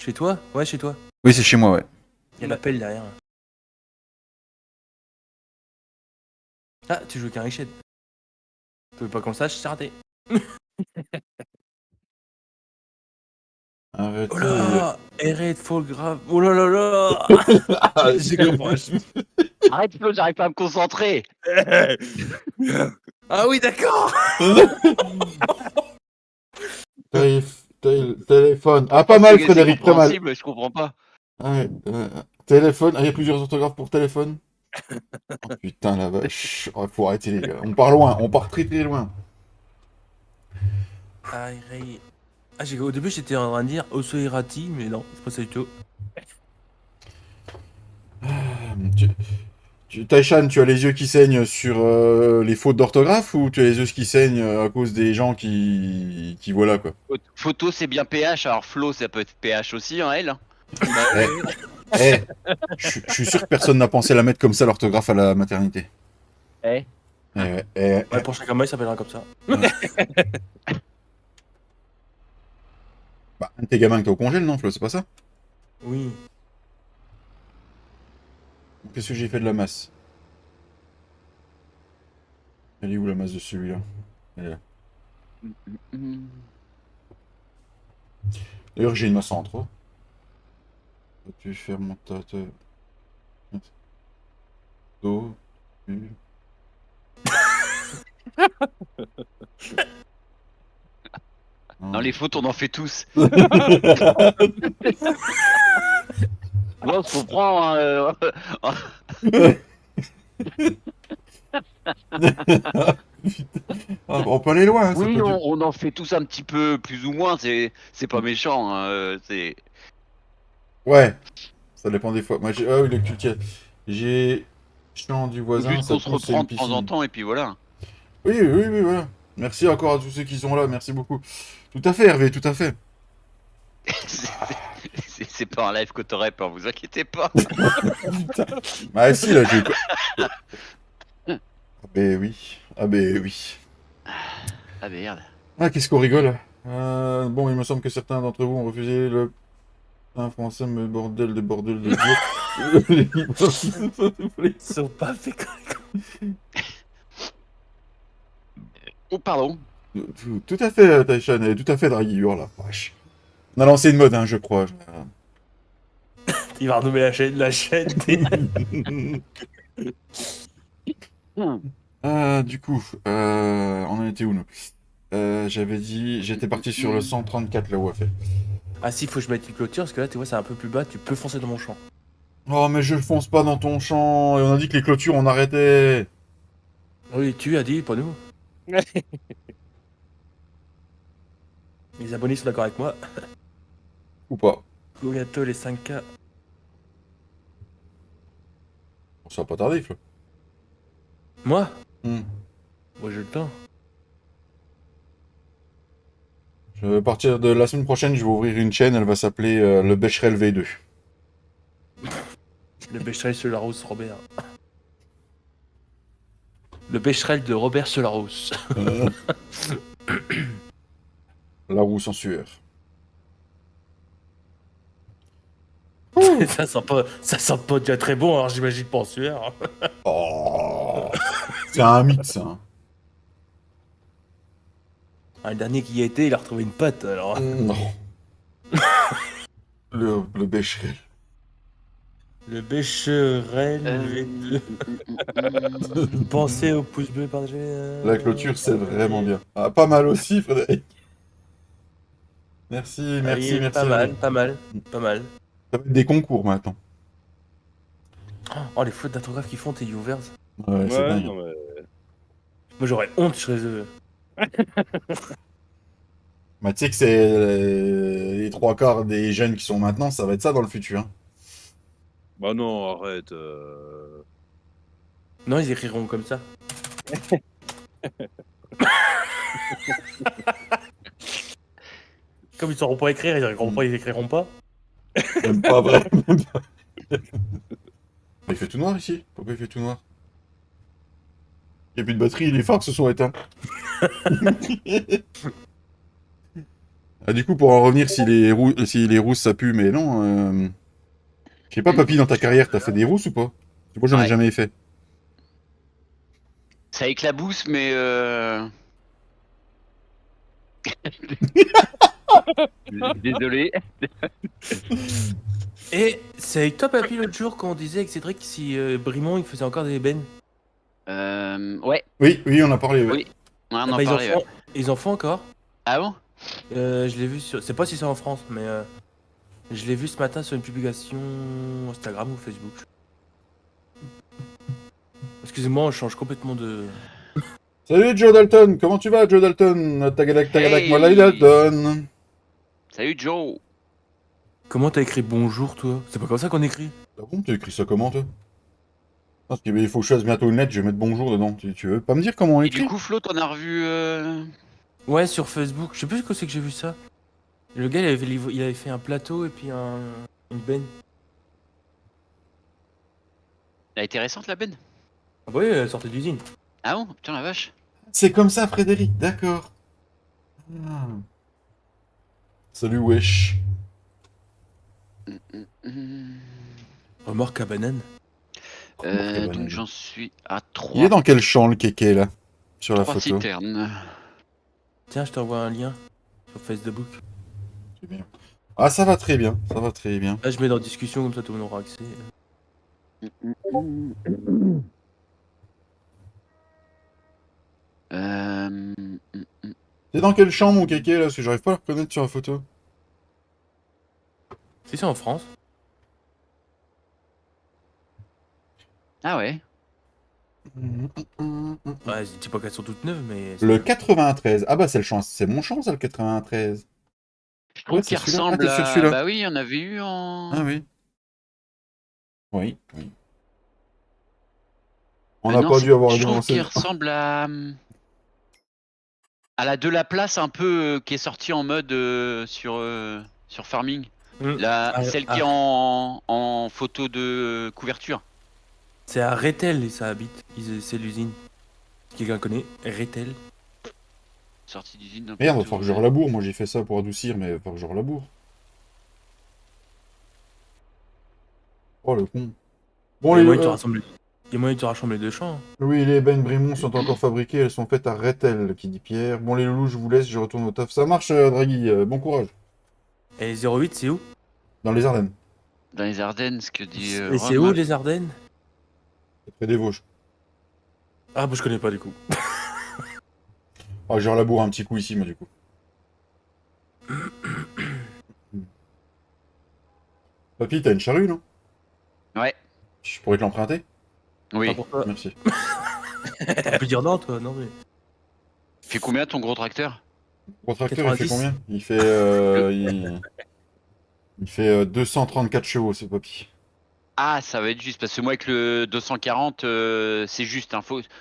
Chez toi? Ouais, chez toi. Oui, c'est chez moi, ouais. Il y a l'appel derrière. Ah, tu joues qu'un Richette. Tu veux pas qu'on le sache, c'est raté. Arrêtez. Oh là, arrête, faut grave. Oh là là là. J'ai compris. Arrête Flo, j'arrive pas à me concentrer. Ah oui, d'accord. Téléphone. Ah, pas mal, C'est Frédéric, pas mal. compréhensible, je comprends pas. Ouais, téléphone. Ah, il y a plusieurs orthographes pour téléphone. Oh, putain, la vache. Oh, faut arrêter, les gars. On part loin, on part très très loin. Aïe, aïe. Ah, au début, j'étais en train de dire Osso Irati, mais non, c'est pas ça du tout. Taishan, tu as les yeux qui saignent sur les fautes d'orthographe ou tu as les yeux qui saignent à cause des gens qui voilà quoi. Photo, c'est bien PH, alors Flo, ça peut être PH aussi, hein, elle. Eh, eh, je suis sûr que personne n'a pensé à la mettre comme ça l'orthographe à la maternité. Eh. Ouais, pour chacun, il s'appellera comme ça. Bah, un de tes gamins que t'as au congèle, non, Flo, c'est pas ça? Oui. Qu'est-ce que j'ai fait de la masse? Elle est où la masse de celui-là? Elle est là. D'ailleurs, j'ai une masse en trop. Tu faire mon tâte. Do. Non, les fautes, on en fait tous. Non. Bon, on se comprend, hein. Ah, on peut aller loin, hein, ça Oui, peut on en fait tous un petit peu, plus ou moins, c'est pas méchant, hein, c'est... Ouais, ça dépend des fois. Moi, j'ai... Ah oui, le cultier. J'ai champ du voisin, Juste ça qu'on se pousse, c'est reprend une de temps en piscine. temps, et puis voilà. Oui, oui, oui, voilà. Merci encore à tous ceux qui sont là, merci beaucoup. Tout à fait, Hervé, tout à fait. C'est pas un live que t'aurais peur, vous inquiétez pas. Ah si, là, j'ai... Ah ben oui, ah ben oui. Ah merde. Ah, qu'est-ce qu'on rigole. Bon, il me semble que certains d'entre vous ont refusé le... Un français, mais bordel de bordel de Dieu. Ils sont pas fait comme. Oh, pardon. Tout à fait, Taishan, et tout à fait, Draghi, oh la vache. On a lancé une mode, hein, je crois. Il va renommer la chaîne des. Du coup, on en était où, nous? J'avais dit... J'étais parti sur le 134, là où a fait. Ah si, faut que je mette une clôture, parce que là, tu vois, c'est un peu plus bas, tu peux foncer dans mon champ. Oh, mais je fonce pas dans ton champ, et on a dit que les clôtures, on arrêtait. Oui, tu as dit, pas nous. Les abonnés sont d'accord avec moi. Ou pas. Go gâteau, les 5K. Ça va pas tarder, Flo. Moi Hmm. Moi, j'ai le temps. À partir de la semaine prochaine, je vais ouvrir une chaîne, elle va s'appeler le Becherel V2. Le Becherel Solaros Robert. Le Becherel de Robert Solaros. La roue sans sueur. ça sent pas déjà très bon, alors j'imagine pas en sueur. Oh, c'est un mythe, ça. Hein. Le dernier qui y a été, il a retrouvé une patte, alors. Non. Le Becherel. Le Becherel V2. Pensez au pouce bleu partagé. La clôture, c'est vraiment bien. Ah, pas mal aussi, Frédéric. Merci, merci, Oui, merci. pas mal, pas mal, pas mal. Ça va être des concours maintenant. Oh, les fautes d'orthographe qu'ils font, tes viewers. Ouais, c'est Ouais, dingue. non, mais... Moi, j'aurais honte, je serais eux. Bah, tu sais que c'est les trois quarts des jeunes qui sont maintenant, ça va être ça dans le futur. Hein. Bah non, arrête. Non, ils écriront comme ça. Comme ils sauront pas écrire, ils écriront pas. Même pas vrai. Même pas. Il fait tout noir ici. Pourquoi il fait tout noir? Il n'y a plus de batterie, les phares se sont éteints. Ah, du coup, pour en revenir, si les rousses ça pue, mais non. Je sais pas, papy, dans ta carrière, t'as fait des rousses ou pas? Moi, j'en ai Ouais. jamais fait. Ça éclabousse, mais désolé. Et c'est avec toi, papy, l'autre jour, quand on disait avec Cédric si Brimont il faisait encore des bennes. Ouais, Oui, oui, on a parlé, ouais. oui. Ouais, on en Bah, parlait. Ouais. ils en font encore. Ah bon? Je l'ai vu sur. C'est pas si c'est en France, mais je l'ai vu ce matin sur une publication Instagram ou Facebook. Excusez-moi, on change complètement de. Salut Joe Dalton, comment tu vas Joe Dalton? Tagadak, voilà Hey! Dalton. Salut Joe! Comment t'as écrit bonjour, toi? C'est pas comme ça qu'on écrit. Ah bon, t'as écrit ça comment toi? Parce qu'il faut que je fasse bientôt une lettre, je vais mettre bonjour dedans. Tu veux pas me dire comment on Et du écrit? coup, Flo, t'en as revu. Ouais, sur Facebook. Je sais plus où c'est que j'ai vu ça. Le gars, il avait fait un plateau et puis une benne. Elle a été récente la benne? Ah bah oui, elle sortait d'usine. Ah bon? Putain la vache. C'est comme ça, Frédéric, d'accord. Ah. Salut, wesh. Hum, Remorque à banane. Remarque à donc banane. j'en suis à Il est 3, dans quel champ le kéké là? Sur la photo. citernes. Tiens, je t'envoie un lien sur Facebook. C'est bien. Ah, ça va très bien, ça va très bien. Là, je mets dans discussion, comme ça tout le monde aura accès. Euh... T'es dans quel champ mon kéké là? Parce que j'arrive pas à le reconnaître sur la photo. Si c'est en France. Ah ouais. Ouais, je dis pas qu'elles sont toutes neuves, mais. Le 93. Ah bah c'est le champ, c'est mon champ ça le 93. Je trouve Ouais, qu'il c'est celui-là. Ah, ressemble t'es sur à. celui-là. Bah oui, il y en avait eu en. Ah oui. Oui, oui. On n'a Non, pas dû avoir je le bon trouve qu'il renseignement. ressemble à la de la place un peu qui est sortie en mode sur Farming. Celle qui est en photo de couverture. C'est à Rethel et ça habite. C'est l'usine. Quelqu'un connaît Rethel. Sortie d'usine d'un Merde, va plateau, falloir que je ouais. relaboure. Moi j'ai fait ça pour adoucir, mais va falloir que je relaboure. Oh le con. Bon, Il y a les, moyen de te rassembler. Il y a moyen de te rassembler deux champs. oui, les bennes Brimont sont encore fabriquées. Elles sont faites à Rethel, qui dit Pierre. Bon, les loulous, je vous laisse, je retourne au taf. Ça marche, Draghi. Bon courage. Et 08, c'est où? Dans les Ardennes. Dans les Ardennes, ce que dit Et c'est Rome. où les Ardennes? C'est près des Vosges. Ah, bah je connais pas du coup. Ah, je relaboure un petit coup ici, moi, du coup. Papy, t'as une charrue, non? Ouais, Je pourrais te l'emprunter? oui. Pas pour toi. Merci. Tu peux dire non, toi, non mais. Fait combien ton gros tracteur? Gros tracteur, il fait 90. combien? Il fait 234 chevaux, ce papy. Ah, ça va être juste, parce que moi avec le 240, c'est juste.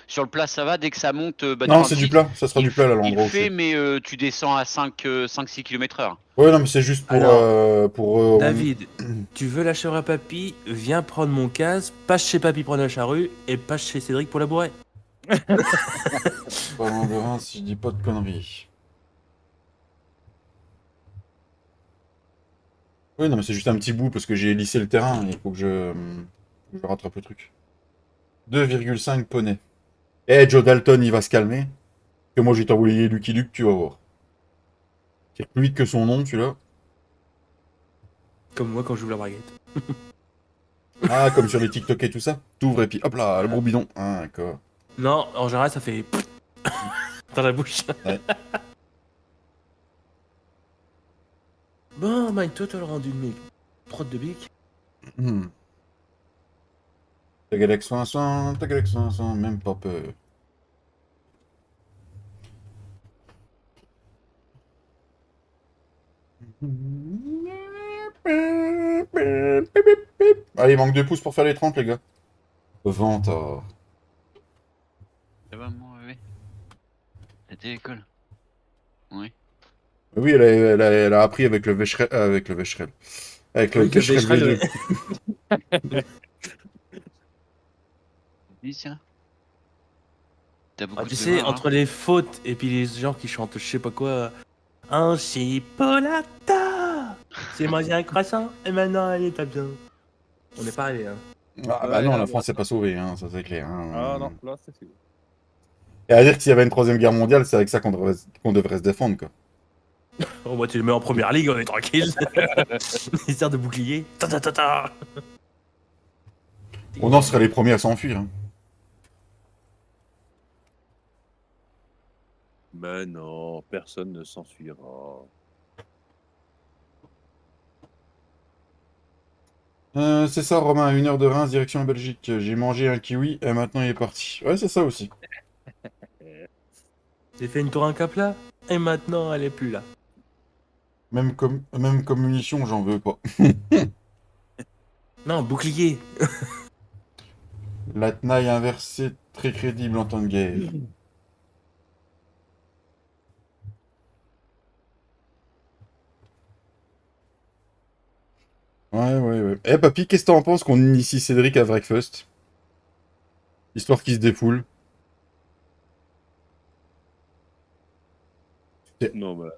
Sur le plat, ça va, dès que ça monte, bah, Non, enfin, c'est du si, plat. Ça sera du plat, là, il l'endroit où je fait, suis. mais tu descends à 5-6 km/h. Ouais, non, mais c'est juste pour... Alors, David. David, tu veux la charrue à papy? Viens prendre mon casque, passe chez papy prendre la charrue et passe chez Cédric pour labourer. Pas loin de Reims, si je dis pas de conneries. Oui, non, mais c'est juste un petit bout, parce que j'ai lissé le terrain. Il faut que je rattrape le truc. 2,5 poneys. Eh, Joe Dalton, il va se calmer. Que moi, je vais t'envoyer Lucky Luke, tu vas voir. C'est plus vite que son nom, celui-là. Comme moi quand j'ouvre la braguette. Ah, comme sur les TikTok et tout ça. T'ouvres et puis hop là, le gros bidon. Ah, d'accord. Non, en général ça fait dans la bouche. Ouais. Bon, Mike, toi t'as le rendu de mes prods de bic. Hmm. Ta Galaxy 500, ta Galaxy 500, même pas peur. Allez, il manque 2 pouces pour faire les 30, les gars. Ventard. Ça va, moi, oui. T'étais à l'école. Oui. Oui, elle a appris avec le Vécherel. Avec le Vécherel. Avec le Oui, que Vécherel Vécherel, V2. Oui, tiens. T'as beaucoup Ah, de tu sais, mémoire, hein. entre les fautes et puis les gens qui chantent je sais pas quoi. Un chipolata. C'est mangé un croissant et maintenant elle est pas bien. On est pareil, hein. Ah bah Ouais, non, là, la là. France c'est pas sauvée, hein, ça c'est clair. Ah Hein. non, là, c'est sûr. Et à dire que s'il y avait une troisième guerre mondiale, c'est avec ça qu'on devrait se défendre, quoi. Oh, moi, tu le mets en première ligue, on est tranquille. Histoire de bouclier. Ta ta ta ta. On en serait les premiers à s'enfuir. Hein. Mais non, personne ne s'enfuira. C'est ça, Romain, à 1 heure de Reims, direction la Belgique. J'ai mangé un kiwi et maintenant il est parti. Ouais, c'est ça aussi. J'ai fait une tour un cap là et maintenant elle est plus là. Même comme munition, j'en veux pas. Non, bouclier. La tenaille inversée, très crédible en temps de guerre. Ouais. Eh, papy, qu'est-ce que t'en penses qu'on initie Cédric à Breakfast? Histoire qu'il se défoule. Non, mais...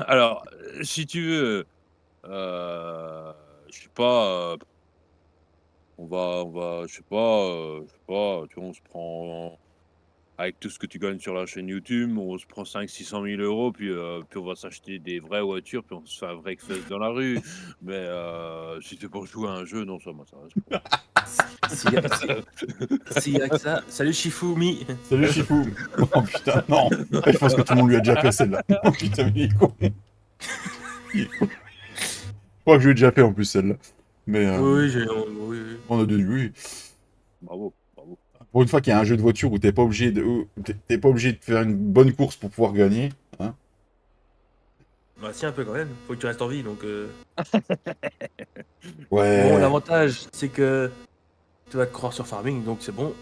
Alors, si tu veux, je sais pas, je sais pas, tu vois, on se prend, avec tout ce que tu gagnes sur la chaîne YouTube, on se prend 500 000 600 000 €, puis on va s'acheter des vraies voitures, puis on se fait un vrai breakfast dans la rue. Mais si c'est pour jouer à un jeu, non, ça m'intéresse pas. S'il y a que ça. Salut Shifumi. Salut Chifou. Oh putain, non. Je pense que tout le monde lui a déjà fait celle-là. Oh putain, mais il est con. Il est con. Je crois que je lui ai déjà fait en plus celle-là. Mais Oui, oui. on a deux oui. Bravo, bravo. Pour une fois qu'il y a un jeu de voiture où t'es pas obligé de faire une bonne course pour pouvoir gagner. Hein. Bah si un peu quand même. Faut que tu restes en vie donc. Ouais. Bon, l'avantage c'est que tu vas te croire sur farming donc c'est bon.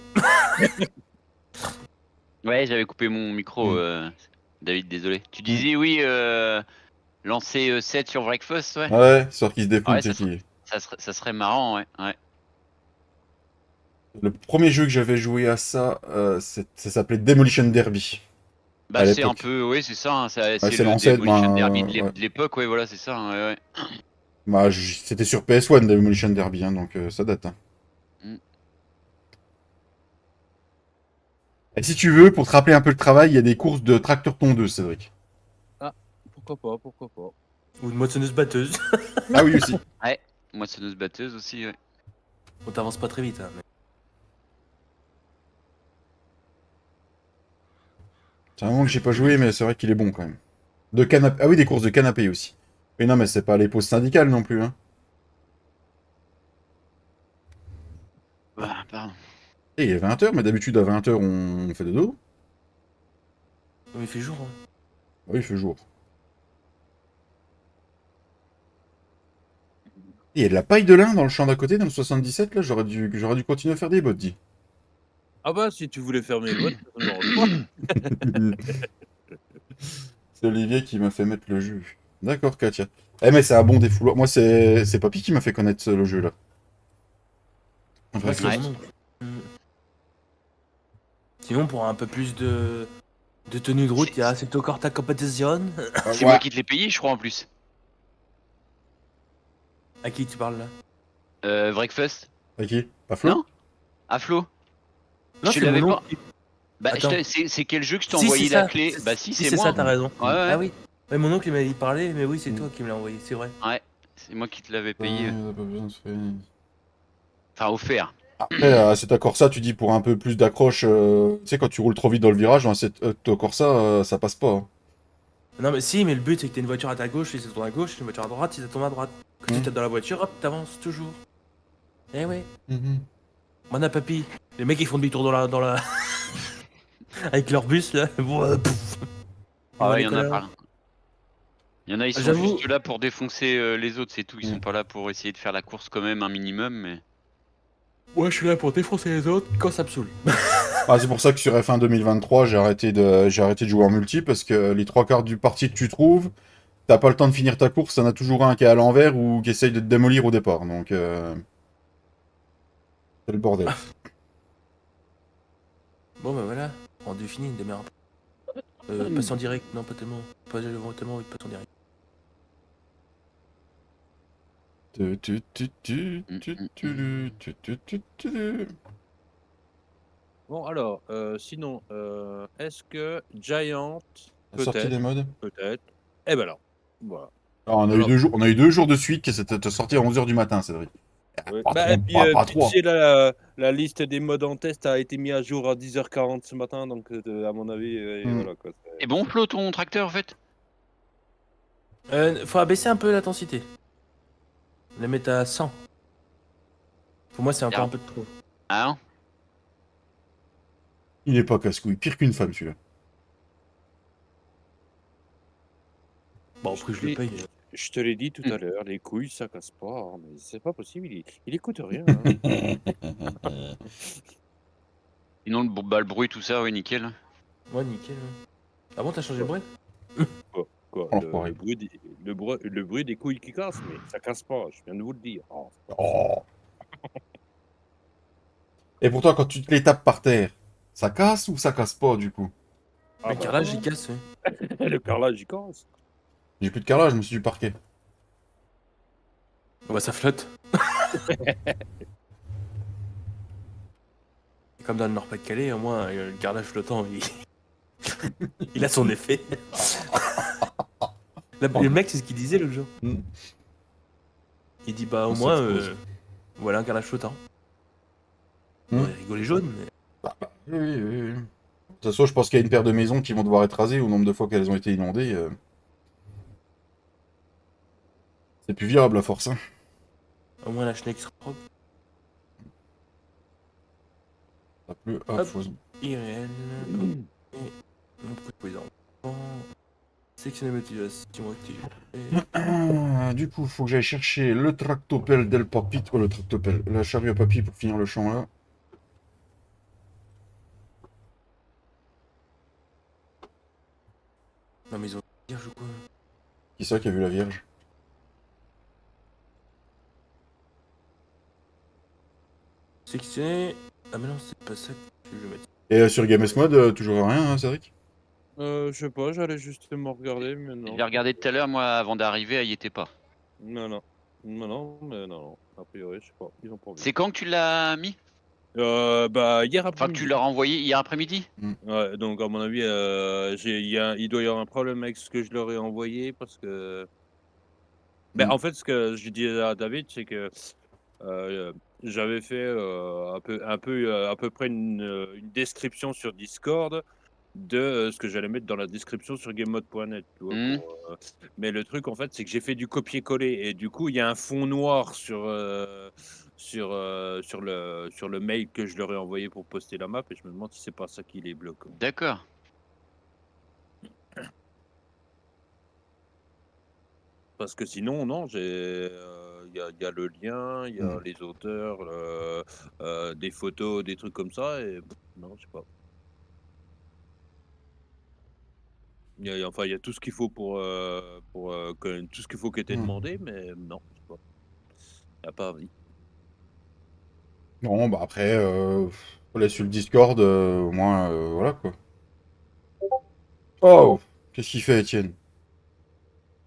Ouais, j'avais coupé mon micro, David, désolé. Tu disais oui, lancer 7 sur Breakfast, ouais. Ouais, sauf qu'il se défoule, Ouais, c'est qui. ça serait marrant, ouais. Le premier jeu que j'avais joué à ça, ça s'appelait Demolition Derby. À Bah c'est un l'époque. peu, oui, c'est ça, hein, Ouais, c'est c'est le l'ancêtre, Demolition Derby ouais. de l'époque, ouais, voilà, c'est ça, hein, ouais. Bah, c'était sur PS1 Demolition Derby, hein, donc ça date. Hein. Mm. Et si tu veux, pour te rappeler un peu le travail, il y a des courses de tracteur tondeuse, Cédric. Pourquoi pas. Ou une moissonneuse batteuse. Ah oui, aussi. Ouais, moissonneuse batteuse aussi, ouais. On t'avance pas très vite. Hein, mais... C'est un moment que j'ai pas joué, mais c'est vrai qu'il est bon quand même. De canapé. Ah oui, des courses de canapé aussi. Mais non, mais c'est pas les pauses syndicales non plus, hein. Bah, pardon. Et il est 20h, mais d'habitude à 20h on fait dodo. Mais il fait jour. Hein. Oui, il fait jour. Et il y a de la paille de lin dans le champ d'à côté, dans le 77, là, j'aurais dû continuer à faire des bottes, dis. Ah bah, si tu voulais fermer le vote, ça me dérange pas. C'est Olivier qui m'a fait mettre le jeu. D'accord, Katia. Eh, mais c'est un bon défouloir. Moi, c'est Papy qui m'a fait connaître le jeu, là. Ouais, c'est Ouais. mon nom. Sinon, pour un peu plus de tenue de route, il y a Sector Corta Competition. C'est Ouais. moi qui te l'ai payé, je crois, en plus. À qui tu parles là Breakfast. À qui? À Flo? Non. À Flo. Non, Tu c'est l'avais mon nom. pas. Bah, Attends. c'est quel jeu que je t'ai Si, envoyé c'est la ça. clé? Bah si, c'est c'est moi. ça, t'as raison. Ouais, ouais. Ah oui. Ouais, mon oncle il m'a parlé, mais oui, c'est toi qui me l'as envoyé, c'est vrai. Ouais, c'est moi qui te l'avais payé. Il a pas besoin de se faire- Enfin, offert. Après, à cet Corsa, tu dis pour un peu plus d'accroche, tu sais, quand tu roules trop vite dans le virage, dans cet Corsa, ça passe pas. Hein. Non, mais si, mais le but c'est que t'as une voiture à ta gauche, si ça tourne à gauche, une voiture à droite, si ça tourne à droite. Quand tu tapes dans la voiture, hop, t'avances toujours. Eh ouais. Mana papy. Les mecs ils font demi-tour dans la... avec leur bus là. Pouf. Ah ouais, Il il y en a pas. Il y en a, ils sont J'avoue- juste là pour défoncer les autres, c'est tout. Ils sont pas là pour essayer de faire la course quand même un minimum, mais. Ouais, je suis là pour défoncer les autres quand ça me saoule. Ah, c'est pour ça que sur F1 2023, j'ai arrêté de jouer en multi, parce que les trois quarts du parti que tu trouves, t'as pas le temps de finir ta course, t'en as toujours un qui est à l'envers ou qui essaye de te démolir au départ, donc c'est le bordel. Bon bah voilà, rendu fini, démarre. Passe en direct, non pas tellement. Pas tellement envie de passer en direct. Bon, alors, sinon, est-ce que Giant, La sortie des modes. peut-être, eh ben alors, voilà. Alors, Alors, on a eu 2 jours de suite que c'était sorti à 11h du matin, Cédric. ouais. Pas Bah, trop, et puis, pas tu trop. sais, la liste des modes en test a été mise à jour à 10h40 ce matin, donc à mon avis, voilà quoi. Et bon, Flo, ton tracteur en fait? Faut abaisser un peu l'intensité. La mettre à 100. Pour moi c'est encore un peu de trop. Ah non? Il est pas casse-couille, pire qu'une femme celui-là. Bon après je le paye. Je te l'ai dit tout à l'heure, les couilles ça casse pas, hein, mais c'est pas possible, il écoute rien. Hein. Sinon, le bruit, tout ça, oui, nickel. Ouais nickel. Ah bon t'as changé le bruit? Quoi, Oh, le pareil. bruit des couilles qui cassent, mais ça casse pas, je viens de vous le dire. Oh, Oh. Et pourtant, quand tu te les tapes par terre, ça casse ou ça casse pas du coup? ah, Le carrelage il casse, ouais. le carrelage il casse. J'ai plus de carrelage, je me suis du parquet. Oh, bah ça flotte. Comme dans le Nord-Pas-de-Calais, au moins le carrelage flottant il a son effet. Le mec c'est ce qu'il disait l'autre jour. Il dit bah au Ça moins explose. voilà un carrelage flottant. Hmm. Ouais, rigoler jaune mais... Oui, oui, oui. De toute façon, je pense qu'il y a une paire de maisons qui vont devoir être rasées au nombre de fois qu'elles ont été inondées. C'est plus viable à force. Hein. Au moins la schneck sera propre. Ça pleut à Hop. foison. Irréel. Section de motivation active. Du coup, faut que j'aille chercher le tractopelle del papito. Oh, le tractopelle. La charrue à papy pour finir le champ là. Non mais ils ont vierge ou quoi? Qui ça qui a vu la Vierge? Sectionner. Ah mais non c'est pas ça que je vais mettre. Et sur Games Mode, toujours rien, hein, Cédric? Je sais pas, j'allais justement regarder, mais Je non. l'ai regardé tout à l'heure, moi, avant d'arriver, elle y était pas. Non, mais non, a priori, je sais pas, ils ont pas vu. C'est quand que tu l'as mis? Bah, hier Enfin, que après-midi. tu l'as renvoyé hier après-midi? Ouais, donc à mon avis, il doit y avoir un problème avec ce que je leur ai envoyé parce que. Ben, en fait, ce que je disais à David, c'est que j'avais fait à peu près une description sur Discord de ce que j'allais mettre dans la description sur GameMode.net. Tu vois, mais le truc, en fait, c'est que j'ai fait du copier-coller et du coup, il y a un fond noir sur le mail que je leur ai envoyé pour poster la map et je me demande si c'est pas ça qui les bloque. D'accord. Parce que sinon, non, il y a le lien, il y a les auteurs, des photos, des trucs comme ça et non, je sais pas. Enfin, il y a tout ce qu'il faut pour tout ce qu'il faut qui était demandé, mais non, je sais pas. Il y a pas envie. Non, bah après, faut aller sur le Discord, au moins, voilà quoi. Oh! Qu'est-ce qu'il fait, Étienne?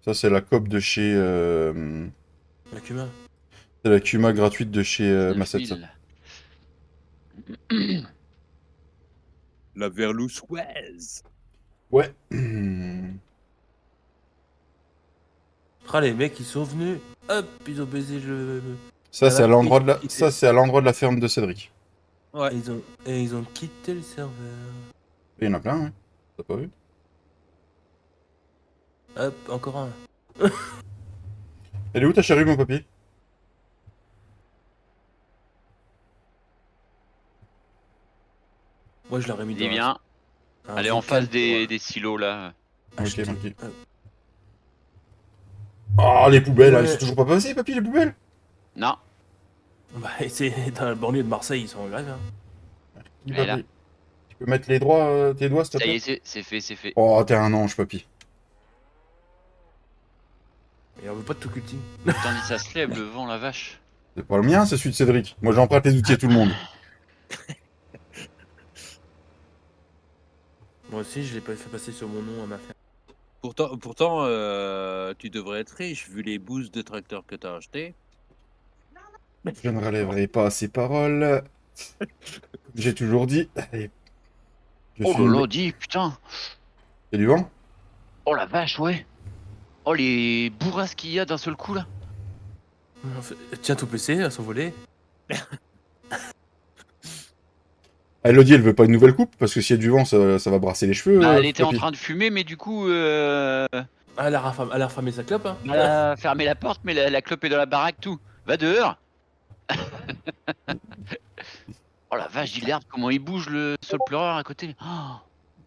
Ça, c'est la COP de chez. La Kuma. C'est la Kuma gratuite de chez Massetsa. 9000. La Verlousoise. Ouais. Ah les mecs ils sont venus. Hop ils ont baisé le... Ça, c'est à Voilà, l'endroit de la... et Ça, c'est à l'endroit de la ferme de Cédric. Ouais. Et ils ont quitté le serveur. Il y en a plein, hein. T'as pas vu? Hop encore un. Elle est où ta charrue, mon papy? Moi, je l'aurais mis Il est dans bien. un Elle est en Vulcan face pour, des silos là. acheter. ok. Ah, les poubelles, Ouais. elles sont toujours pas passées, papy, les poubelles? Non, Bah, c'est dans la banlieue de Marseille, ils sont en grève. Hein. Dis, elle est là. papy. Tu peux mettre les doigts, tes doigts, s'il te Ça y plaît? est, c'est fait, c'est fait. Oh, t'es un ange, papy. Et on veut pas de tout cultiver. Putain, dit ça se lève le vent, la vache. C'est pas le mien, c'est celui de Cédric. Moi, j'emprunte les outils à tout le monde. Moi aussi, je l'ai pas fait passer sur mon nom à ma femme. Pourtant, tu devrais être riche vu les boosts de tracteur que t'as acheté. Je ne relèverai pas ces paroles. J'ai toujours dit. Allez, je Oh suis là là, dis, putain. C'est du vent? Oh la vache, ouais. Oh les bourrasques qu'il y a d'un seul coup là. Tiens, tout PC à s'envoler. Elodie, elle veut pas une nouvelle coupe parce que s'il y a du vent, ça va brasser les cheveux. Bah, elle était en papy. train de fumer, mais du coup, Ah, elle a refermé sa clope. Hein. elle a fermé la porte, mais la clope est dans la baraque, tout. Va dehors. Oh la vache, dis l'herbe, comment il bouge le sol pleureur à côté.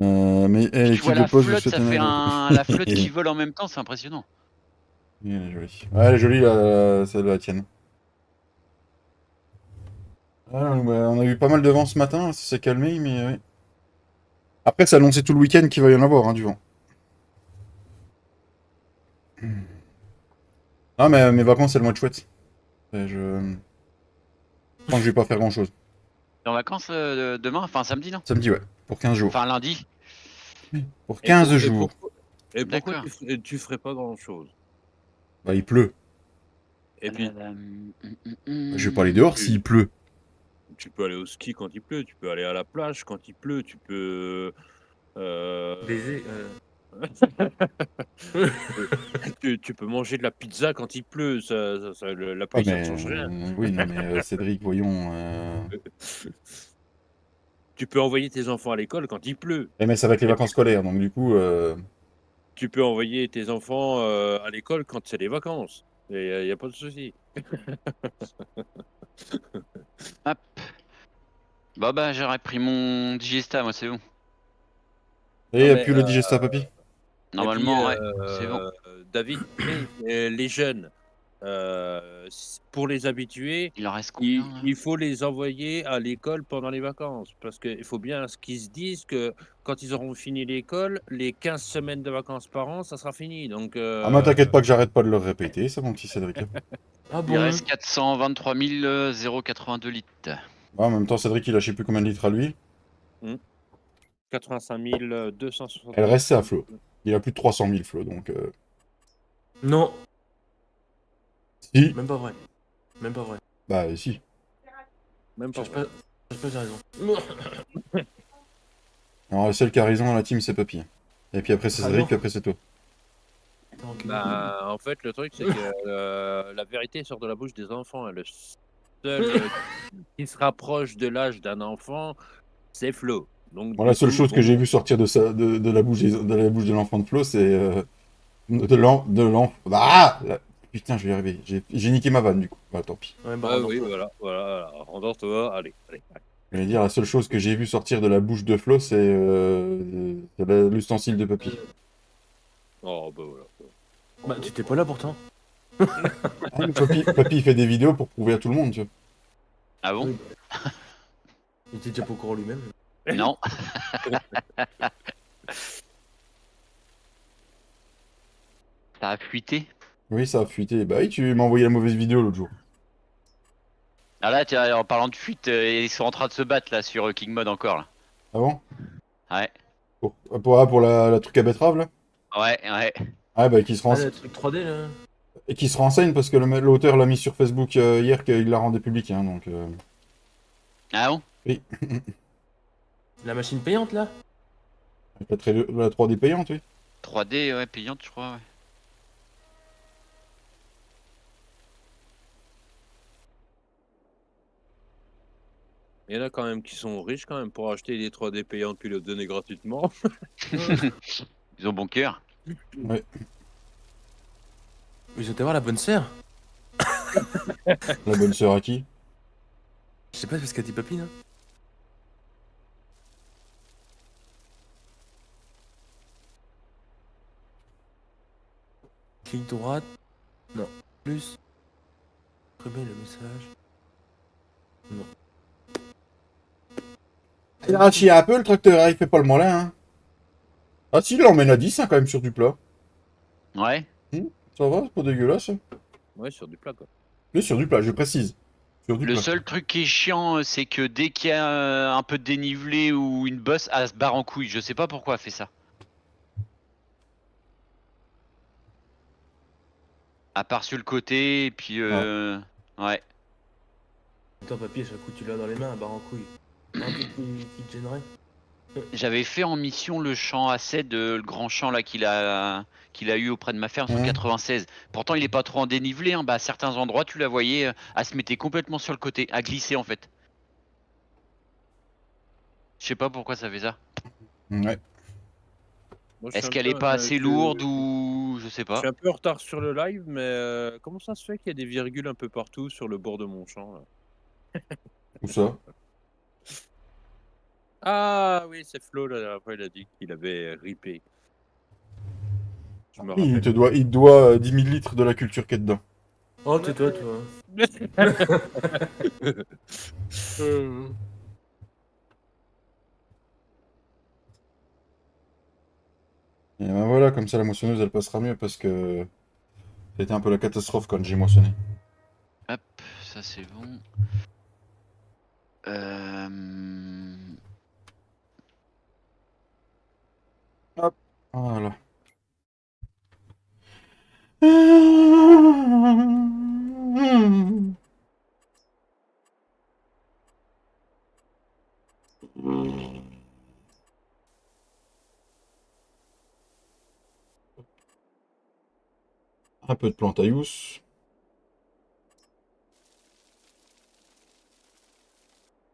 Oh, Mais tu l'équipe vois de la poste, je flotte, souhaite ça fait un. la flotte qui vole en même temps, c'est impressionnant. Elle est jolie. Ouais, elle est jolie, celle de la tienne. Ah, bah, on a eu pas mal de vent ce matin, ça s'est calmé, mais ouais. Après, ça annonçait tout le week-end qu'il va y en avoir, hein, du vent. Ah, mais mes vacances, c'est le mois de chouette. Je pense que je vais pas faire grand-chose. T'es en vacances demain, enfin samedi, non? Samedi, ouais, pour 15 jours. Enfin lundi. Pour 15 jours. Et pourquoi D'accord. tu ferais pas grand chose? Bah, il pleut. Et puis, Je vais pas aller dehors s'il pleut. tu peux aller au ski quand il pleut, tu peux aller à la plage quand il pleut, tu peux. Baiser. Tu peux manger de la pizza quand il pleut, la Ah, pluie, ça ne mais. change rien. Oui, non, mais Cédric, voyons. Tu peux envoyer tes enfants à l'école quand il pleut. Eh, mais ça va être les vacances scolaires, donc du coup. Tu peux envoyer tes enfants à l'école quand c'est les vacances. Il n'y a pas de souci. Hop. Bah, j'aurais pris mon digesta, moi, c'est bon. Et il n'y a mais, plus le digesta, papy? Normalement, Et puis, ouais, c'est bon. David, les jeunes, pour les habituer, Il en reste combien là il faut les envoyer à l'école pendant les vacances. Parce qu'il faut bien qu'ils se disent que quand ils auront fini l'école, les 15 semaines de vacances par an, ça sera fini. Donc, Ah, mais t'inquiète pas que j'arrête pas de le répéter, ça, mon petit Cédric. Ah Il bon. reste 423 082 litres. Ah, en même temps, Cédric, il a je sais plus combien de litres à lui. 85 260. Elle restait à flot. Il a plus de 300 000 flots, donc. Non, Si. même pas vrai. Même pas vrai. Bah, si. Même pas. Cherche pas, j'ai raison. Alors, celle qui a raison dans la team, c'est Papy. Et puis après, c'est Ah Cédric, non. puis après, c'est toi. Bah, en fait, le truc, c'est que la vérité sort de la bouche des enfants. Et le seul qui se rapproche de l'âge d'un enfant, c'est Flo. Donc, Bon, la du seule coup, chose que j'ai vu sortir de la bouche de l'enfant de Flo, c'est. Ah Putain, je vais y arriver. J'ai niqué ma vanne, du coup. Bah, tant pis. Ouais, bah, ah on oui, entend. voilà. Rendors-toi, allez. Je vais dire, la seule chose que j'ai vu sortir de la bouche de Flo, c'est l'ustensile de Papy. Oh, bah voilà. Bah, tu t'es pas là pourtant. Ah, mais Papy, il fait des vidéos pour prouver à tout le monde, tu vois. Ah bon? Il était déjà pas au courant lui-même. Non. Ça a fuité. Oui, ça a fuité. Bah oui, tu m'as envoyé la mauvaise vidéo l'autre jour. Ah là, tiens, en parlant de fuite, ils sont en train de se battre là sur King Mode encore là. Ah bon? Ouais. Pour la truc à betterave, là? Ouais. Ah, bah, qui se Ah, renseigne. le truc 3D là. Et qui se renseigne parce que l'auteur l'a mis sur Facebook hier qu'il l'a rendu public, hein, donc. Ah bon? Oui. La machine payante là. La 3D payante, oui. 3D, ouais, payante, je crois, ouais. Il y en a quand même qui sont riches quand même pour acheter des 3D payantes puis le donner gratuitement. Ils ont bon cœur. Ouais. Ils ont été voir la bonne sœur. La bonne sœur à qui? Je sais pas ce qu'a dit Papy là. Clic droite. Non. Plus. Imprimer le message. Non. Il a chié un peu le tracteur, hein, il fait pas le malin. Hein. Ah si, il l'emmène à 10 hein, quand même sur du plat. Ouais. Ça va, c'est pas dégueulasse. Ouais, sur du plat, quoi. Mais sur du plat, je précise. Sur du Le plat. seul truc qui est chiant, c'est que dès qu'il y a un peu de dénivelé ou une bosse, elle se barre en couille. Je sais pas pourquoi elle fait ça. À part sur le côté, et puis ouais. Attends, papy, à chaque coup tu l'as dans les mains, barre en couille. Un truc qui te gênerait. J'avais fait en mission le champ A7, le grand champ là qu'il a eu auprès de ma ferme sur Mhm. 96. Pourtant il est pas trop en dénivelé, hein. Bah, à certains endroits tu la voyais, elle se mettait complètement sur le côté, à glisser en fait. Je sais pas pourquoi ça fait ça. Ouais. Moi, je suis Est-ce un qu'elle peu, est pas assez lourde ou je sais je pas. suis un peu en retard sur le live, mais comment ça se fait qu'il y a des virgules un peu partout sur le bord de mon champ, là? Où ça? Ah oui, c'est Flo, la dernière fois, il a dit qu'il avait ripé. Je me Il te rappelle. il te doit 10 000 litres de la culture qui est dedans. Oh, tais-toi, toi. Et ben voilà, comme ça la moissonneuse elle passera mieux parce que c'était un peu la catastrophe quand j'ai moissonné. Hop, ça c'est bon. Hop, voilà. Un peu de plantaïus.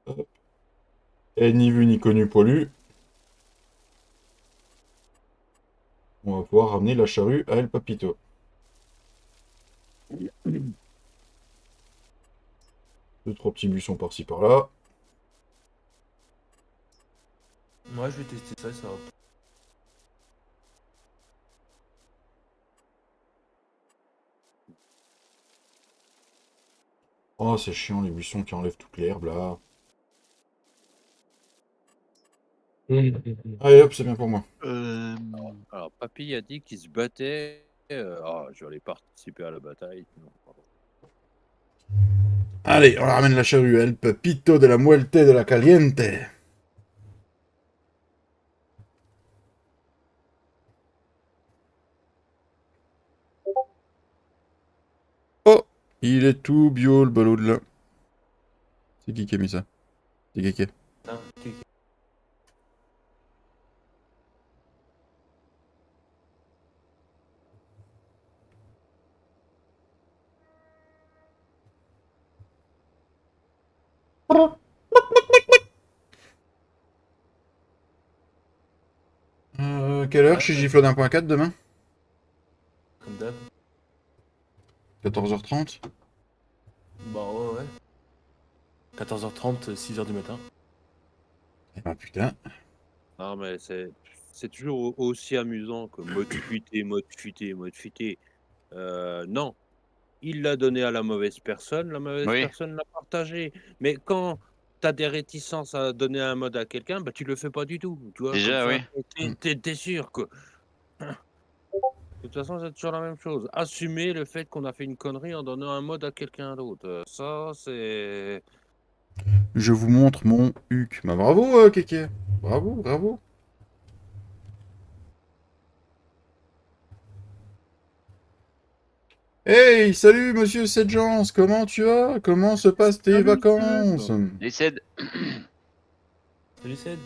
Hop. Et ni vu ni connu pollu. On va pouvoir ramener la charrue à El Papito. Deux, trois petits buissons par-ci par-là. Moi, je vais tester ça, ça va. Oh, c'est chiant les buissons qui enlèvent toute l'herbe là. Allez hop, c'est bien pour moi. Alors, Papy a dit qu'il se battait. Je vais aller participer à la bataille. Non, pardon. Allez, on ramène la charrue à El Papito de la Muerte de la Caliente. Oh, il est tout bio le ballot de là. C'est qui a mis ça? C'est Kéké. Putain, Quelle heure Ouais, chez ouais. Giflot d'1.4 demain? Comme d'hab. 14h30. Bah ouais. 14h30, 6h du matin. Eh ben putain. Non, mais c'est toujours aussi amusant que mode fuité, mode fuité, mode fuité. Non, il l'a donné à la mauvaise personne Oui. l'a partagé. Mais quand tu as des réticences à donner un mode à quelqu'un, bah, tu le fais pas du tout. Tu vois, comme Déjà, ça, oui. t'es sûr que. De toute façon, c'est toujours la même chose. Assumer le fait qu'on a fait une connerie en donnant un mode à quelqu'un d'autre. Ça, c'est. Je vous montre mon huc. Bah bravo, Kéké. Bravo, bravo. Hey, salut monsieur Sedjance, comment tu vas? Comment se passent tes Salut, vacances? Les cèdes. Salut, Ced.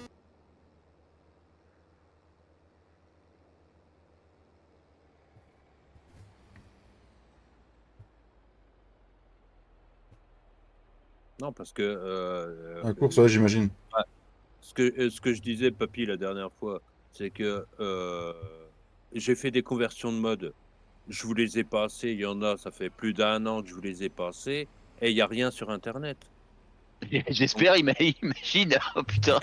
Non, parce que. La course, ouais, j'imagine. Ce que je disais, Papy, la dernière fois, c'est que j'ai fait des conversions de mode. Je vous les ai passées. Il y en a, ça fait plus d'1 an que je vous les ai passées. Et il n'y a rien sur Internet. J'espère, imagine. Oh putain.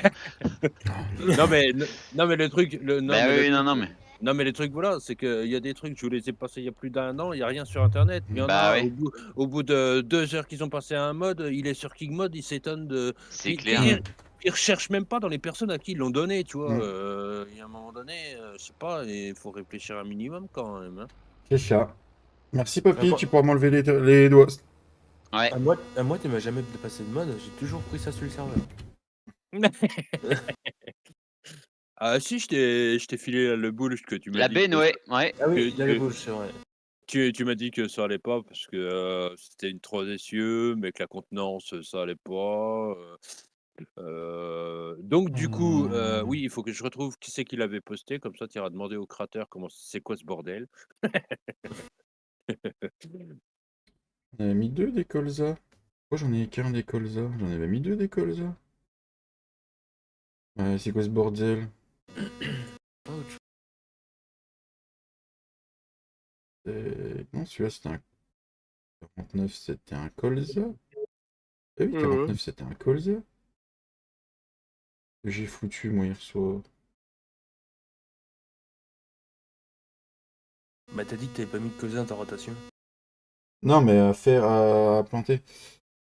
Non, mais le truc. Bah oui, non, mais. Non, mais les trucs, voilà, c'est qu'il y a des trucs, je vous les ai passés il y a plus d'1 an, il y a rien sur internet. Il y en Bah a, ouais. au bout de 2 heures qu'ils ont passé à un mode, il est sur King Mode, ils s'étonnent de C'est puis clair. ils recherchent même pas dans les personnes à qui ils l'ont donné, tu vois? Mm. Il y a un moment donné, je sais pas, il faut réfléchir un minimum quand même, hein. C'est ça. Merci, Papy, D'accord. tu pourras m'enlever les doigts. Ouais. À moi, tu m'as jamais dépassé de mode, j'ai toujours pris ça sur le serveur. Ah si, je t'ai filé le bullsh que tu m'as La dit benne, que ouais. Ouais. Ah oui, que il y a les bouches, c'est vrai. tu m'as dit que ça allait pas parce que, c'était une 3 essieux, mais que la contenance, ça allait pas, donc du coup, oui, il faut que je retrouve qui c'est qui l'avait posté, comme ça tu iras demander au créateur comment c'est quoi ce bordel. On avait mis 2 des colzas. Pourquoi j'en ai qu'un des colzas? J'en avais mis 2 des colzas. Ouais, c'est quoi ce bordel? Ouch. Non, celui-là c'était un 49, c'était un colza. Ah oui, 49, c'était un colza. Que j'ai foutu moi hier soir. Bah t'as dit que t'avais pas mis de colza dans ta rotation. Non, mais à faire, à planter.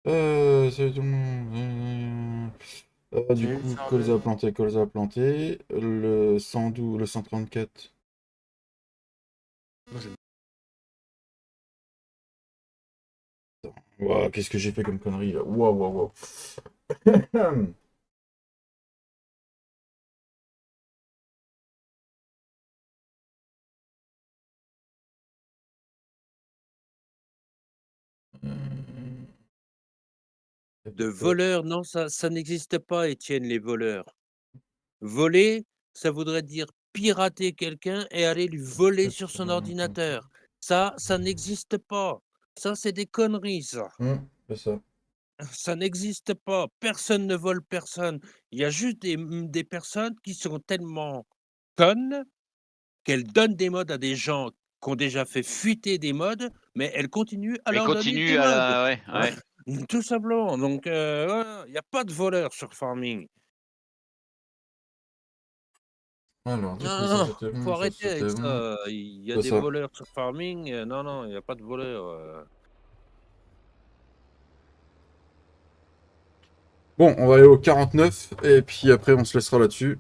C'est tout le monde. Du Tu coup, serveur. colza planté. Le 112, le 134. Moi, j'aime. Ouah, qu'est-ce que j'ai fait comme connerie là? Waouh, waouh, waouh. De voleurs, non, ça n'existe pas, Étienne, les voleurs. Voler, ça voudrait dire pirater quelqu'un et aller lui voler sur son ordinateur. Ça n'existe pas. Ça, c'est des conneries, ça. C'est ça. Ça n'existe pas. Personne ne vole personne. Il y a juste des personnes qui sont tellement connes qu'elles donnent des modes à des gens qui ont déjà fait fuiter des modes, mais elles continuent à Et leur donner des continue à modes. la. Ouais, ouais. Tout simplement. Donc, voilà, il n'y a pas de voleurs sur Farming. Alors, du coup, Non, ça non, c'était faut bon, ça arrêter avec c'était bon. ça. Il y a C'est des ça. voleurs sur Farming. Non, non, il n'y a pas de voleurs. Bon, on va aller au 49, et puis après on se laissera là-dessus.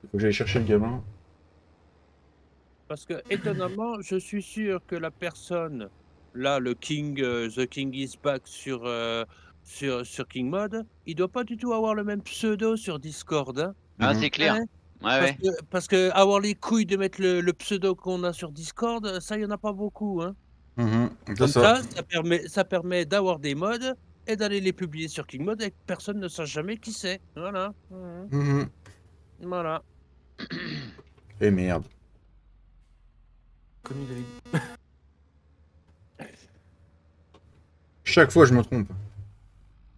Il faut que j'aille chercher le gamin. Parce que, étonnamment, je suis sûr que la personne, là, le King, The King is back sur King Mode, il doit pas du tout avoir le même pseudo sur Discord, hein. Ah, Mhm. c'est clair. Hein? Ouais, Parce ouais. que, parce que avoir les couilles de mettre le pseudo qu'on a sur Discord, ça, il y en a pas beaucoup, hein. Mhm. C'est Comme ça. ça permet d'avoir des mods et d'aller les publier sur King Mode et que personne ne sache jamais qui c'est. Voilà. Mhm. Voilà. Et merde. Connu David. Chaque fois je me trompe.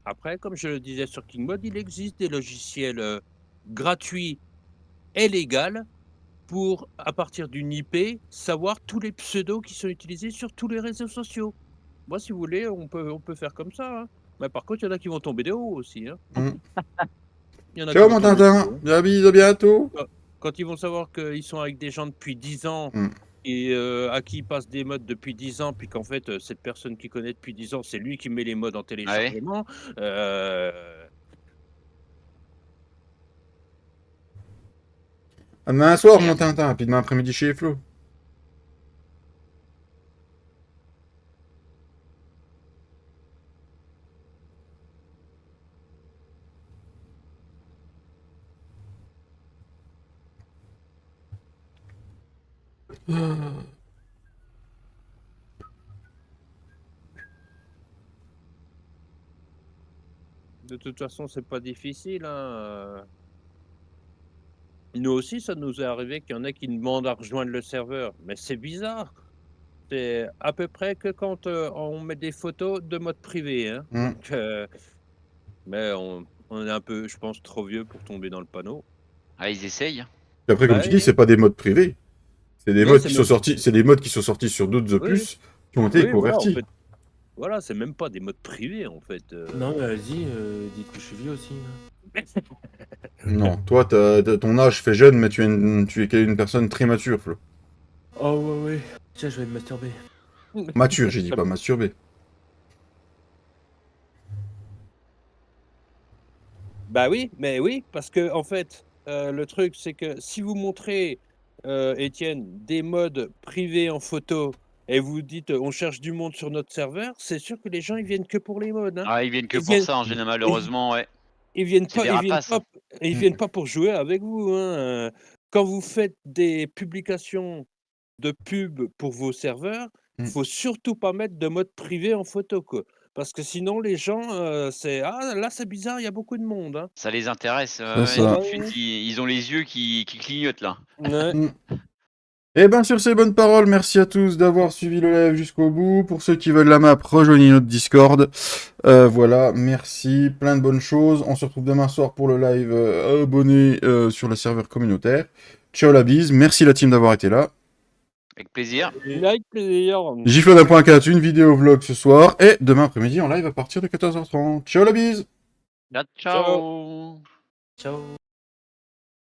Après, comme je le disais sur King Mode, il existe des logiciels gratuits et légaux pour, à partir d'une IP, savoir tous les pseudos qui sont utilisés sur tous les réseaux sociaux. Moi, si vous voulez, on peut faire comme ça, hein. Mais par contre, il y en a qui vont tomber de haut aussi, hein. Mhm. Il y en a qui Ciao vont mon tomber de Tintin. haut, hein. Bien à bientôt. Quand ils vont savoir qu'ils sont avec des gens depuis 10 ans Mhm. et à qui ils passent des mods depuis 10 ans, puis qu'en fait, cette personne qu'il connaît depuis 10 ans, c'est lui qui met les mods en Ouais. téléchargement, heu À demain C'est soir mon clair. Tintin, puis demain après-midi chez Flo. De toute façon, c'est pas difficile, hein, Nous aussi, ça nous est arrivé qu'il y en a qui demandent à rejoindre le serveur, mais c'est bizarre. C'est à peu près que quand, on met des photos de mode privé, hein, Mhm. donc mais on est un peu, je pense, trop vieux pour tomber dans le panneau. Ah, ils essayent. Et après comme Bah tu dis, oui, c'est pas des modes privés. C'est des non, modes c'est qui sont même sortis, c'est des modes qui sont sortis sur d'autres oui, opus qui ont été oui, voilà, en convertis. fait, voilà, c'est même pas des modes privés, en fait, Non, mais vas-y, dites que je suis vieux aussi. Non, toi, ton âge fait jeune, mais tu es une personne très mature, Flo. Oh ouais, ouais. Tiens, je vais me masturber. Mature, j'ai dit pas masturbé. Bah oui, mais oui, parce que en fait, le truc, c'est que si vous montrez, Étienne, des modes privés en photo et vous dites: «On cherche du monde sur notre serveur», c'est sûr que les gens, ils viennent que pour les modes, hein. Ah, ils viennent que Ils pour viennent ça en général, ils malheureusement, ouais. ils viennent C'est pas des ils viennent rapaces, pas hein. ils Mm. viennent pas pour jouer avec vous, hein, quand vous faites des publications de pub pour vos serveurs, Mm. faut surtout pas mettre de mode privé en photo, quoi. Parce que sinon les gens, c'est: «Ah là, c'est bizarre, il y a beaucoup de monde, hein». Ça les intéresse, ouais, C'est ouais, Ah ça. tout bah de oui, suite, ils ont les yeux qui clignotent là. ouais. Mm. Et ben sur ces bonnes paroles, merci à tous d'avoir suivi le live jusqu'au bout. Pour ceux qui veulent la map, rejoignez notre Discord. Voilà, merci, plein de bonnes choses. On se retrouve demain soir pour le live abonné sur le serveur communautaire. Ciao la bise, merci la team d'avoir été là. Avec plaisir. Avec plaisir. Gifle d'un point 4, une vidéo vlog ce soir, et demain après-midi en live à partir de 14h30. Ciao la bise. Ciao, Ciao. ciao. Ciao.